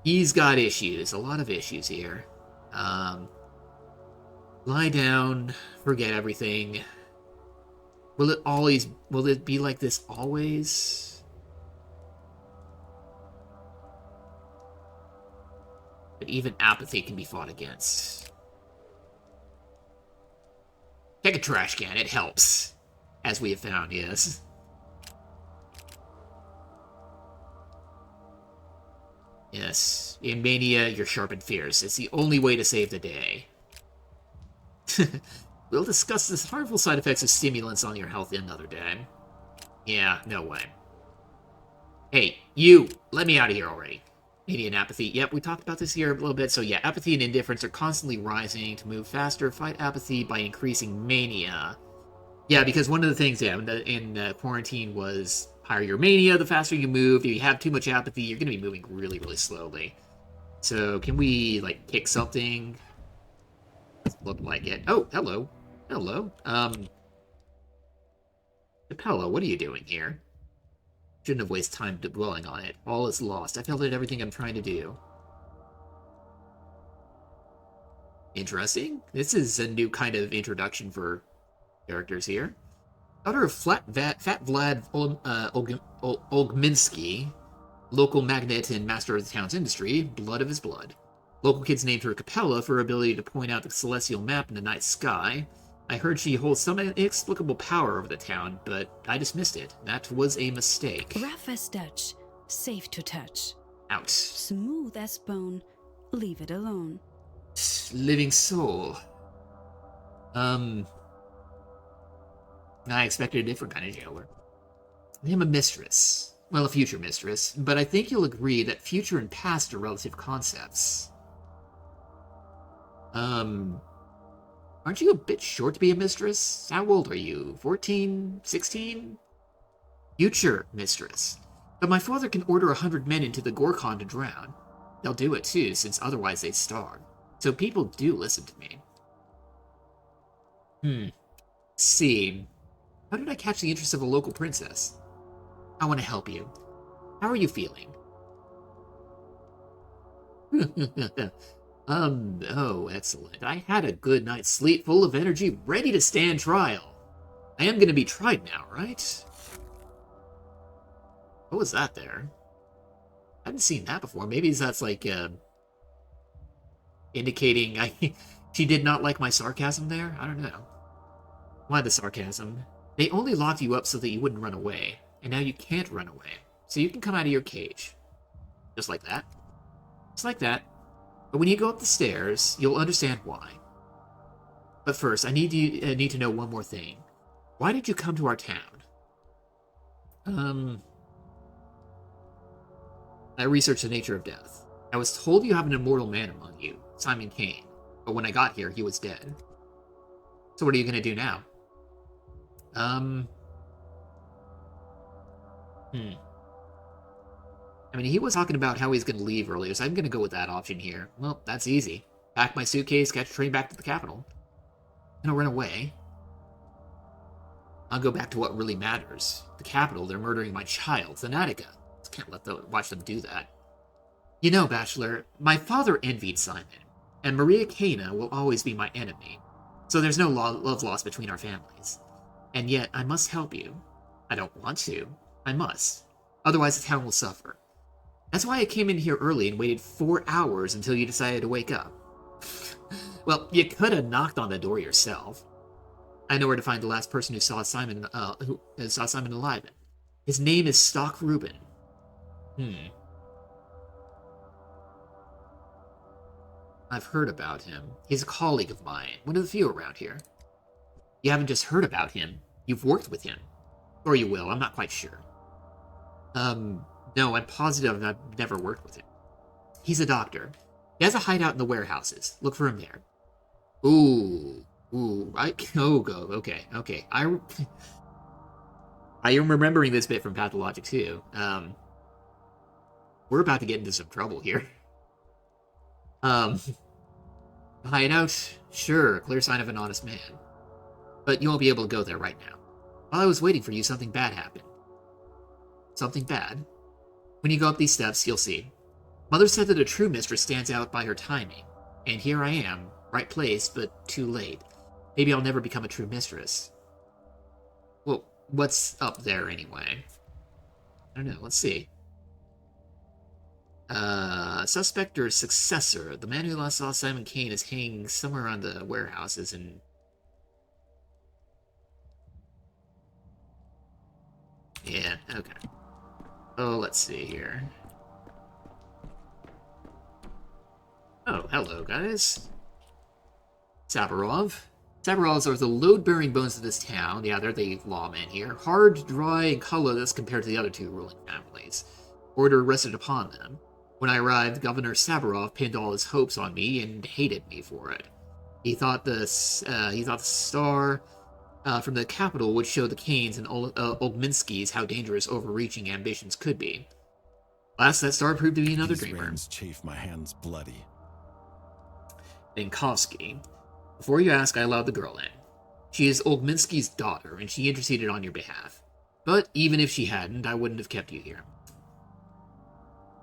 He's got issues. A lot of issues here. Lie down. Forget everything. Will it be like this always? But even apathy can be fought against. Take a trash can, it helps. As we have found, yes. Yes, in Mania, you're sharp and fierce. It's the only way to save the day. We'll discuss the harmful side effects of stimulants on your health another day. Yeah, no way. Hey, you! Let me out of here already. Mania and apathy. Yep, we talked about this here a little bit. So yeah, apathy and indifference are constantly rising. To move faster, fight apathy by increasing mania. Yeah, because one of the things, yeah, in quarantine was higher your mania, the faster you move. If you have too much apathy, you're going to be moving really, really slowly. So can we, like, kick something? Doesn't look like it. Oh, hello. Hello. Capella, what are you doing here? Shouldn't have wasted time dwelling on it. All is lost. I failed at everything I'm trying to do. Interesting. This is a new kind of introduction for characters here. Daughter of Fat Vlad Olgminsky, local magnate and master of the town's industry, blood of his blood. Local kids named her Capella for her ability to point out the celestial map in the night sky. I heard she holds some inexplicable power over the town, but I dismissed it. That was a mistake. Rough as Dutch, safe to touch. Out. Smooth as bone, leave it alone. Living soul. I expected a different kind of jailer. I am a mistress. Well, a future mistress, but I think you'll agree that future and past are relative concepts. Aren't you a bit short to be a mistress? How old are you? 14? 16? Future mistress. But my father can order 100 men into the Gorkon to drown. They'll do it too, since otherwise they'd starve. So people do listen to me. See. How did I catch the interest of a local princess? I want to help you. How are you feeling? Oh, excellent. I had a good night's sleep, full of energy, ready to stand trial. I am going to be tried now, right? What was that there? I haven't seen that before. Maybe that's like, indicating she did not like my sarcasm there? I don't know. Why the sarcasm? They only locked you up so that you wouldn't run away. And now you can't run away. So you can come out of your cage. Just like that. Just like that. But when you go up the stairs, you'll understand why. But first, I need to know one more thing. Why did you come to our town? I researched the nature of death. I was told you have an immortal man among you, Simon Kane, but when I got here, he was dead. So what are you going to do now? I mean, he was talking about how he's going to leave earlier, so I'm going to go with that option here. Well, that's easy. Pack my suitcase, catch a train back to the capital. And I'll run away. I'll go back to what really matters. The capital, they're murdering my child, Thanatica. Just can't watch them do that. You know, Bachelor, my father envied Simon, and Maria Cana will always be my enemy. So there's no love lost between our families. And yet, I must help you. I don't want to. I must. Otherwise, the town will suffer. That's why I came in here early and waited 4 hours until you decided to wake up. Well, you could have knocked on the door yourself. I know where to find the last person who saw Simon alive. His name is Stock Rubin. I've heard about him. He's a colleague of mine, one of the few around here. You haven't just heard about him, you've worked with him. Or you will, I'm not quite sure. No, I'm positive I've never worked with him. He's a doctor. He has a hideout in the warehouses. Look for him there. Okay. I am remembering this bit from Pathologic too. We're about to get into some trouble here. Hideout? Sure, clear sign of an honest man. But you won't be able to go there right now. While I was waiting for you, something bad happened. Something bad? When you go up these steps, you'll see. Mother said that a true mistress stands out by her timing. And here I am, right place, but too late. Maybe I'll never become a true mistress. Well, what's up there anyway? I don't know, let's see. Suspect or successor. The man who last saw Simon Kane is hanging somewhere around the warehouses and... Yeah, okay. Oh, let's see here. Oh, hello, guys. Saburov. Saburovs are the load-bearing bones of this town. Yeah, they're the lawmen here. Hard, dry, and colorless compared to the other two ruling families. Order rested upon them. When I arrived, Governor Saburov pinned all his hopes on me and hated me for it. He thought the star from the capital would show the Kanes and Oldminskys how dangerous overreaching ambitions could be. Last, that star proved to be another dreamer. Reins chafe my hands bloody. Vinkovsky. Before you ask, I allowed the girl in. She is Oldminski's daughter, and she interceded on your behalf. But even if she hadn't, I wouldn't have kept you here.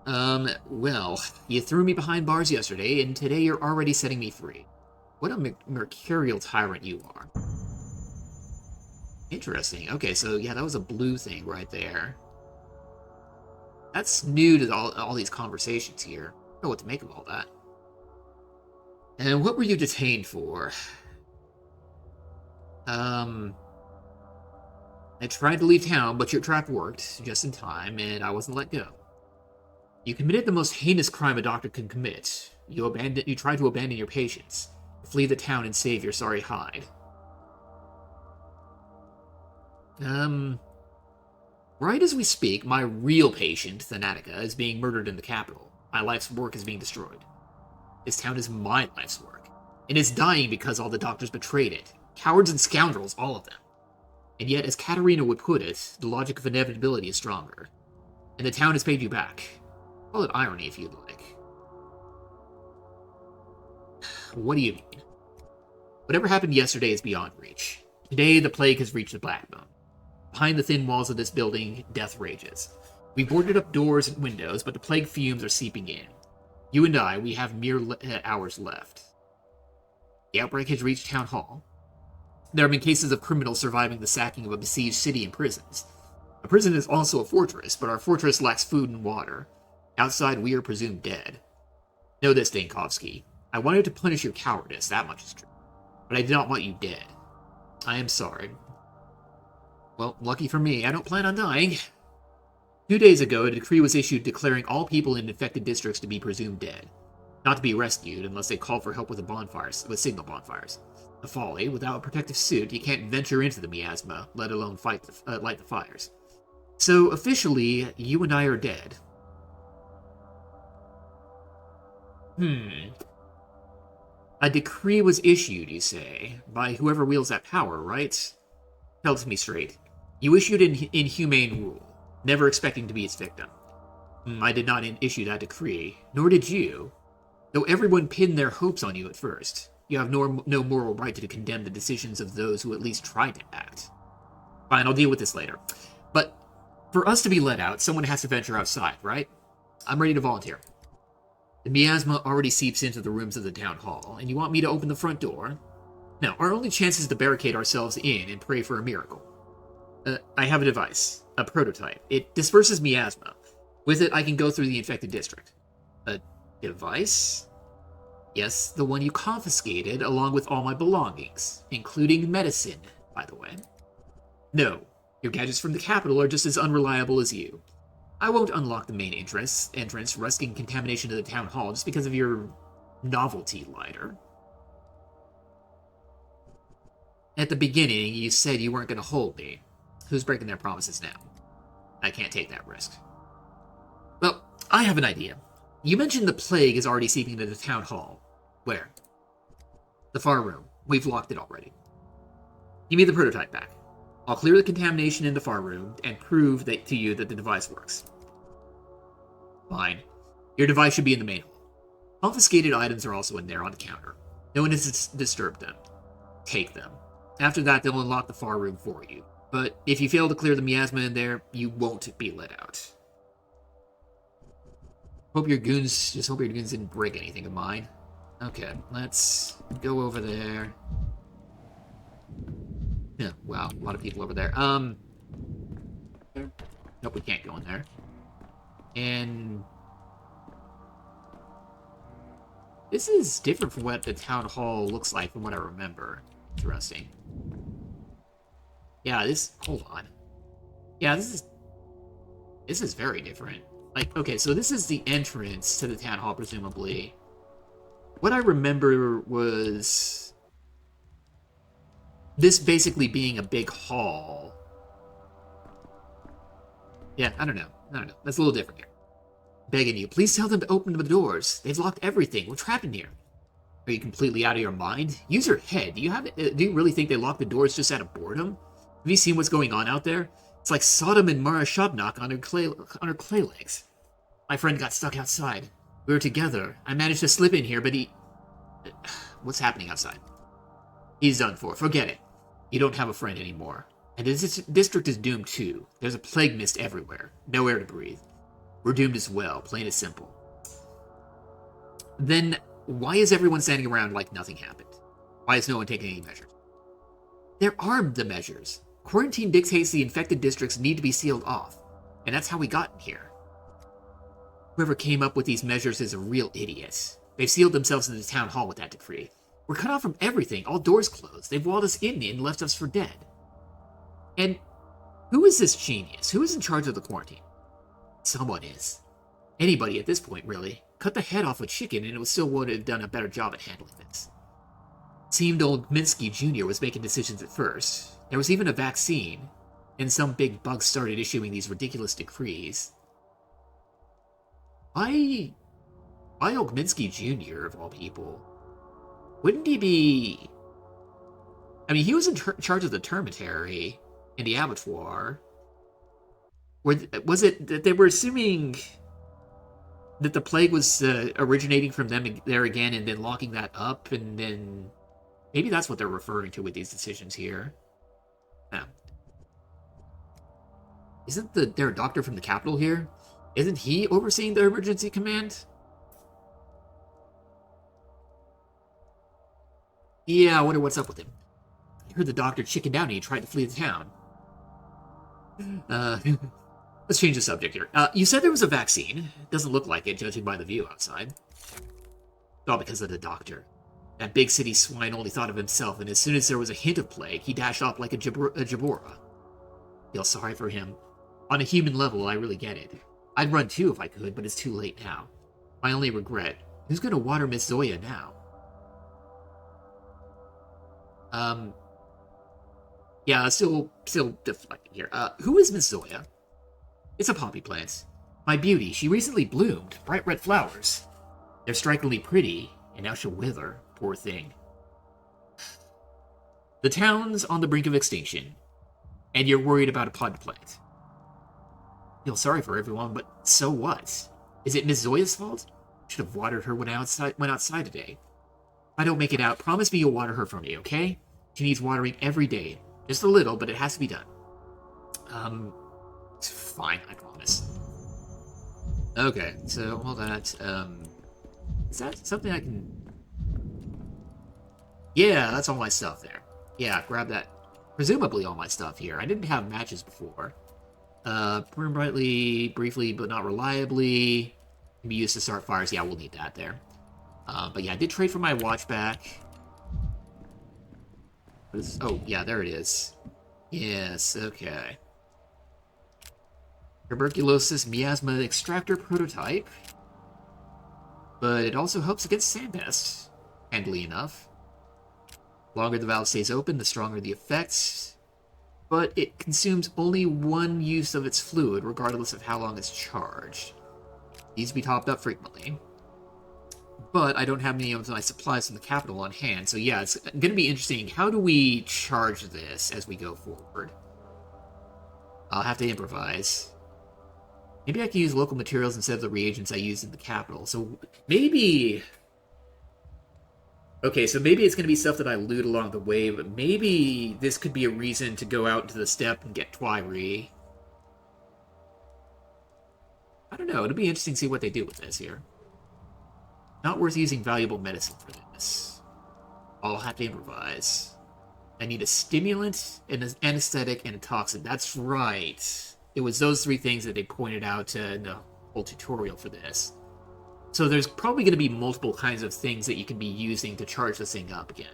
Well, you threw me behind bars yesterday, and today you're already setting me free. What a mercurial tyrant you are. Interesting. Okay, so yeah, that was a blue thing right there. That's new to all these conversations here. I don't know what to make of all that. And what were you detained for? I tried to leave town, but your trap worked just in time, and I wasn't let go. You committed the most heinous crime a doctor can commit. You tried to abandon your patients, flee the town and save your sorry hide. Right as we speak, my real patient, Thanatica, is being murdered in the capital. My life's work is being destroyed. This town is my life's work, and it's dying because all the doctors betrayed it. Cowards and scoundrels, all of them. And yet, as Katerina would put it, the logic of inevitability is stronger. And the town has paid you back. Call it irony if you'd like. What do you mean? Whatever happened yesterday is beyond reach. Today, the plague has reached the backbone. Behind the thin walls of this building, death rages. We boarded up doors and windows, but the plague fumes are seeping in. You and I, we have mere hours left. The outbreak has reached Town Hall. There have been cases of criminals surviving the sacking of a besieged city and prisons. A prison is also a fortress, but our fortress lacks food and water. Outside, we are presumed dead. Know this, Vinkovsky. I wanted to punish your cowardice, that much is true. But I did not want you dead. I am sorry. Well, lucky for me, I don't plan on dying. 2 days ago, a decree was issued declaring all people in infected districts to be presumed dead. Not to be rescued unless they call for help with signal bonfires. A folly. Without a protective suit, you can't venture into the miasma, let alone light the fires. So, officially, you and I are dead. A decree was issued, you say, by whoever wields that power, right? Tell it to me straight. You issued an inhumane rule, never expecting to be its victim. I did not issue that decree, nor did you. Though everyone pinned their hopes on you at first, you have no moral right to condemn the decisions of those who at least tried to act. Fine, I'll deal with this later. But for us to be let out, someone has to venture outside, right? I'm ready to volunteer. The miasma already seeps into the rooms of the town hall, and you want me to open the front door? Now, our only chance is to barricade ourselves in and pray for a miracle. I have a device, a prototype. It disperses miasma. With it, I can go through the infected district. A device? Yes, the one you confiscated along with all my belongings, including medicine, by the way. No, your gadgets from the capital are just as unreliable as you. I won't unlock the main entrance, risking contamination to the town hall just because of your novelty lighter. At the beginning, you said you weren't going to hold me. Who's breaking their promises now? I can't take that risk. Well, I have an idea. You mentioned the plague is already seeping into the town hall. Where? The far room. We've locked it already. Give me the prototype back. I'll clear the contamination in the far room and prove to you that the device works. Fine. Your device should be in the main hall. Confiscated items are also in there on the counter. No one has disturbed them. Take them. After that, they'll unlock the far room for you. But if you fail to clear the miasma in there, you won't be let out. Hope your goons didn't break anything of mine. Okay, let's go over there. Yeah, wow, a lot of people over there. Nope, we can't go in there. And this is different from what the town hall looks like from what I remember. Interesting. Yeah, hold on. Yeah, this is very different. Like, okay, so this is the entrance to the town hall, presumably. What I remember was this basically being a big hall. Yeah, I don't know. That's a little different here. Begging you, please tell them to open the doors. They've locked everything. We're trapped in here. Are you completely out of your mind? Use your head. Do you really think they locked the doors just out of boredom? Have you seen what's going on out there? It's like Sodom and Mara Shabnak on her clay legs. My friend got stuck outside. We were together. I managed to slip in here, but he... What's happening outside? He's done for. Forget it. You don't have a friend anymore. And this district is doomed too. There's a plague mist everywhere. No air to breathe. We're doomed as well, plain and simple. Then, why is everyone standing around like nothing happened? Why is no one taking any measures? There are the measures. Quarantine dictates the infected districts need to be sealed off. And that's how we got in here. Whoever came up with these measures is a real idiot. They've sealed themselves in the town hall with that decree. We're cut off from everything, all doors closed. They've walled us in and left us for dead. And who is this genius? Who is in charge of the quarantine? Someone is. Anybody at this point, really. Cut the head off a chicken and it still would have done a better job at handling this. It seemed old Minsky Jr. was making decisions at first. There was even a vaccine, and some big bugs started issuing these ridiculous decrees. Why Ogminsky Jr., of all people? Wouldn't he be... I mean, he was in charge of the termitary and the abattoir. Was it that they were assuming that the plague was originating from them there again and then locking that up, and then... Maybe that's what they're referring to with these decisions here. Yeah. Isn't there a doctor from the capital here? Isn't he overseeing the emergency command? Yeah, I wonder what's up with him. I heard the doctor chickened out and he tried to flee the town. Let's change the subject here. You said there was a vaccine. Doesn't look like it, judging by the view outside. All because of the doctor. That big city swine only thought of himself, and as soon as there was a hint of plague, he dashed off like a Jabora. Feel sorry for him. On a human level, I really get it. I'd run too if I could, but it's too late now. My only regret, who's gonna water Miss Zoya now? Yeah, still deflecting here. Who is Miss Zoya? It's a poppy plant. My beauty, she recently bloomed. Bright red flowers. They're strikingly pretty, and now she'll wither. Poor thing. The town's on the brink of extinction, and you're worried about a pod plant. Feel sorry for everyone, but so what? Is it Miss Zoya's fault? Should have watered her when I went outside today. If I don't make it out, promise me you'll water her for me, okay? She needs watering every day. Just a little, but it has to be done. Fine, I promise. Okay, so all that, is that something I can... Yeah, that's all my stuff there. Yeah, grab that. Presumably all my stuff here. I didn't have matches before. Burn brightly, briefly, but not reliably. Can be used to start fires. Yeah, we'll need that there. But yeah, I did trade for my watch back. Oh, yeah, there it is. Yes, okay. Tuberculosis miasma extractor prototype. But it also helps against sand pests, handily enough. The longer the valve stays open, the stronger the effects. But it consumes only one use of its fluid, regardless of how long it's charged. Needs to be topped up frequently. But I don't have any of my supplies from the capital on hand, so yeah, it's going to be interesting. How do we charge this as we go forward? I'll have to improvise. Maybe I can use local materials instead of the reagents I used in the capital. So maybe... Okay, so maybe it's going to be stuff that I loot along the way, but maybe this could be a reason to go out into the steppe and get Twyri. I don't know, it'll be interesting to see what they do with this here. Not worth using valuable medicine for this. I'll have to improvise. I need a stimulant, an anesthetic, and a toxin. That's right. It was those three things that they pointed out in the whole tutorial for this. So there's probably going to be multiple kinds of things that you can be using to charge this thing up again.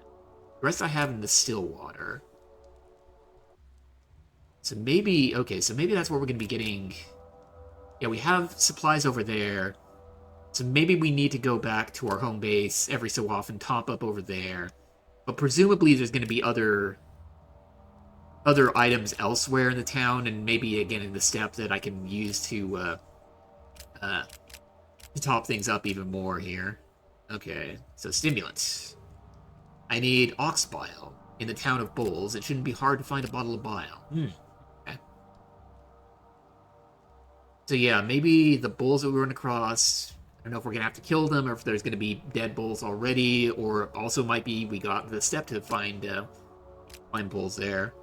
The rest I have in the still water. So maybe... Okay, so maybe that's where we're going to be getting... Yeah, we have supplies over there. So maybe we need to go back to our home base every so often, top up over there. But presumably there's going to be other items elsewhere in the town, and maybe again in the steppe that I can use to top things up even more here. Okay, so stimulants. I need ox bile in the town of Bulls. It shouldn't be hard to find a bottle of bile. Okay. So yeah, maybe the bulls that we run across, I don't know if we're going to have to kill them, or if there's going to be dead bulls already, or also might be we got the steppe to find bulls there.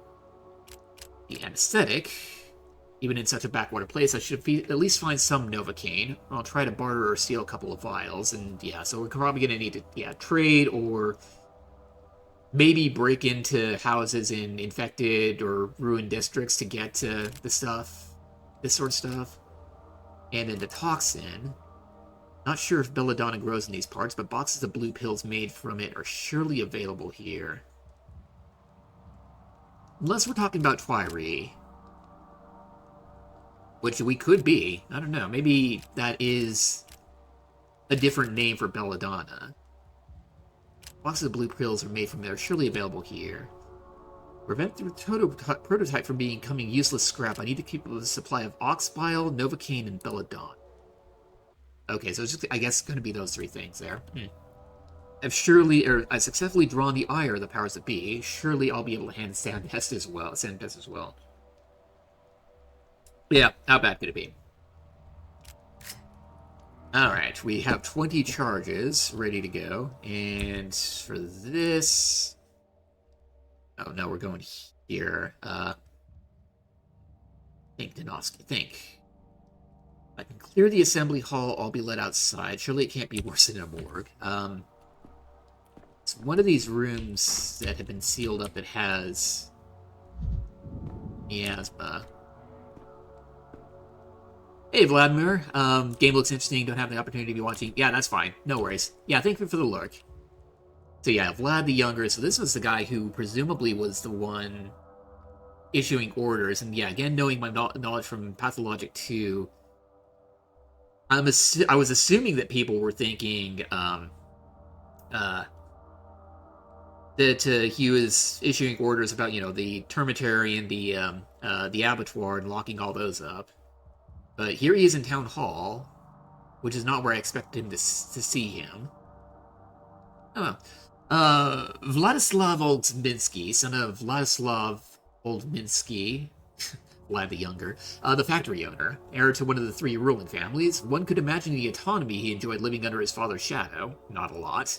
The anesthetic, even in such a backwater place, I should at least find some Novocaine. I'll try to barter or steal a couple of vials, and yeah, so we're probably going to need to, trade, or maybe break into houses in infected or ruined districts to get to the stuff, this sort of stuff. And then the toxin. Not sure if belladonna grows in these parts, but boxes of blue pills made from it are surely available here. Unless we're talking about Twyri. Which we could be. I don't know. Maybe that is a different name for belladonna. Boxes of blue pills are made from there, surely available here. Prevent the prototype from becoming useless scrap. I need to keep a supply of ox bile, Novocaine, and belladonna. Okay, so it's just, I guess, going to be those three things there. I've successfully drawn the ire of the powers that be. Surely I'll be able to handle Sandpest as well. Yeah, how bad could it be? Alright, we have 20 charges ready to go. And for this... Oh, no, we're going here. Think, Dinovsky, think. If I can clear the assembly hall, I'll be let outside. Surely it can't be worse than a morgue. It's one of these rooms that have been sealed up that has miasma. Hey, Vladimir. Game looks interesting. Don't have the opportunity to be watching. Yeah, that's fine. No worries. Yeah, thank you for the lurk. So yeah, Vlad the Younger. So this was the guy who presumably was the one issuing orders. And yeah, again, knowing my knowledge from Pathologic 2, I was assuming that people were thinking that he was issuing orders about, the termitary and the abattoir and locking all those up. But here he is in Town Hall. which is not where I expected him to see him. Oh, Vladislav Oldminsky, son of Vladislav Oldminsky, Vlad the Younger, the factory owner, heir to one of the three ruling families. One could imagine the autonomy he enjoyed living under his father's shadow. Not a lot.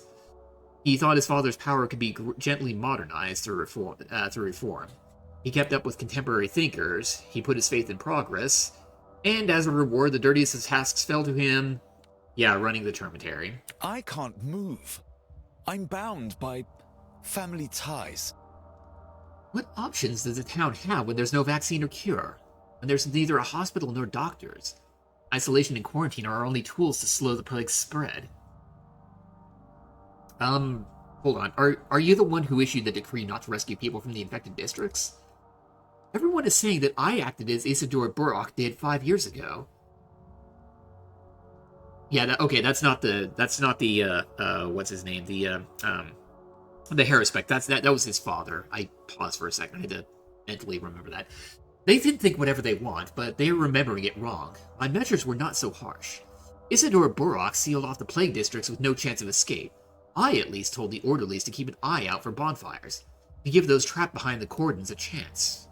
He thought his father's power could be gently modernized through reform. He kept up with contemporary thinkers. He put his faith in progress. And as a reward, the dirtiest of tasks fell to him. Yeah, running the termitary. I can't move. I'm bound by family ties. What options does the town have when there's no vaccine or cure? When there's neither a hospital nor doctors? Isolation and quarantine are our only tools to slow the plague's spread. Hold on. Are you the one who issued the decree not to rescue people from the infected districts? Everyone is saying that I acted as Isidore Burok did 5 years ago. Yeah, okay, that's not the, what's his name? The Harrispec. That was his father. I paused for a second. I had to mentally remember that. They can think whatever they want, but they are remembering it wrong. My measures were not so harsh. Isidore Burok sealed off the plague districts with no chance of escape. I, at least, told the orderlies to keep an eye out for bonfires, to give those trapped behind the cordons a chance.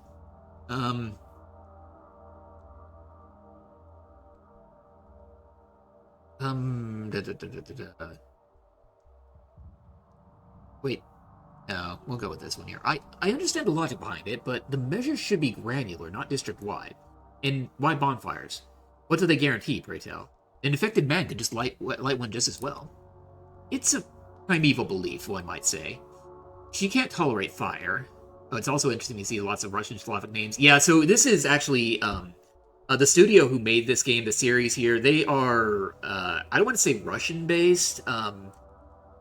Wait. No, we'll go with this one here. I understand the logic behind it, but the measures should be granular, not district-wide. And why bonfires? What do they guarantee, pray tell? An infected man could just light one just as well. It's a primeval belief, one might say. She can't tolerate fire. Oh, it's also interesting to see lots of Russian Slavic names. Yeah, so this is actually, the studio who made this game, the series here, they are, I don't want to say Russian-based,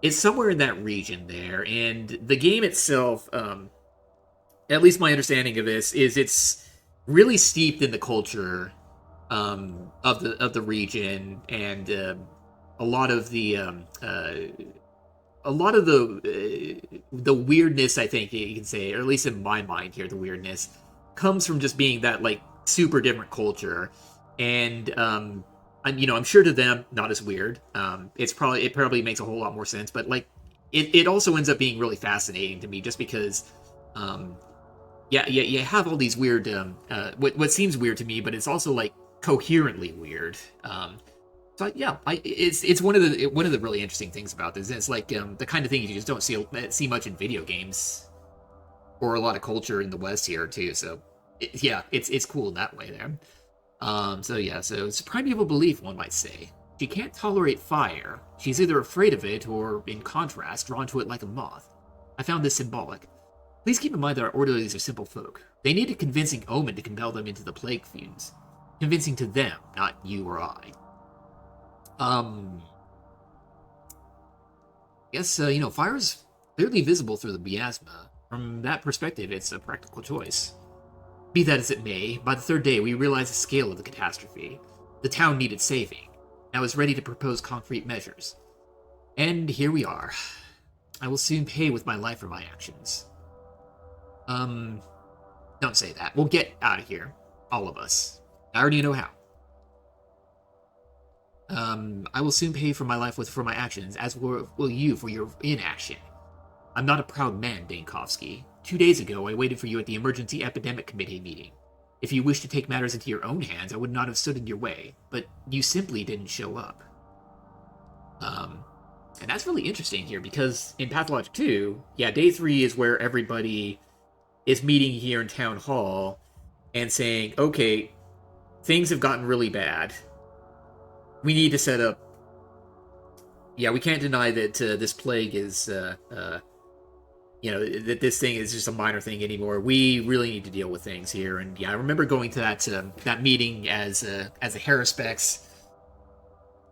it's somewhere in that region there, and the game itself, at least my understanding of this, is it's really steeped in the culture, of the region, and, a lot of the weirdness, I think you can say, or at least in my mind here, the weirdness comes from just being that, like, super different culture. And, I'm sure to them, not as weird. It probably makes a whole lot more sense, but, like, it also ends up being really fascinating to me just because, you have all these weird, what seems weird to me, but it's also, like, coherently weird. So yeah, it's one of the really interesting things about this. It's like the kind of thing you just don't see much in video games, or a lot of culture in the West here too. So it's cool in that way there. So it's a primeval belief, one might say. She can't tolerate fire. She's either afraid of it or, in contrast, drawn to it like a moth. I found this symbolic. Please keep in mind that our orderlies are simple folk. They need a convincing omen to compel them into the plague fumes. Convincing to them, not you or I. Guess, fire is clearly visible through the miasma. From that perspective, it's a practical choice. Be that as it may, by the third day we realized the scale of the catastrophe. The town needed saving. I was ready to propose concrete measures. And here we are. I will soon pay with my life for my actions. Don't say that. We'll get out of here. All of us. I already know how. I will soon pay for my life for my actions, as will you for your inaction. I'm not a proud man, Dankovsky. 2 days ago, I waited for you at the Emergency Epidemic Committee meeting. If you wished to take matters into your own hands, I would not have stood in your way, but you simply didn't show up. And that's really interesting here, because in Pathologic 2, day 3 is where everybody is meeting here in Town Hall and saying, okay, things have gotten really bad. We need to set up... we can't deny that this plague is, that this thing is just a minor thing anymore. We really need to deal with things here. And I remember going to that meeting as a Harrispex,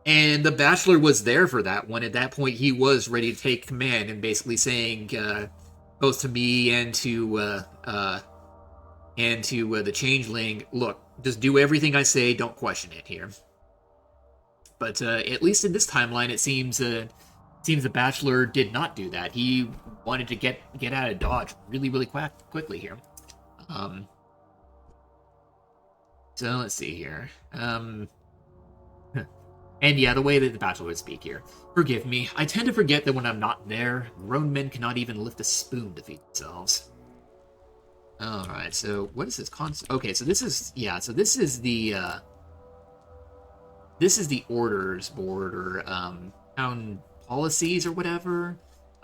and the Bachelor was there for that one. At that point, he was ready to take command and basically saying, both to me and to the Changeling, look, just do everything I say, don't question it here. But at least in this timeline, it seems the Bachelor did not do that. He wanted to get out of Dodge really, really quickly here. So let's see here. And yeah, the way that the Bachelor would speak here. Forgive me, I tend to forget that when I'm not there, grown men cannot even lift a spoon to feed themselves. Alright, so what is this concept? Okay, so this is, yeah, so this is the orders board, or, town policies or whatever.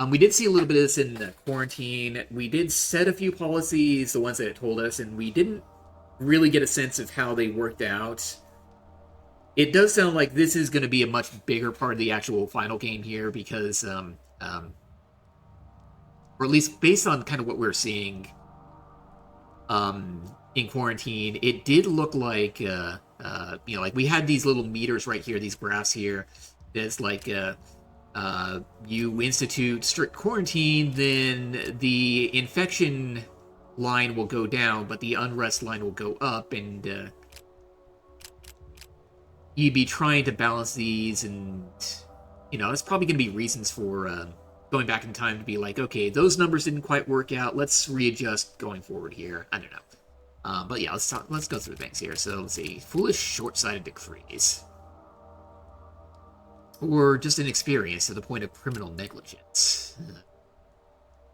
We did see a little bit of this in the quarantine. We did set a few policies, the ones that it told us, and we didn't really get a sense of how they worked out. It does sound like this is going to be a much bigger part of the actual final game here, because, or at least based on kind of what we're seeing, in quarantine, it did look like, like we had these little meters right here, these graphs here, that's like, you institute strict quarantine, then the infection line will go down, but the unrest line will go up, and, you'd be trying to balance these, and, there's probably going to be reasons for, going back in time to be like, okay, those numbers didn't quite work out, let's readjust going forward here. I don't know. But yeah, let's go through things here. So let's see. Foolish, short-sighted decrees. Or just inexperience to the point of criminal negligence. If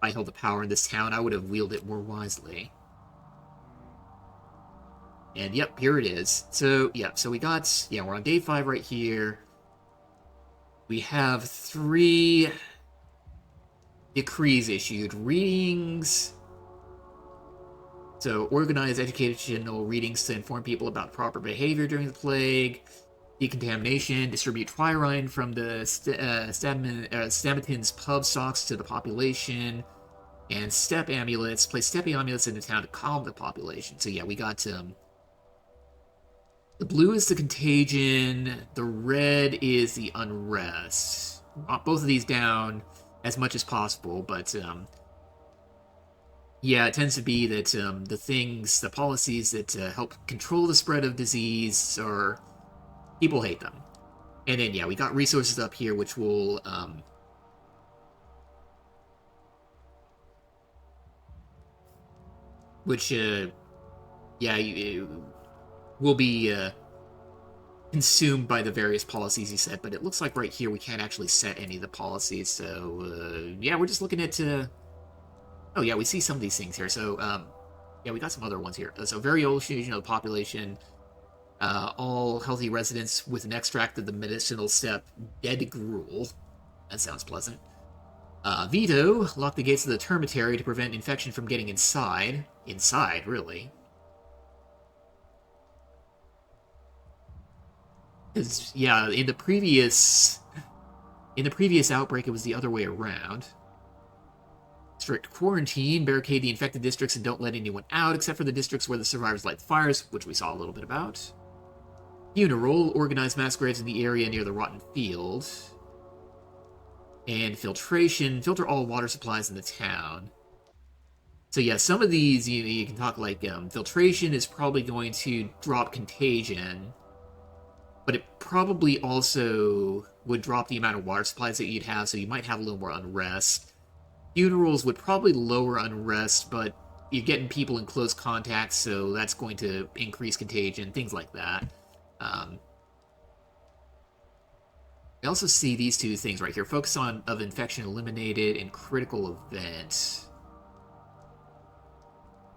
I held the power in this town, I would have wielded it more wisely. And yep, here it is. So, yeah, so we got, yeah, we're on day 5 right here. We have 3 decrees issued. Readings. So, organize educational readings to inform people about proper behavior during the plague. Decontamination. Distribute tririne from the Stamatine's pub stocks to the population. And step amulets. Place step amulets in the town to calm the population. So, yeah, we got, the blue is the contagion. The red is the unrest. Want both of these down as much as possible, but, yeah, it tends to be that, the policies that help control the spread of disease, or people hate them. And then, yeah, we got resources up here, which will, will be, consumed by the various policies he set, but it looks like right here we can't actually set any of the policies, so, yeah, we're just looking at, oh, yeah, we see some of these things here, so, yeah, we got some other ones here. So, very old fusion of the population, all healthy residents with an extract of the medicinal step, dead gruel. That sounds pleasant. Veto, lock the gates of the termitary to prevent infection from getting inside. Inside, really. Yeah, in the previous outbreak, it was the other way around. Strict quarantine, barricade the infected districts and don't let anyone out, except for the districts where the survivors light the fires, which we saw a little bit about. Funeral, organize mass graves in the area near the rotten field. And filtration, filter all water supplies in the town. So yeah, some of these, you can talk like, filtration is probably going to drop contagion, but it probably also would drop the amount of water supplies that you'd have, so you might have a little more unrest. Funerals would probably lower unrest, but you're getting people in close contact, so that's going to increase contagion, things like that. We also see these 2 things right here. Focus on of infection eliminated and critical event.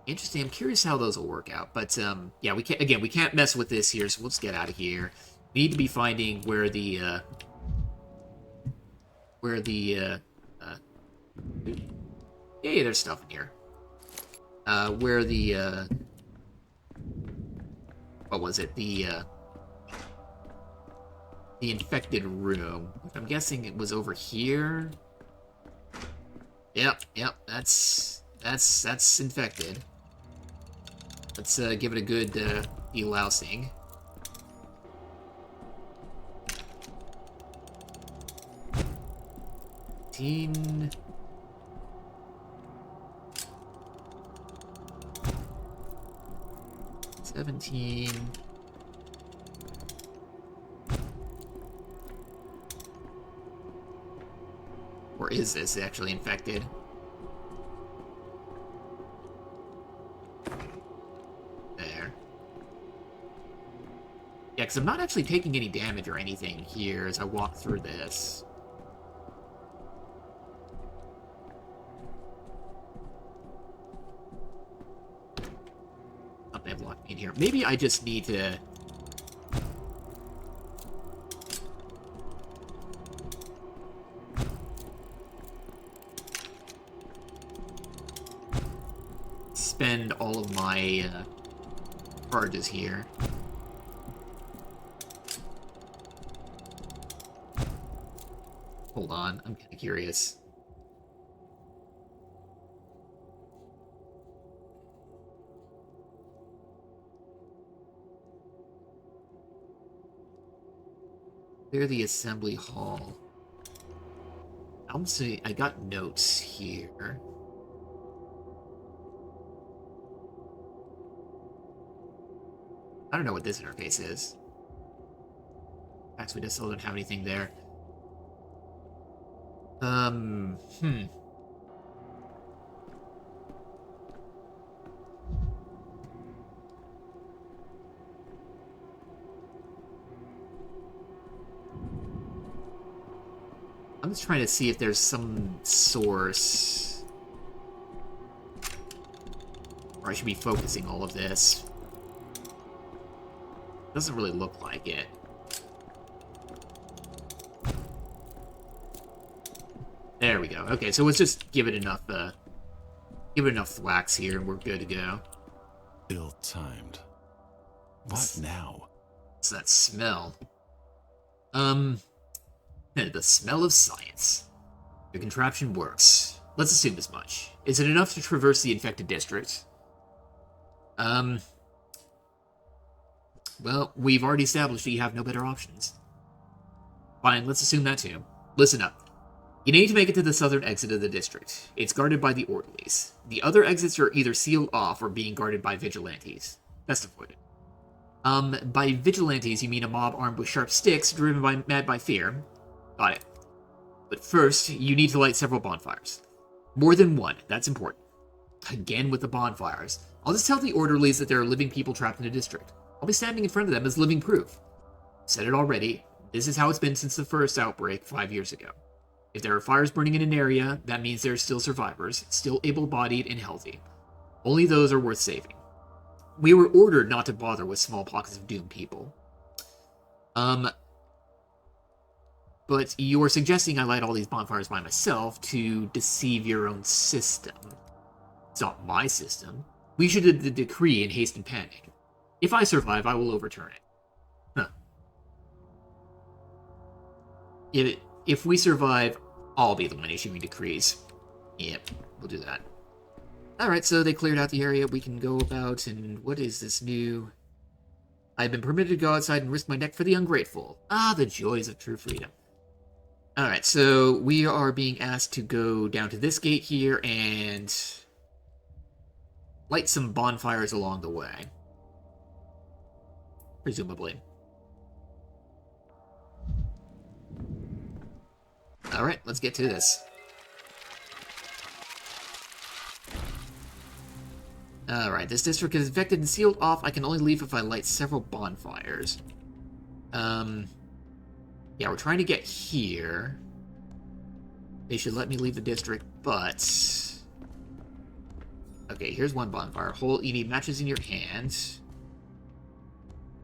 Interesting. I'm curious how those will work out. But, yeah, we can't mess with this here, so we'll just get out of here. We need to be finding where the, yeah, there's stuff in here. Where the, what was it? The infected room. I'm guessing it was over here. Yep, that's infected. Let's give it a good delousing. $15. $17. Or is this actually infected? There. Yeah, because I'm not actually taking any damage or anything here as I walk through this. Oh, they have locked me in here. Maybe I just need to... spend all of my charges here. Hold on, I'm kind of curious. Clear the assembly hall. I'm saying I got notes here. I don't know what this interface is. Actually, I still don't have anything there. I'm just trying to see if there's some source where I should be focusing all of this. Doesn't really look like it. There we go. Okay, so let's just give it enough thwacks here, and we're good to go. Ill-timed. What now? What's that smell? The smell of science. The contraption works. Let's assume as much. Is it enough to traverse the infected district? Well, we've already established that you have no better options. Fine, let's assume that too. Listen up. You need to make it to the southern exit of the district. It's guarded by the orderlies. The other exits are either sealed off or being guarded by vigilantes. Best avoid it. By vigilantes, you mean a mob armed with sharp sticks, mad by fear. Got it. But first, you need to light several bonfires. More than one, that's important. Again with the bonfires. I'll just tell the orderlies that there are living people trapped in the district. I'll be standing in front of them as living proof. Said it already. This is how it's been since the first outbreak 5 years ago. If there are fires burning in an area, that means there are still survivors, still able-bodied and healthy. Only those are worth saving. We were ordered not to bother with small pockets of doomed people. But you're suggesting I light all these bonfires by myself to deceive your own system. It's not my system. We should do the decree in haste and panic. If I survive, I will overturn it. Huh. If we survive, I'll be the one issuing decrees. Yep, we'll do that. Alright, so they cleared out the area. We can go about, and what is this new? I've been permitted to go outside and risk my neck for the ungrateful. Ah, the joys of true freedom. Alright, so we are being asked to go down to this gate here and light some bonfires along the way. Presumably. Alright, let's get to this. Alright, this district is infected and sealed off. I can only leave if I light several bonfires. Yeah, we're trying to get here. They should let me leave the district, but... Okay, here's one bonfire. You need matches in your hands.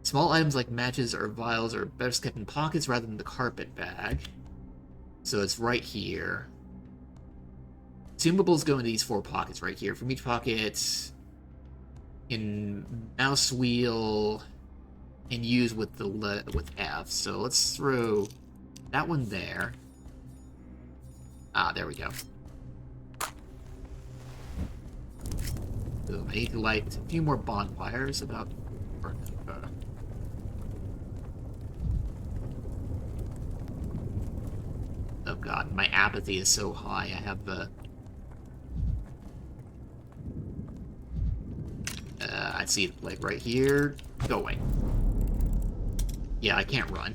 Small items like matches or vials are best kept in pockets rather than the carpet bag. So it's right here. Consumables go into these 4 pockets right here. From each pocket, in mouse wheel, and use with with F. So let's throw that one there. Ah, there we go. Boom. I need to light a few more bonfires about. Oh god, my apathy is so high. I have I see it like right here. Going. Yeah, I can't run.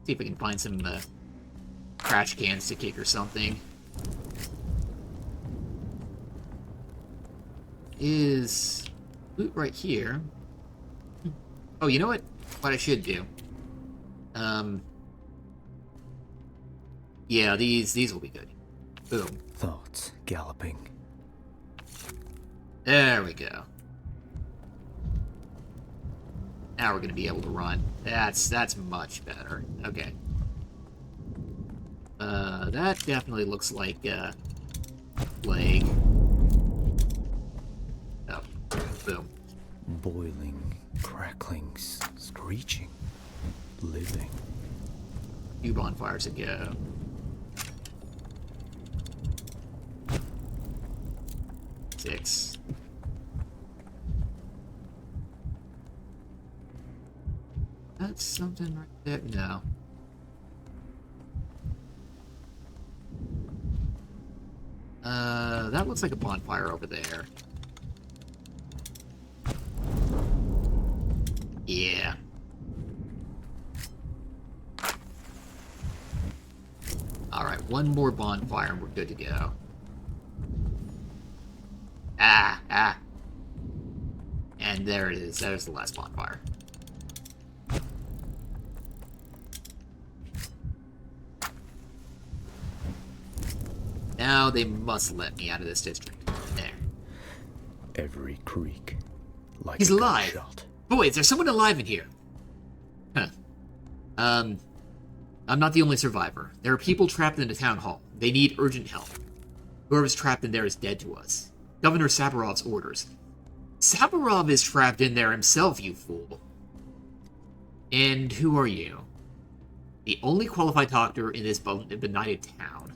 See if I can find some trash cans to kick or something. loot right here. Oh, you know what I should do? Yeah, these will be good. Boom. Thoughts galloping. There we go. Now we're gonna be able to run. That's much better. Okay. That definitely looks like plague. Oh, boom. Boiling, crackling, screeching, living. 2 bonfires to go. Six. That's something right there. No. That looks like a bonfire over there. Yeah. Alright, one more bonfire and we're good to go. Ah. And there it is. There's the last bonfire. Now they must let me out of this district. There. Every creak, like He's a alive. gunshot. Boys, there's someone alive in here. Huh. I'm not the only survivor. There are people trapped in the town hall. They need urgent help. Whoever's trapped in there is dead to us. Governor Sabarov's orders. Sabarov is trapped in there himself, you fool. And who are you? The only qualified doctor in this benighted town.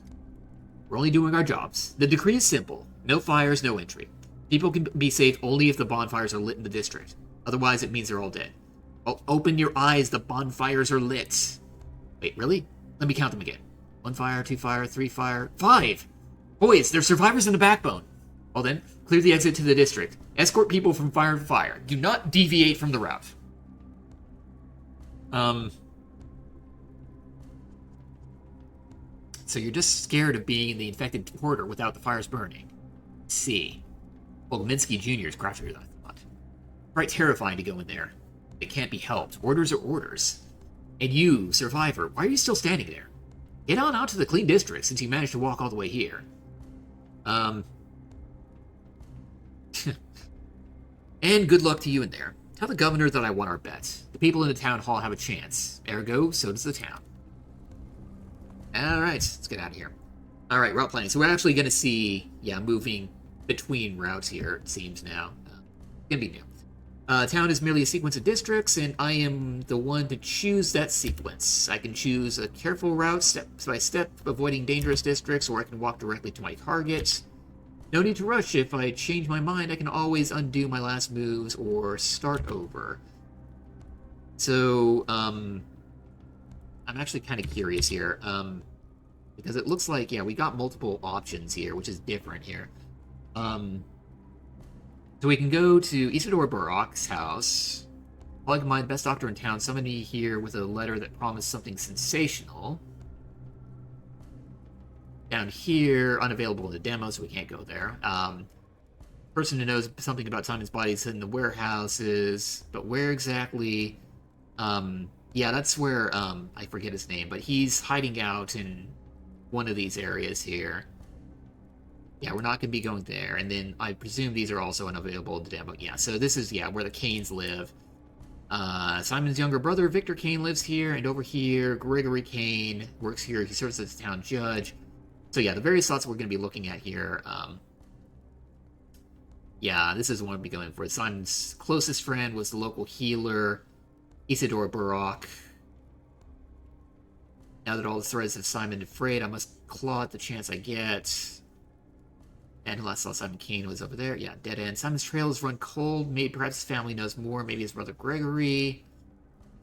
We're only doing our jobs. The decree is simple. No fires, no entry. People can be safe only if the bonfires are lit in the district. Otherwise, it means they're all dead. Oh, open your eyes, the bonfires are lit. Wait, really? Let me count them again. 1 fire, 2 fire, 3 fire, 5! Boys, there's survivors in the backbone. Well then, clear the exit to the district. Escort people from fire to fire. Do not deviate from the route. So you're just scared of being in the infected quarter without the fires burning. See. Well, Minsky Jr. is craftier than I thought. Quite terrifying to go in there. It can't be helped. Orders are orders. And you, survivor, why are you still standing there? Get on out to the clean district since you managed to walk all the way here. And good luck to you in there. Tell the governor that I won our bet. The people in the town hall have a chance. Ergo, so does the town. Alright, let's get out of here. Alright, route planning. So we're actually going to see, moving between routes here, it seems now. Gonna be new. Town is merely a sequence of districts, and I am the one to choose that sequence. I can choose a careful route, step by step, avoiding dangerous districts, or I can walk directly to my target. No need to rush. If I change my mind, I can always undo my last moves or start over. So, I'm actually kind of curious here, because it looks like, we got multiple options here, which is different here. So we can go to Isidore Barac's house. Plug my best doctor in town, summon me here with a letter that promised something sensational. Down here, unavailable in the demo, so we can't go there. Person who knows something about Simon's body is in the warehouses, but where exactly? Yeah, that's where, I forget his name, but he's hiding out in one of these areas here. Yeah, we're not going to be going there, and then I presume these are also unavailable in the demo. Yeah, so this is, where the Canes live. Simon's younger brother, Victor Kane, lives here, and over here, Gregory Kane works here. He serves as the town judge. So yeah, the various slots we're going to be looking at here, this is the one we'll be going for. Simon's closest friend was the local healer, Isidore Barak. Now that all the threads have Simon afraid, I must claw at the chance I get. And last saw Simon Kane was over there. Yeah, dead end. Simon's trail is run cold. Maybe perhaps his family knows more. Maybe his brother Gregory.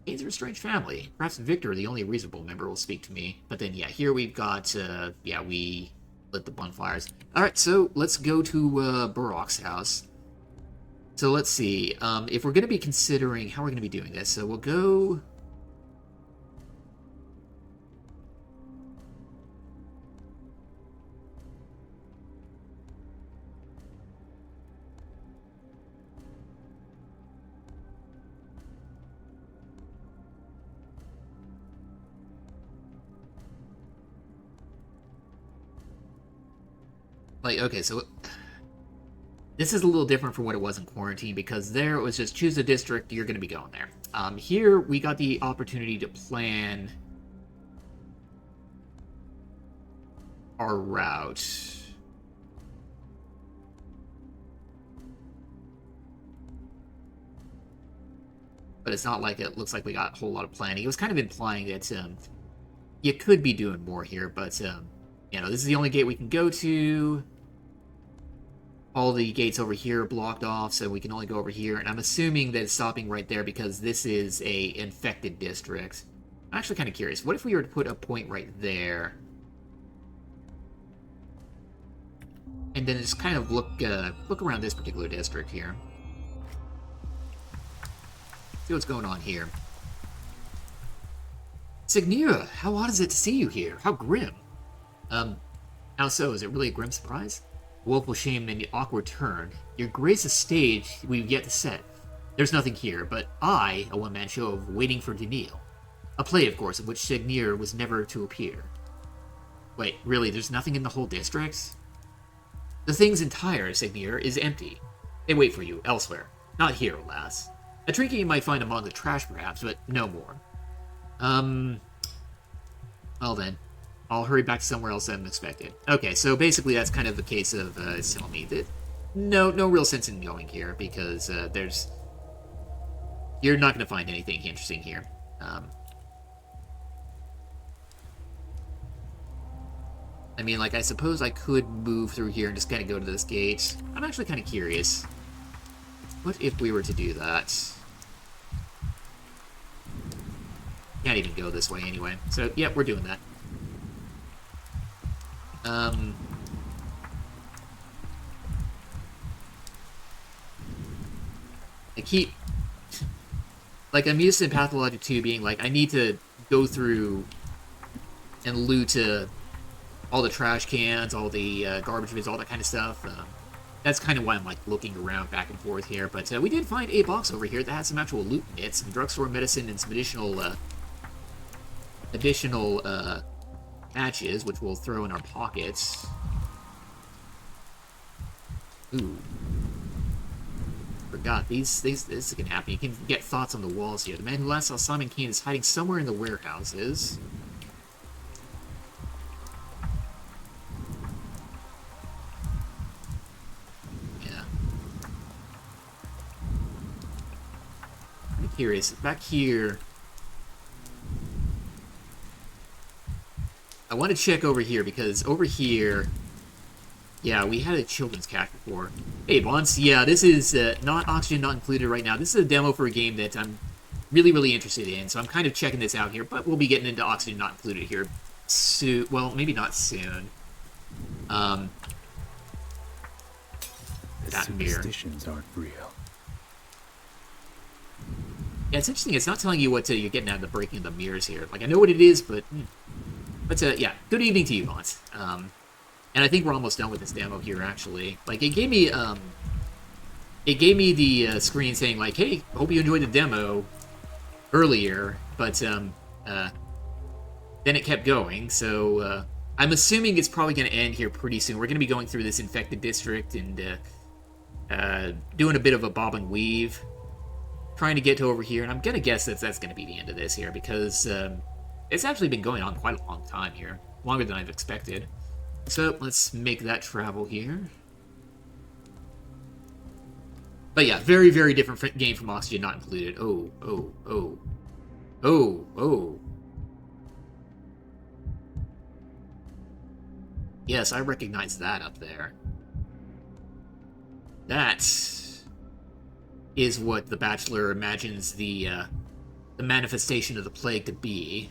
Kane's are a strange family. Perhaps Victor, the only reasonable member, will speak to me. But then, here we've got, we lit the bonfires. Alright, so let's go to Barak's house. So let's see. If we're going to be considering how we're going to be doing this, so we'll go... Like, okay, so this is a little different from what it was in quarantine, because there it was just choose a district, you're going to be going there. Here we got the opportunity to plan our route. But it's not like it looks like we got a whole lot of planning. It was kind of implying that you could be doing more here, but you know, this is the only gate we can go to. All the gates over here are blocked off, so we can only go over here. And I'm assuming that it's stopping right there because this is a infected district. I'm actually kind of curious. What if we were to put a point right there? And then just kind of look around this particular district here. See what's going on here. Signira, how odd is it to see you here? How grim. How so? Is it really a grim surprise? A woeful shame and an awkward turn. Your grace is stage we've yet to set. There's nothing here, but I, a one-man show of Waiting for Daniil. A play, of course, in which Signir was never to appear. Wait, really, there's nothing in the whole district? The thing's entire, Signir, is empty. They wait for you, elsewhere. Not here, alas. A trinket you might find among the trash, perhaps, but no more. Well then. I'll hurry back to somewhere else than expected. Okay, so basically that's kind of the case of telling me that no real sense in going here, because you're not going to find anything interesting here. I mean, like, I suppose I could move through here and just kind of go to this gate. I'm actually kind of curious. What if we were to do that? Can't even go this way anyway. So, yeah, we're doing that. I keep... Like, I'm used to Pathologic 2 being like, I need to go through and loot all the trash cans, all the garbage bins, all that kind of stuff. That's kind of why I'm, like, looking around back and forth here. But we did find a box over here that had some actual loot in it, some drugstore medicine, and some additional patches, which we'll throw in our pockets. Ooh. Forgot, this can happen. You can get thoughts on the walls here. The man who last saw Simon Kane is hiding somewhere in the warehouses. Yeah. I'm curious. Back here... I want to check over here, because over here... Yeah, we had a children's cache before. Hey, Bonds. Yeah, this is not Oxygen Not Included right now. This is a demo for a game that I'm really, really interested in, so I'm kind of checking this out here, but we'll be getting into Oxygen Not Included here soon. Well, maybe not soon. The That mirror. superstitions aren't real. Yeah, it's interesting. It's not telling you what you're getting out of the breaking of the mirrors here. Like, I know what it is, but... yeah, good evening to you, Bonds. And I think we're almost done with this demo here, actually. Like, it gave me the screen saying, like, hey, hope you enjoyed the demo earlier, but, then it kept going, so, I'm assuming it's probably going to end here pretty soon. We're going to be going through this infected district and, doing a bit of a bob and weave, trying to get to over here, and I'm going to guess that that's going to be the end of this here, because, it's actually been going on quite a long time here, longer than I've expected. So, let's make that travel here. But yeah, very, very different game from Oxygen Not Included. Oh. Yes, I recognize that up there. That is what the Bachelor imagines the manifestation of the plague to be.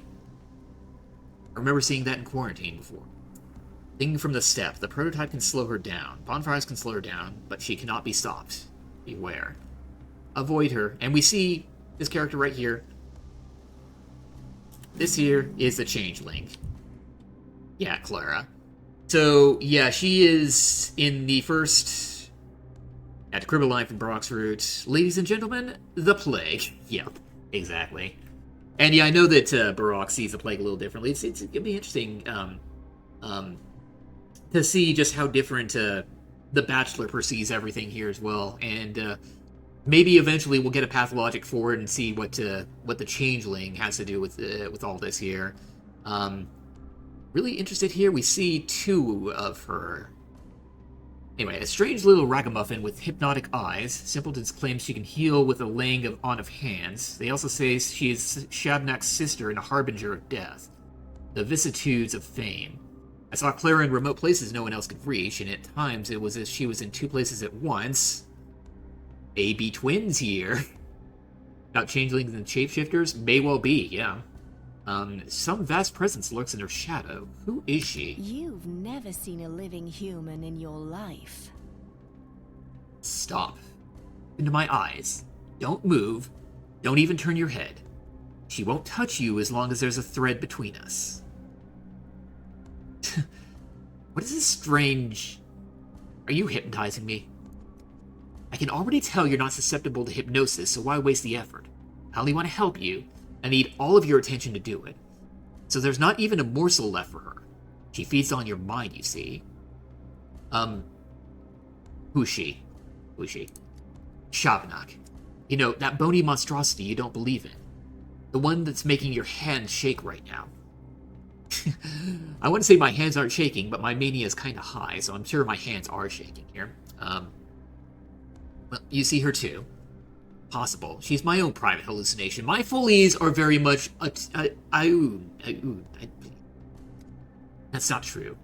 I remember seeing that in quarantine before. Thing from the step. The prototype can slow her down. Bonfires can slow her down, but she cannot be stopped. Beware. Avoid her. And we see this character right here. This here is the changeling. Yeah, Clara. So, yeah, she is in the first... At the Cribble Line from Brock's route. Ladies and gentlemen, the plague. Yep, exactly. And yeah, I know that Barak sees the plague a little differently. It's gonna be interesting, to to see just how different the Bachelor perceives everything here as well, and maybe eventually we'll get a Pathologic forward and see what the Changeling has to do with all this here. Really interested here. We see 2 of her. Anyway, a strange little ragamuffin with hypnotic eyes. Simpletons claim she can heal with the laying on of hands. They also say she is Shabnak's sister and a harbinger of death. The vicissitudes of fame. I saw Clara in remote places no one else could reach, and at times it was as she was in 2 places at once. AB twins here. About changelings and shapeshifters? May well be, yeah. Some vast presence lurks in her shadow. Who is she? You've never seen a living human in your life. Stop. Into my eyes. Don't move. Don't even turn your head. She won't touch you as long as there's a thread between us. What is this strange... Are you hypnotizing me? I can already tell you're not susceptible to hypnosis, so why waste the effort? I only want to help you. I need all of your attention to do it. So there's not even a morsel left for her. She feeds on your mind, you see. Who's she? Who's she? Shabnak. You know, that bony monstrosity you don't believe in. The one that's making your hands shake right now. I wouldn't say my hands aren't shaking, but my mania is kind of high, so I'm sure my hands are shaking here. Well, you see her too. Possible. She's my own private hallucination. My Follies are very much that's not true.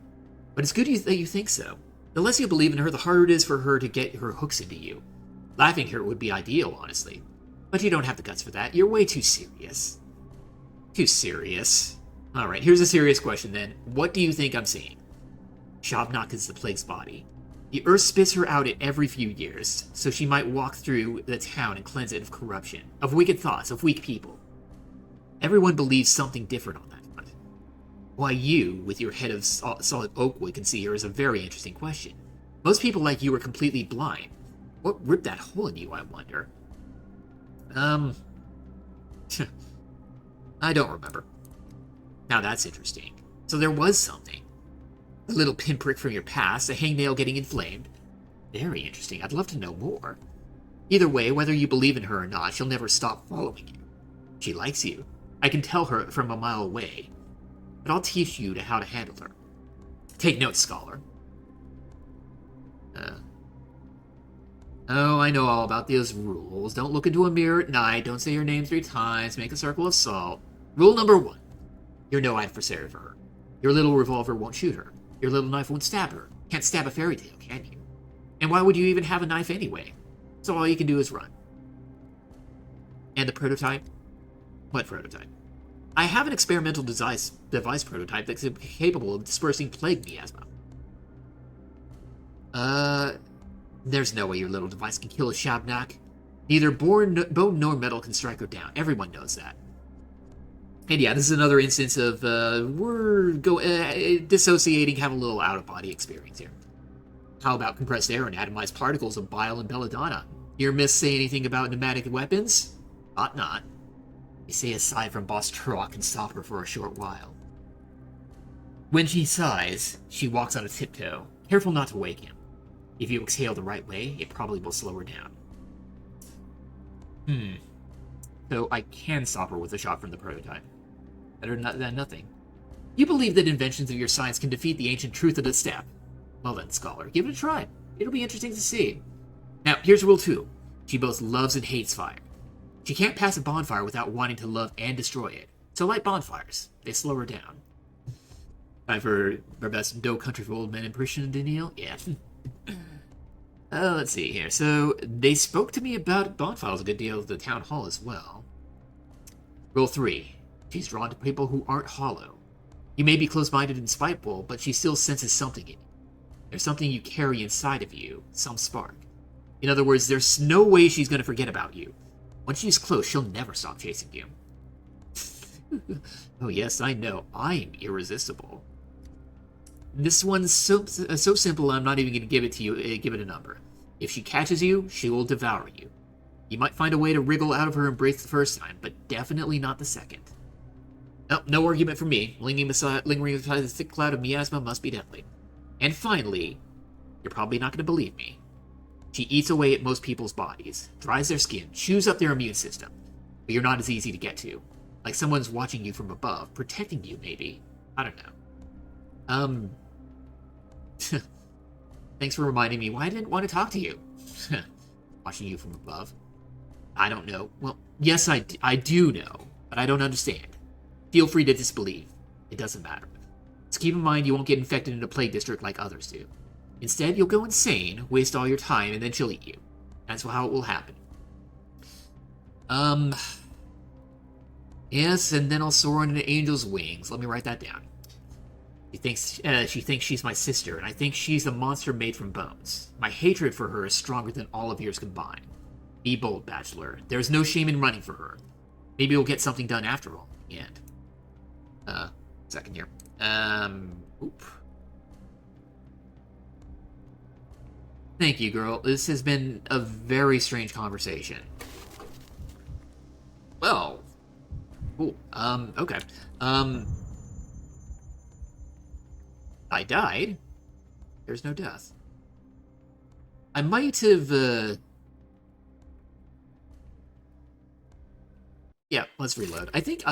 But it's good that you think so. The less you believe in her, the harder it is for her to get her hooks into you. Laughing at her would be ideal, honestly. But you don't have the guts for that. You're way too serious. Too serious. Alright, here's a serious question then. What do you think I'm seeing? Shabnak is the plague's body. The earth spits her out at every few years, so she might walk through the town and cleanse it of corruption, of wicked thoughts, of weak people. Everyone believes something different on that front. Why you, with your head of solid oak wood, can see her is a very interesting question. Most people like you are completely blind. What ripped that hole in you, I wonder? I don't remember. Now that's interesting. So there was something. A little pinprick from your past, a hangnail getting inflamed. Very interesting. I'd love to know more. Either way, whether you believe in her or not, she'll never stop following you. She likes you. I can tell her from a mile away. But I'll teach you how to handle her. Take notes, scholar. Oh, I know all about those rules. Don't look into a mirror at night. Don't say her name 3 times. Make a circle of salt. Rule number 1. You're no adversary for her. Your little revolver won't shoot her. Your little knife won't stab her. Can't stab a fairy tale, can you? And why would you even have a knife anyway? So all you can do is run. And the prototype? What prototype? I have an experimental device prototype that's capable of dispersing plague miasma. There's no way your little device can kill a Shabnak. Neither bone nor metal can strike her down. Everyone knows that. And yeah, this is another instance of, we're dissociating, have a little out-of-body experience here. How about compressed air and atomized particles of bile and belladonna? Your miss say anything about pneumatic weapons? Ought not. They say a sigh from Boss Turok can stop her for a short while. When she sighs, she walks on a tiptoe, careful not to wake him. If you exhale the right way, it probably will slow her down. So I can stop her with a shot from the prototype. Better than nothing. You believe that inventions of your science can defeat the ancient truth of the step. Well then, scholar, give it a try. It'll be interesting to see. Now, here's rule 2. She both loves and hates fire. She can't pass a bonfire without wanting to love and destroy it. So light bonfires. They slow her down. Time for our best No Country for Old Men impression, Danielle? Yeah. Let's see here. So, they spoke to me about bonfires a good deal at the town hall as well. Rule 3. She's drawn to people who aren't hollow. You may be close-minded and spiteful, but she still senses something in you. There's something you carry inside of you, some spark. In other words, there's no way she's going to forget about you. Once she's close, she'll never stop chasing you. Oh yes, I know. I'm irresistible. This one's so simple, I'm not even going to give it to you. Give it a number. If she catches you, she will devour you. You might find a way to wriggle out of her embrace the first time, but definitely not the second. Oh, no argument from me. Lingering beside the thick cloud of miasma must be deadly. And finally, you're probably not going to believe me, she eats away at most people's bodies, dries their skin, chews up their immune system. But you're not as easy to get to. Like someone's watching you from above, protecting you, maybe. I don't know. Thanks for reminding me why I didn't want to talk to you. Watching you from above. I don't know. Well, yes, I do know, but I don't understand. Feel free to disbelieve. It doesn't matter. Just keep in mind you won't get infected in a plague district like others do. Instead, you'll go insane, waste all your time, and then she'll eat you. That's how it will happen. Yes, and then I'll soar on an angel's wings. Let me write that down. She thinks she's my sister, and I think she's a monster made from bones. My hatred for her is stronger than all of yours combined. Be bold, Bachelor. There's no shame in running for her. Maybe we'll get something done after all, in the end. Second here. Oop. Thank you, girl. This has been a very strange conversation. Well. Cool. Okay. I died. There's no death. I might have, Yeah, let's reload. I think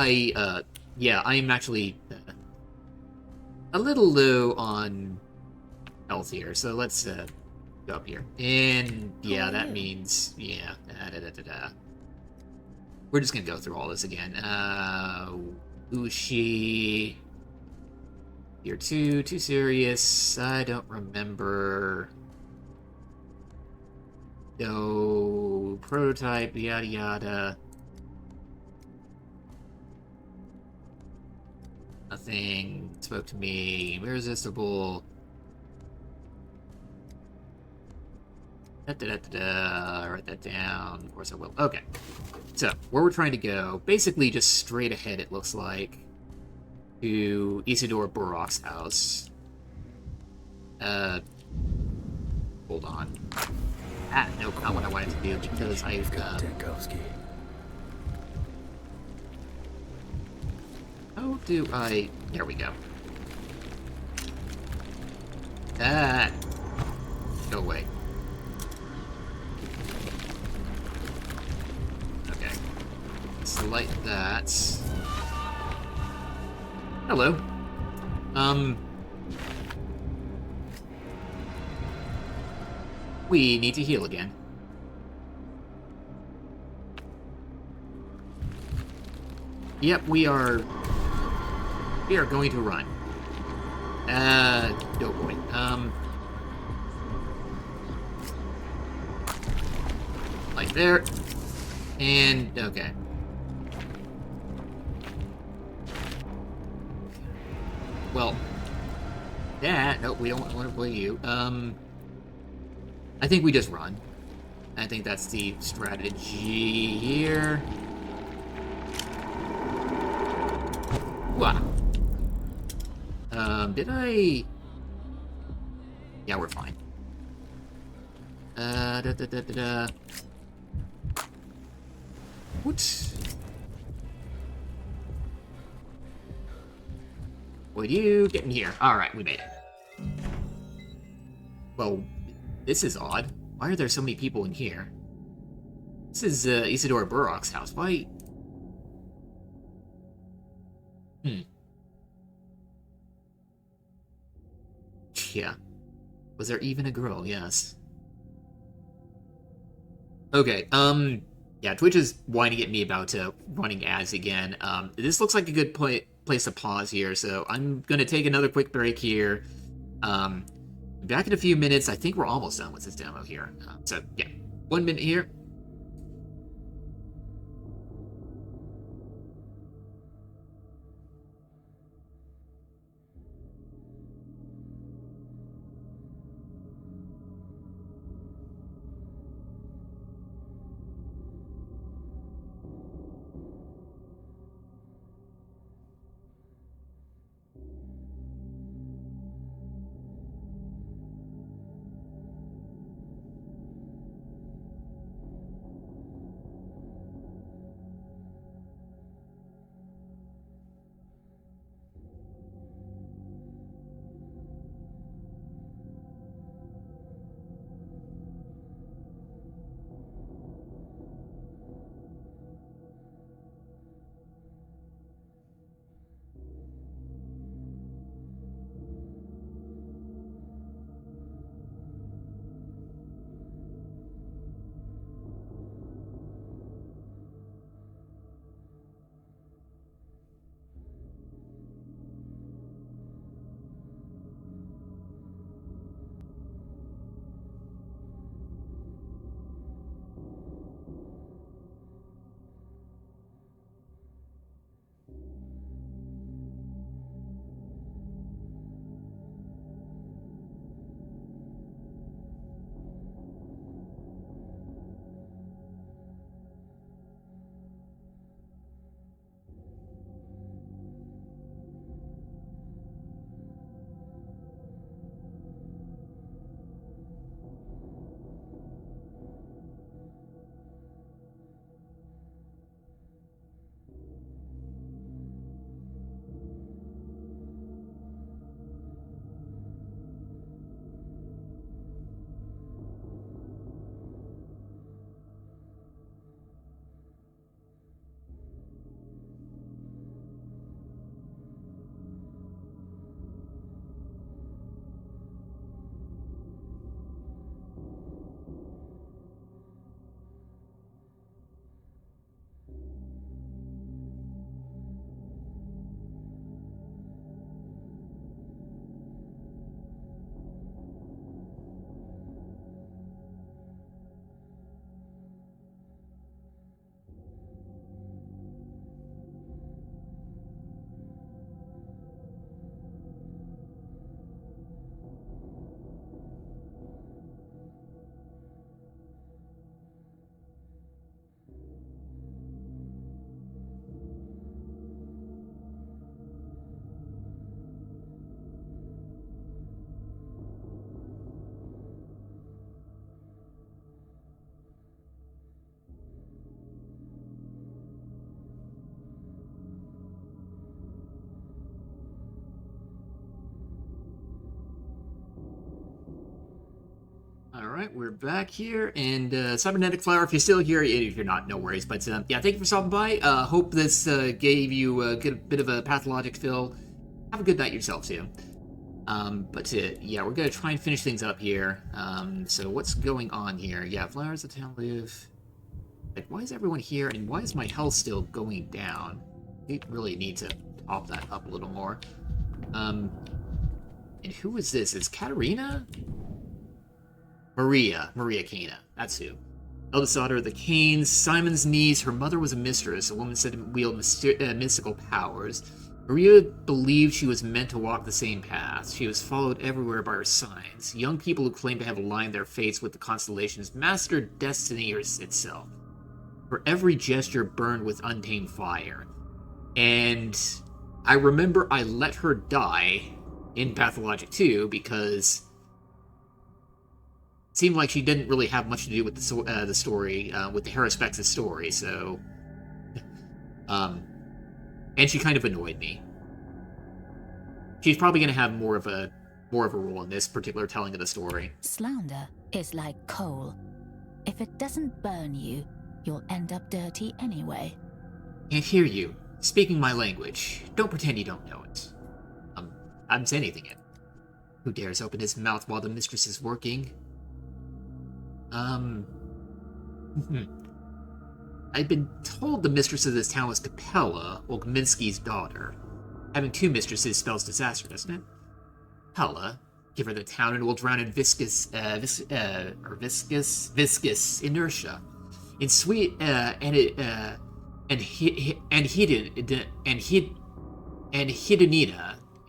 yeah, I'm actually a little low on health here, so let's, go up here. And, yeah, that means, yeah, We're just gonna go through all this again. Ushi... You're too serious. I don't remember. No prototype, yada yada. Nothing spoke to me. Irresistible. Write that down. Of course I will. Okay. So, where we're trying to go, basically just straight ahead, it looks like, to Isidore Burrock's house. Hold on. Nope, not what I wanted to do, because I've got... How do I... There we go. Go away. Okay. Select that. Hello. We need to heal again. Yep, we are going to run. Oh boy. Like there. And, okay. Well, nope, we don't want to play you. I think we just run. I think that's the strategy here. Wow. Did I... Yeah, we're fine. What? Would you get in here? Alright, we made it. Well, this is odd. Why are there so many people in here? This is Isidore Burrock's house. Why? Yeah. Was there even a girl? Yes. Okay, yeah, Twitch is whining at me about running ads again. This looks like a good place to pause here, so I'm gonna take another quick break here. Back in a few minutes. I think we're almost done with this demo here. So, yeah, 1 minute here. Alright, we're back here, and Cybernetic Flower, if you're still here, if you're not, no worries, but yeah, thank you for stopping by. Hope this gave you a bit of a pathologic fill. Have a good night yourself, too. Yeah, we're gonna try and finish things up here. So what's going on here? Yeah, Flowers of Town live... Like, why is everyone here, and why is my health still going down? We really need to top that up a little more. And who is this? Is Katarina? Maria Cana. That's who. Eldest daughter of the Canes, Simon's niece. Her mother was a mistress, a woman said to wield mystical powers. Maria believed she was meant to walk the same path. She was followed everywhere by her signs. Young people who claimed to have aligned their fates with the constellations mastered destiny itself. Her every gesture burned with untamed fire. And I remember I let her die in Pathologic 2 because it seemed like she didn't really have much to do with the story, with the Harrispex' story, so... and she kind of annoyed me. She's probably going to have more of a role in this particular telling of the story. Slander is like coal. If it doesn't burn you, you'll end up dirty anyway. Can't hear you. Speaking my language. Don't pretend you don't know it. I'm anything it. Who dares open his mouth while the mistress is working? I'd been told the mistress of this town was Capella, Ogminski's daughter. Having two mistresses spells disaster, doesn't it? Capella, give her the town and we'll drown in viscous inertia. In sweet,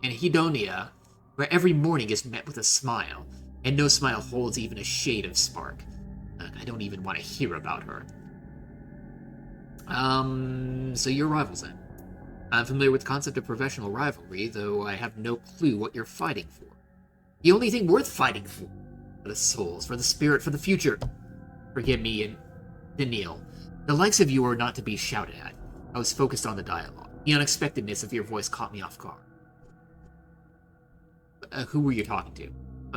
hedonia, where every morning is met with a smile, and no smile holds even a shade of spark. I don't even want to hear about her. So you're rivals then. I'm familiar with the concept of professional rivalry, though I have no clue what you're fighting for. The only thing worth fighting for the souls, for the spirit, for the future. Forgive me, and Daniil. The likes of you are not to be shouted at. I was focused on the dialogue. The unexpectedness of your voice caught me off guard. Who were you talking to?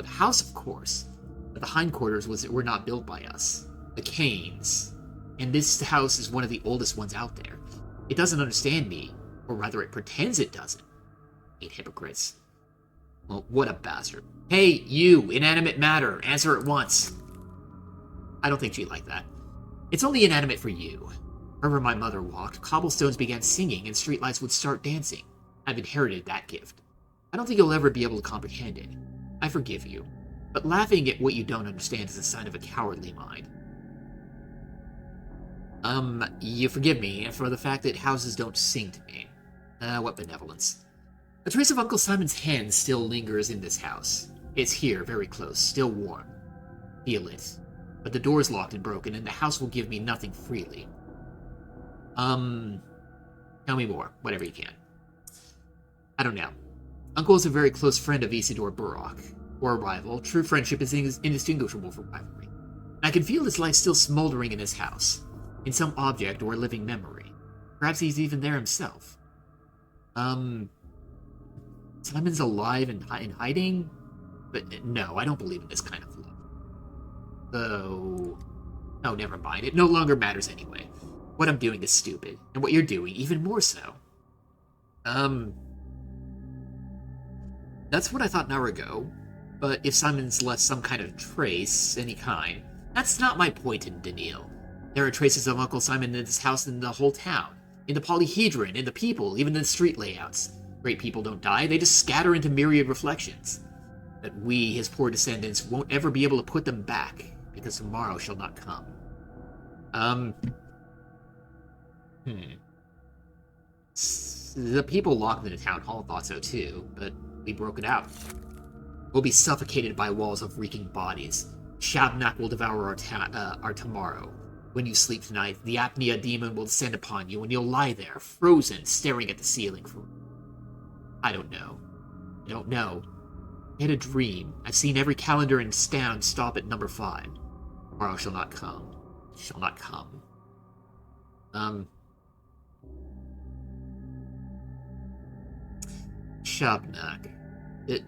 The house, of course. But the hindquarters were not built by us. The Canes. And this house is one of the oldest ones out there. It doesn't understand me, or rather it pretends it doesn't. Hate hypocrites. Well, what a bastard. Hey, you, inanimate matter, answer at once. I don't think she'd like that. It's only inanimate for you. Wherever my mother walked, cobblestones began singing and streetlights would start dancing. I've inherited that gift. I don't think you'll ever be able to comprehend it. I forgive you. But laughing at what you don't understand is a sign of a cowardly mind. You forgive me for the fact that houses don't sing to me. What benevolence. A trace of Uncle Simon's hand still lingers in this house. It's here, very close, still warm. Feel it. But the door's locked and broken, and the house will give me nothing freely. Tell me more, whatever you can. I don't know. Uncle is a very close friend of Isidore Burrock. Or a rival. True friendship is indistinguishable from rivalry. I can feel his life still smoldering in his house. In some object or living memory. Perhaps he's even there himself. Simon's alive and hiding? But no, I don't believe in this kind of love. Though... Oh, never mind. It no longer matters anyway. What I'm doing is stupid. And what you're doing, even more so. That's what I thought an hour ago. But if Simon's left some kind of trace, any kind, that's not my point in Daniil. There are traces of Uncle Simon in this house and in the whole town. In the polyhedron, in the people, even in the street layouts. Great people don't die, they just scatter into myriad reflections. But we, his poor descendants, won't ever be able to put them back, because tomorrow shall not come. The people locked in the town hall thought so too, but we broke it out. We'll be suffocated by walls of reeking bodies. Shabnak will devour our tomorrow. When you sleep tonight, the apnea demon will descend upon you, and you'll lie there, frozen, staring at the ceiling for... I don't know. I don't know. I had a dream. I've seen every calendar in town stop at number 5. Tomorrow shall not come. Shall not come. Shabnak.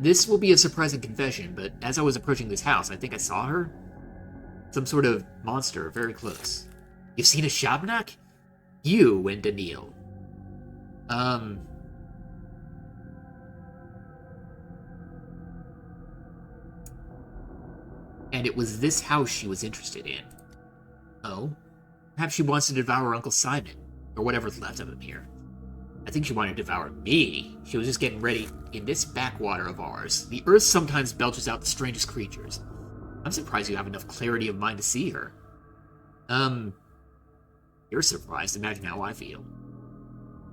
This will be a surprising confession, but as I was approaching this house, I think I saw her. Some sort of monster, very close. You've seen a Shabnak? You and Daniil. And it was this house she was interested in. Oh? Perhaps she wants to devour Uncle Simon, or whatever's left of him here. I think she wanted to devour me. She was just getting ready. In this backwater of ours, the earth sometimes belches out the strangest creatures. I'm surprised you have enough clarity of mind to see her. You're surprised. Imagine how I feel.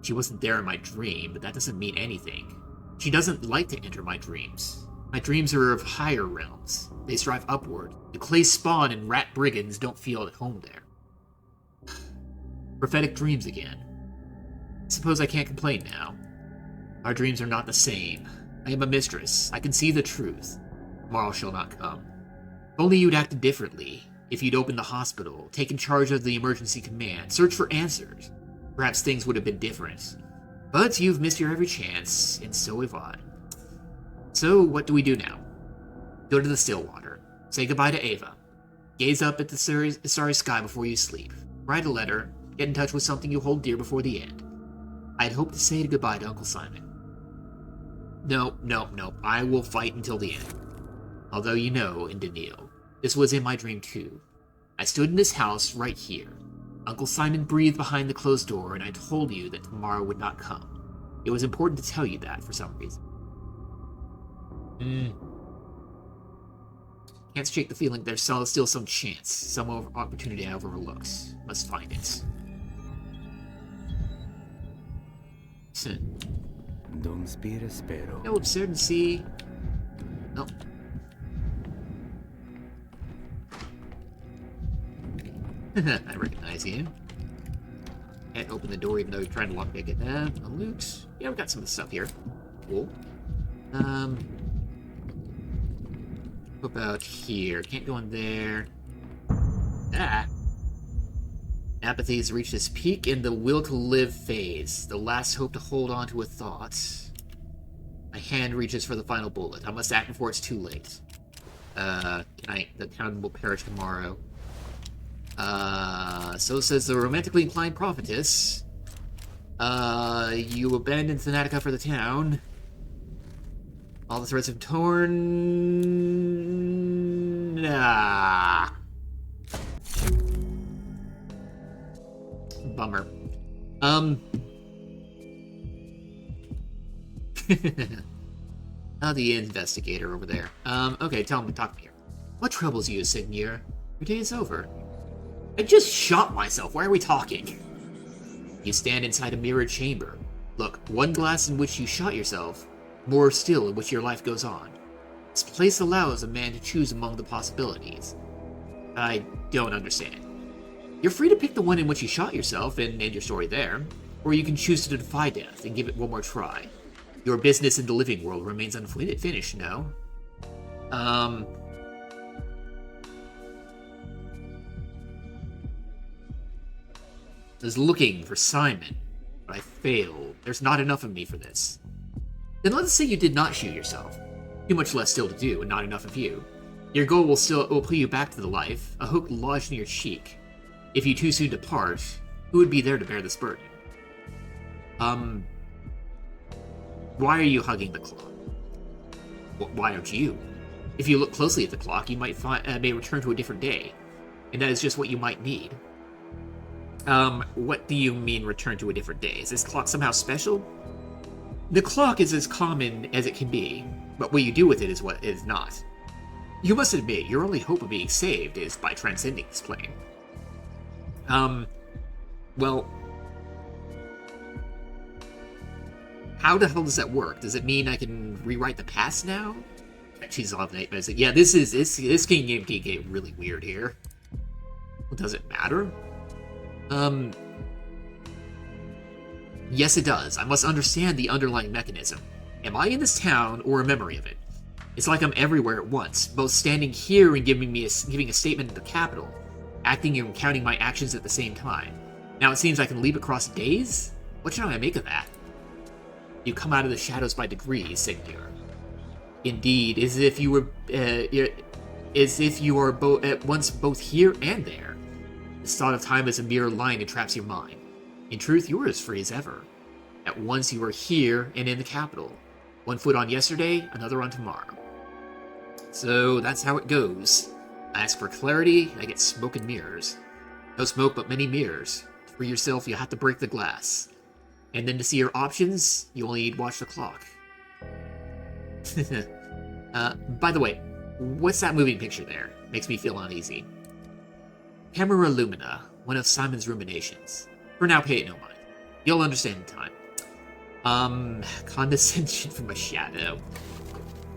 She wasn't there in my dream, but that doesn't mean anything. She doesn't like to enter my dreams. My dreams are of higher realms. They strive upward. The clay spawn and rat brigands don't feel at home there. Prophetic dreams again. Suppose I can't complain now. Our dreams are not the same. I am a mistress. I can see the truth. Tomorrow shall not come. If only you'd acted differently. If you'd opened the hospital, taken charge of the emergency command, searched for answers, perhaps things would have been different. But you've missed your every chance, and so have I. So, what do we do now? Go to the Stillwater. Say goodbye to Ava. Gaze up at the starry sky before you sleep. Write a letter. Get in touch with something you hold dear before the end. I'd hoped to say goodbye to Uncle Simon. No. I will fight until the end. Although you know, in Daniil, this was in my dream too. I stood in this house right here. Uncle Simon breathed behind the closed door, and I told you that tomorrow would not come. It was important to tell you that for some reason. Can't shake the feeling there's still some chance, some opportunity I've overlooked. Must find it. Don't spero. No absurdancy. No. I recognize you. Can't open the door even though you're trying to lockpick it. A loot. Yeah, we've got some of the stuff here. Cool. What about here? Can't go in there. Apathy has reached its peak in the will to live phase. The last hope to hold on to a thought. My hand reaches for the final bullet. I must act before it's too late. The town will perish tomorrow. So says the romantically inclined prophetess. You abandoned Thanatica for the town. All the threads have torn. Bummer. The investigator over there. Okay, talk to me here. What troubles you, Signor? Your day is over. I just shot myself. Why are we talking? You stand inside a mirrored chamber. Look, one glass in which you shot yourself, more still in which your life goes on. This place allows a man to choose among the possibilities. I don't understand. You're free to pick the one in which you shot yourself and end your story there, or you can choose to defy death and give it one more try. Your business in the living world remains unfinished, no? I was looking for Simon, but I failed. There's not enough of me for this. Then let's say you did not shoot yourself. Too much left still to do, and not enough of you. Your goal will pull you back to the life, a hook lodged in your cheek. If you too soon depart, who would be there to bear this burden? Why are you hugging the clock? Why don't you? If you look closely at the clock, you might may return to a different day, and that is just what you might need. What do you mean return to a different day? Is this clock somehow special? The clock is as common as it can be, but what you do with it is what is not. You must admit, your only hope of being saved is by transcending this plane. Well, how the hell does that work? Does it mean I can rewrite the past now? She's off night music. Yeah, this game can get really weird here. Well, does it matter? Yes, it does. I must understand the underlying mechanism. Am I in this town or a memory of it? It's like I'm everywhere at once, both standing here and giving a statement in the capital, acting and counting my actions at the same time. Now it seems I can leap across days? What should I make of that? You come out of the shadows by degrees, Signor. Indeed, as if you were as if you are at once both here and there. This thought of time as a mere line entraps your mind. In truth, you are as free as ever. At once you are here and in the capital. One foot on yesterday, another on tomorrow. So that's how it goes. I ask for clarity, I get smoke and mirrors. No smoke, but many mirrors. To free yourself, you have to break the glass. And then to see your options, you only need to watch the clock. By the way, what's that moving picture there? Makes me feel uneasy. Camera Lumina, one of Simon's ruminations. For now, pay it no mind. You'll understand in time. Condescension from a shadow.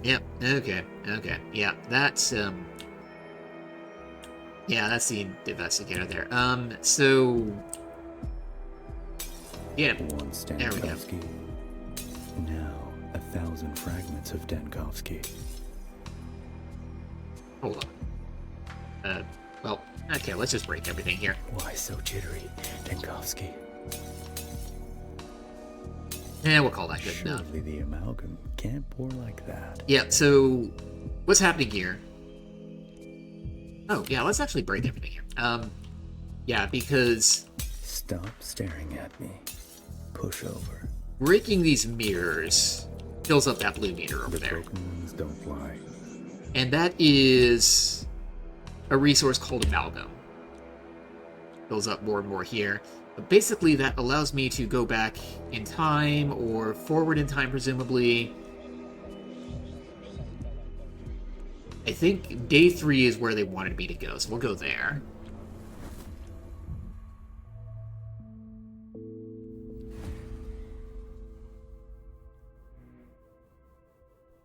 Yep, okay. Yeah, that's, yeah, that's the investigator there. So... Yeah, Once there we go. Dankovsky, now 1,000 fragments of Dankovsky. Hold on. Well, okay, let's just break everything here. Why so jittery, Dankovsky? Yeah, we'll call that good enough. Surely the amalgam can't pour like that. Yeah, so what's happening here? Oh, yeah, let's actually break everything here. Yeah, because Stop staring at me. Push over. breaking these mirrors fills up that blue meter over there. Broken ones don't lie. And that is a resource called Amalgam. Fills up more and more here. But basically that allows me to go back in time, or forward in time, presumably. I think day 3 is where they wanted me to go, so we'll go there.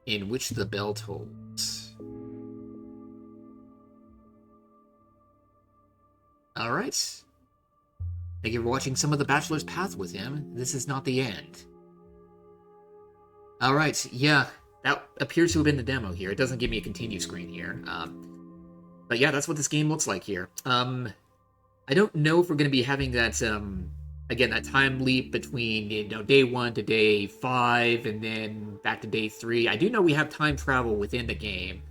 In which the bell tolls. Alright. Thank you for watching some of The Bachelor's Path with him. This is not the end. Alright, yeah. That appears to have been the demo here. It doesn't give me a continue screen here. But yeah, that's what this game looks like here. I don't know if we're going to be having that, again, that time leap between, you know, day 1 to day 5, and then back to day 3. I do know we have time travel within the game.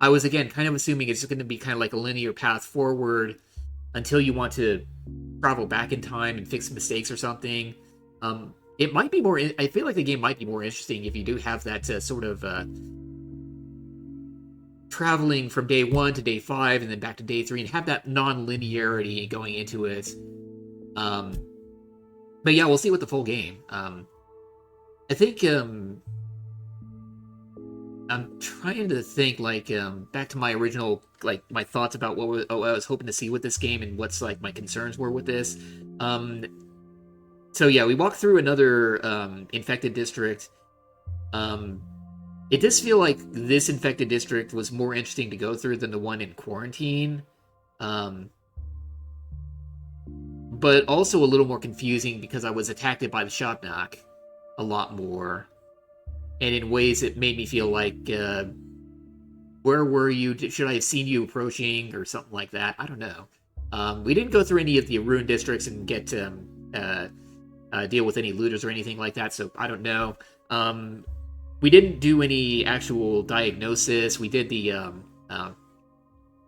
I was, again, kind of assuming it's going to be kind of like a linear path forward until you want to travel back in time and fix mistakes or something. It might be more... I feel like the game might be more interesting if you do have that sort of... traveling from day 1 to day 5 and then back to day 3 and have that non-linearity going into it. But yeah, we'll see with the full game. I think... I'm trying to think, like, back to my original, like, my thoughts about what I was hoping to see with this game and what's, like, my concerns were with this. So yeah, we walked through another infected district. It does feel like this infected district was more interesting to go through than the one in quarantine. But also a little more confusing because I was attacked by the shot knock a lot more. And in ways it made me feel like, where were you? Should I have seen you approaching or something like that? I don't know. We didn't go through any of the ruined districts and get deal with any looters or anything like that, so I don't know. We didn't do any actual diagnosis. We did the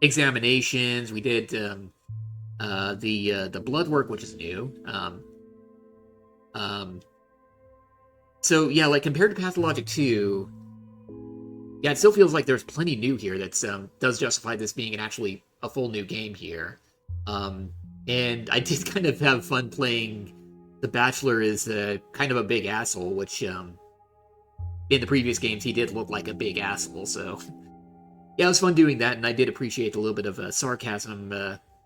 examinations. We did the blood work, which is new. So yeah, like compared to Pathologic 2, yeah, it still feels like there's plenty new here that does justify this being actually a full new game here. And I did kind of have fun playing the Bachelor as kind of a big asshole, which in the previous games he did look like a big asshole, so yeah, it was fun doing that, and I did appreciate a little bit of sarcasm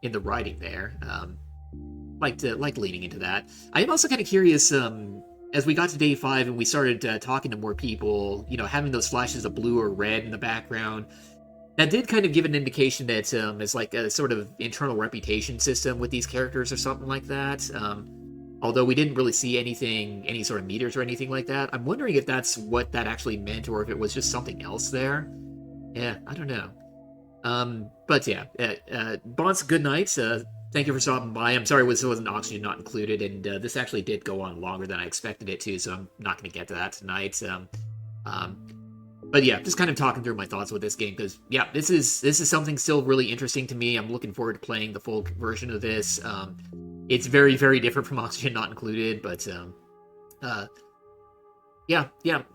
in the writing there. Liked leaning into that. I am also kind of curious, as we got to day 5 and we started talking to more people, you know, having those flashes of blue or red in the background, that did kind of give an indication that it's like a sort of internal reputation system with these characters or something like that. Although we didn't really see anything, any sort of meters or anything like that. I'm wondering if that's what that actually meant or if it was just something else there. Yeah, I don't know. But yeah, Bonds, good night. Thank you for stopping by. I'm sorry this wasn't Oxygen Not Included, and this actually did go on longer than I expected it to, so I'm not going to get to that tonight. But But yeah, just kind of talking through my thoughts with this game, because yeah, this is something still really interesting to me. I'm looking forward to playing the full version of this. It's very, very different from Oxygen Not Included, but yeah,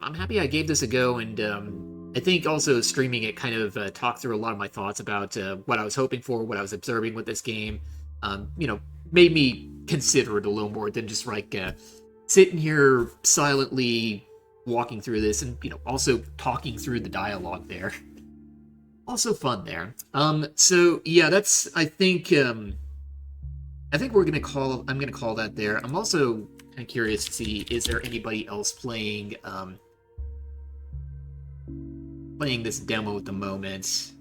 I'm happy I gave this a go, and I think also streaming it kind of talked through a lot of my thoughts about what I was hoping for, what I was observing with this game. Made me consider it a little more than just like sitting here silently walking through this, and also talking through the dialogue there. Also fun there. So yeah, that's I think I'm gonna call that there. I'm also kind of curious to see, is there anybody else playing this demo at the moment?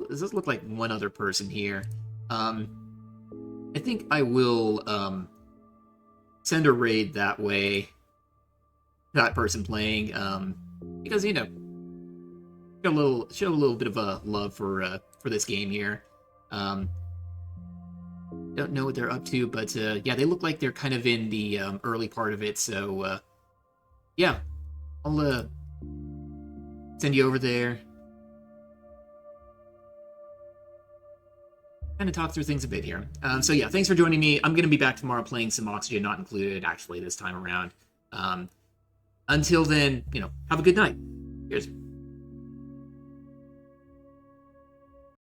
Does this look like one other person here? I think I will send a raid that way. That person playing, because show a little bit of a love for this game here. Don't know what they're up to, but yeah, they look like they're kind of in the early part of it. So yeah, I'll send you over there. Kind of talk through things a bit here. So yeah, thanks for joining me. I'm going to be back tomorrow playing some Oxygen Not Included, actually, this time around. Until then, have a good night. Cheers.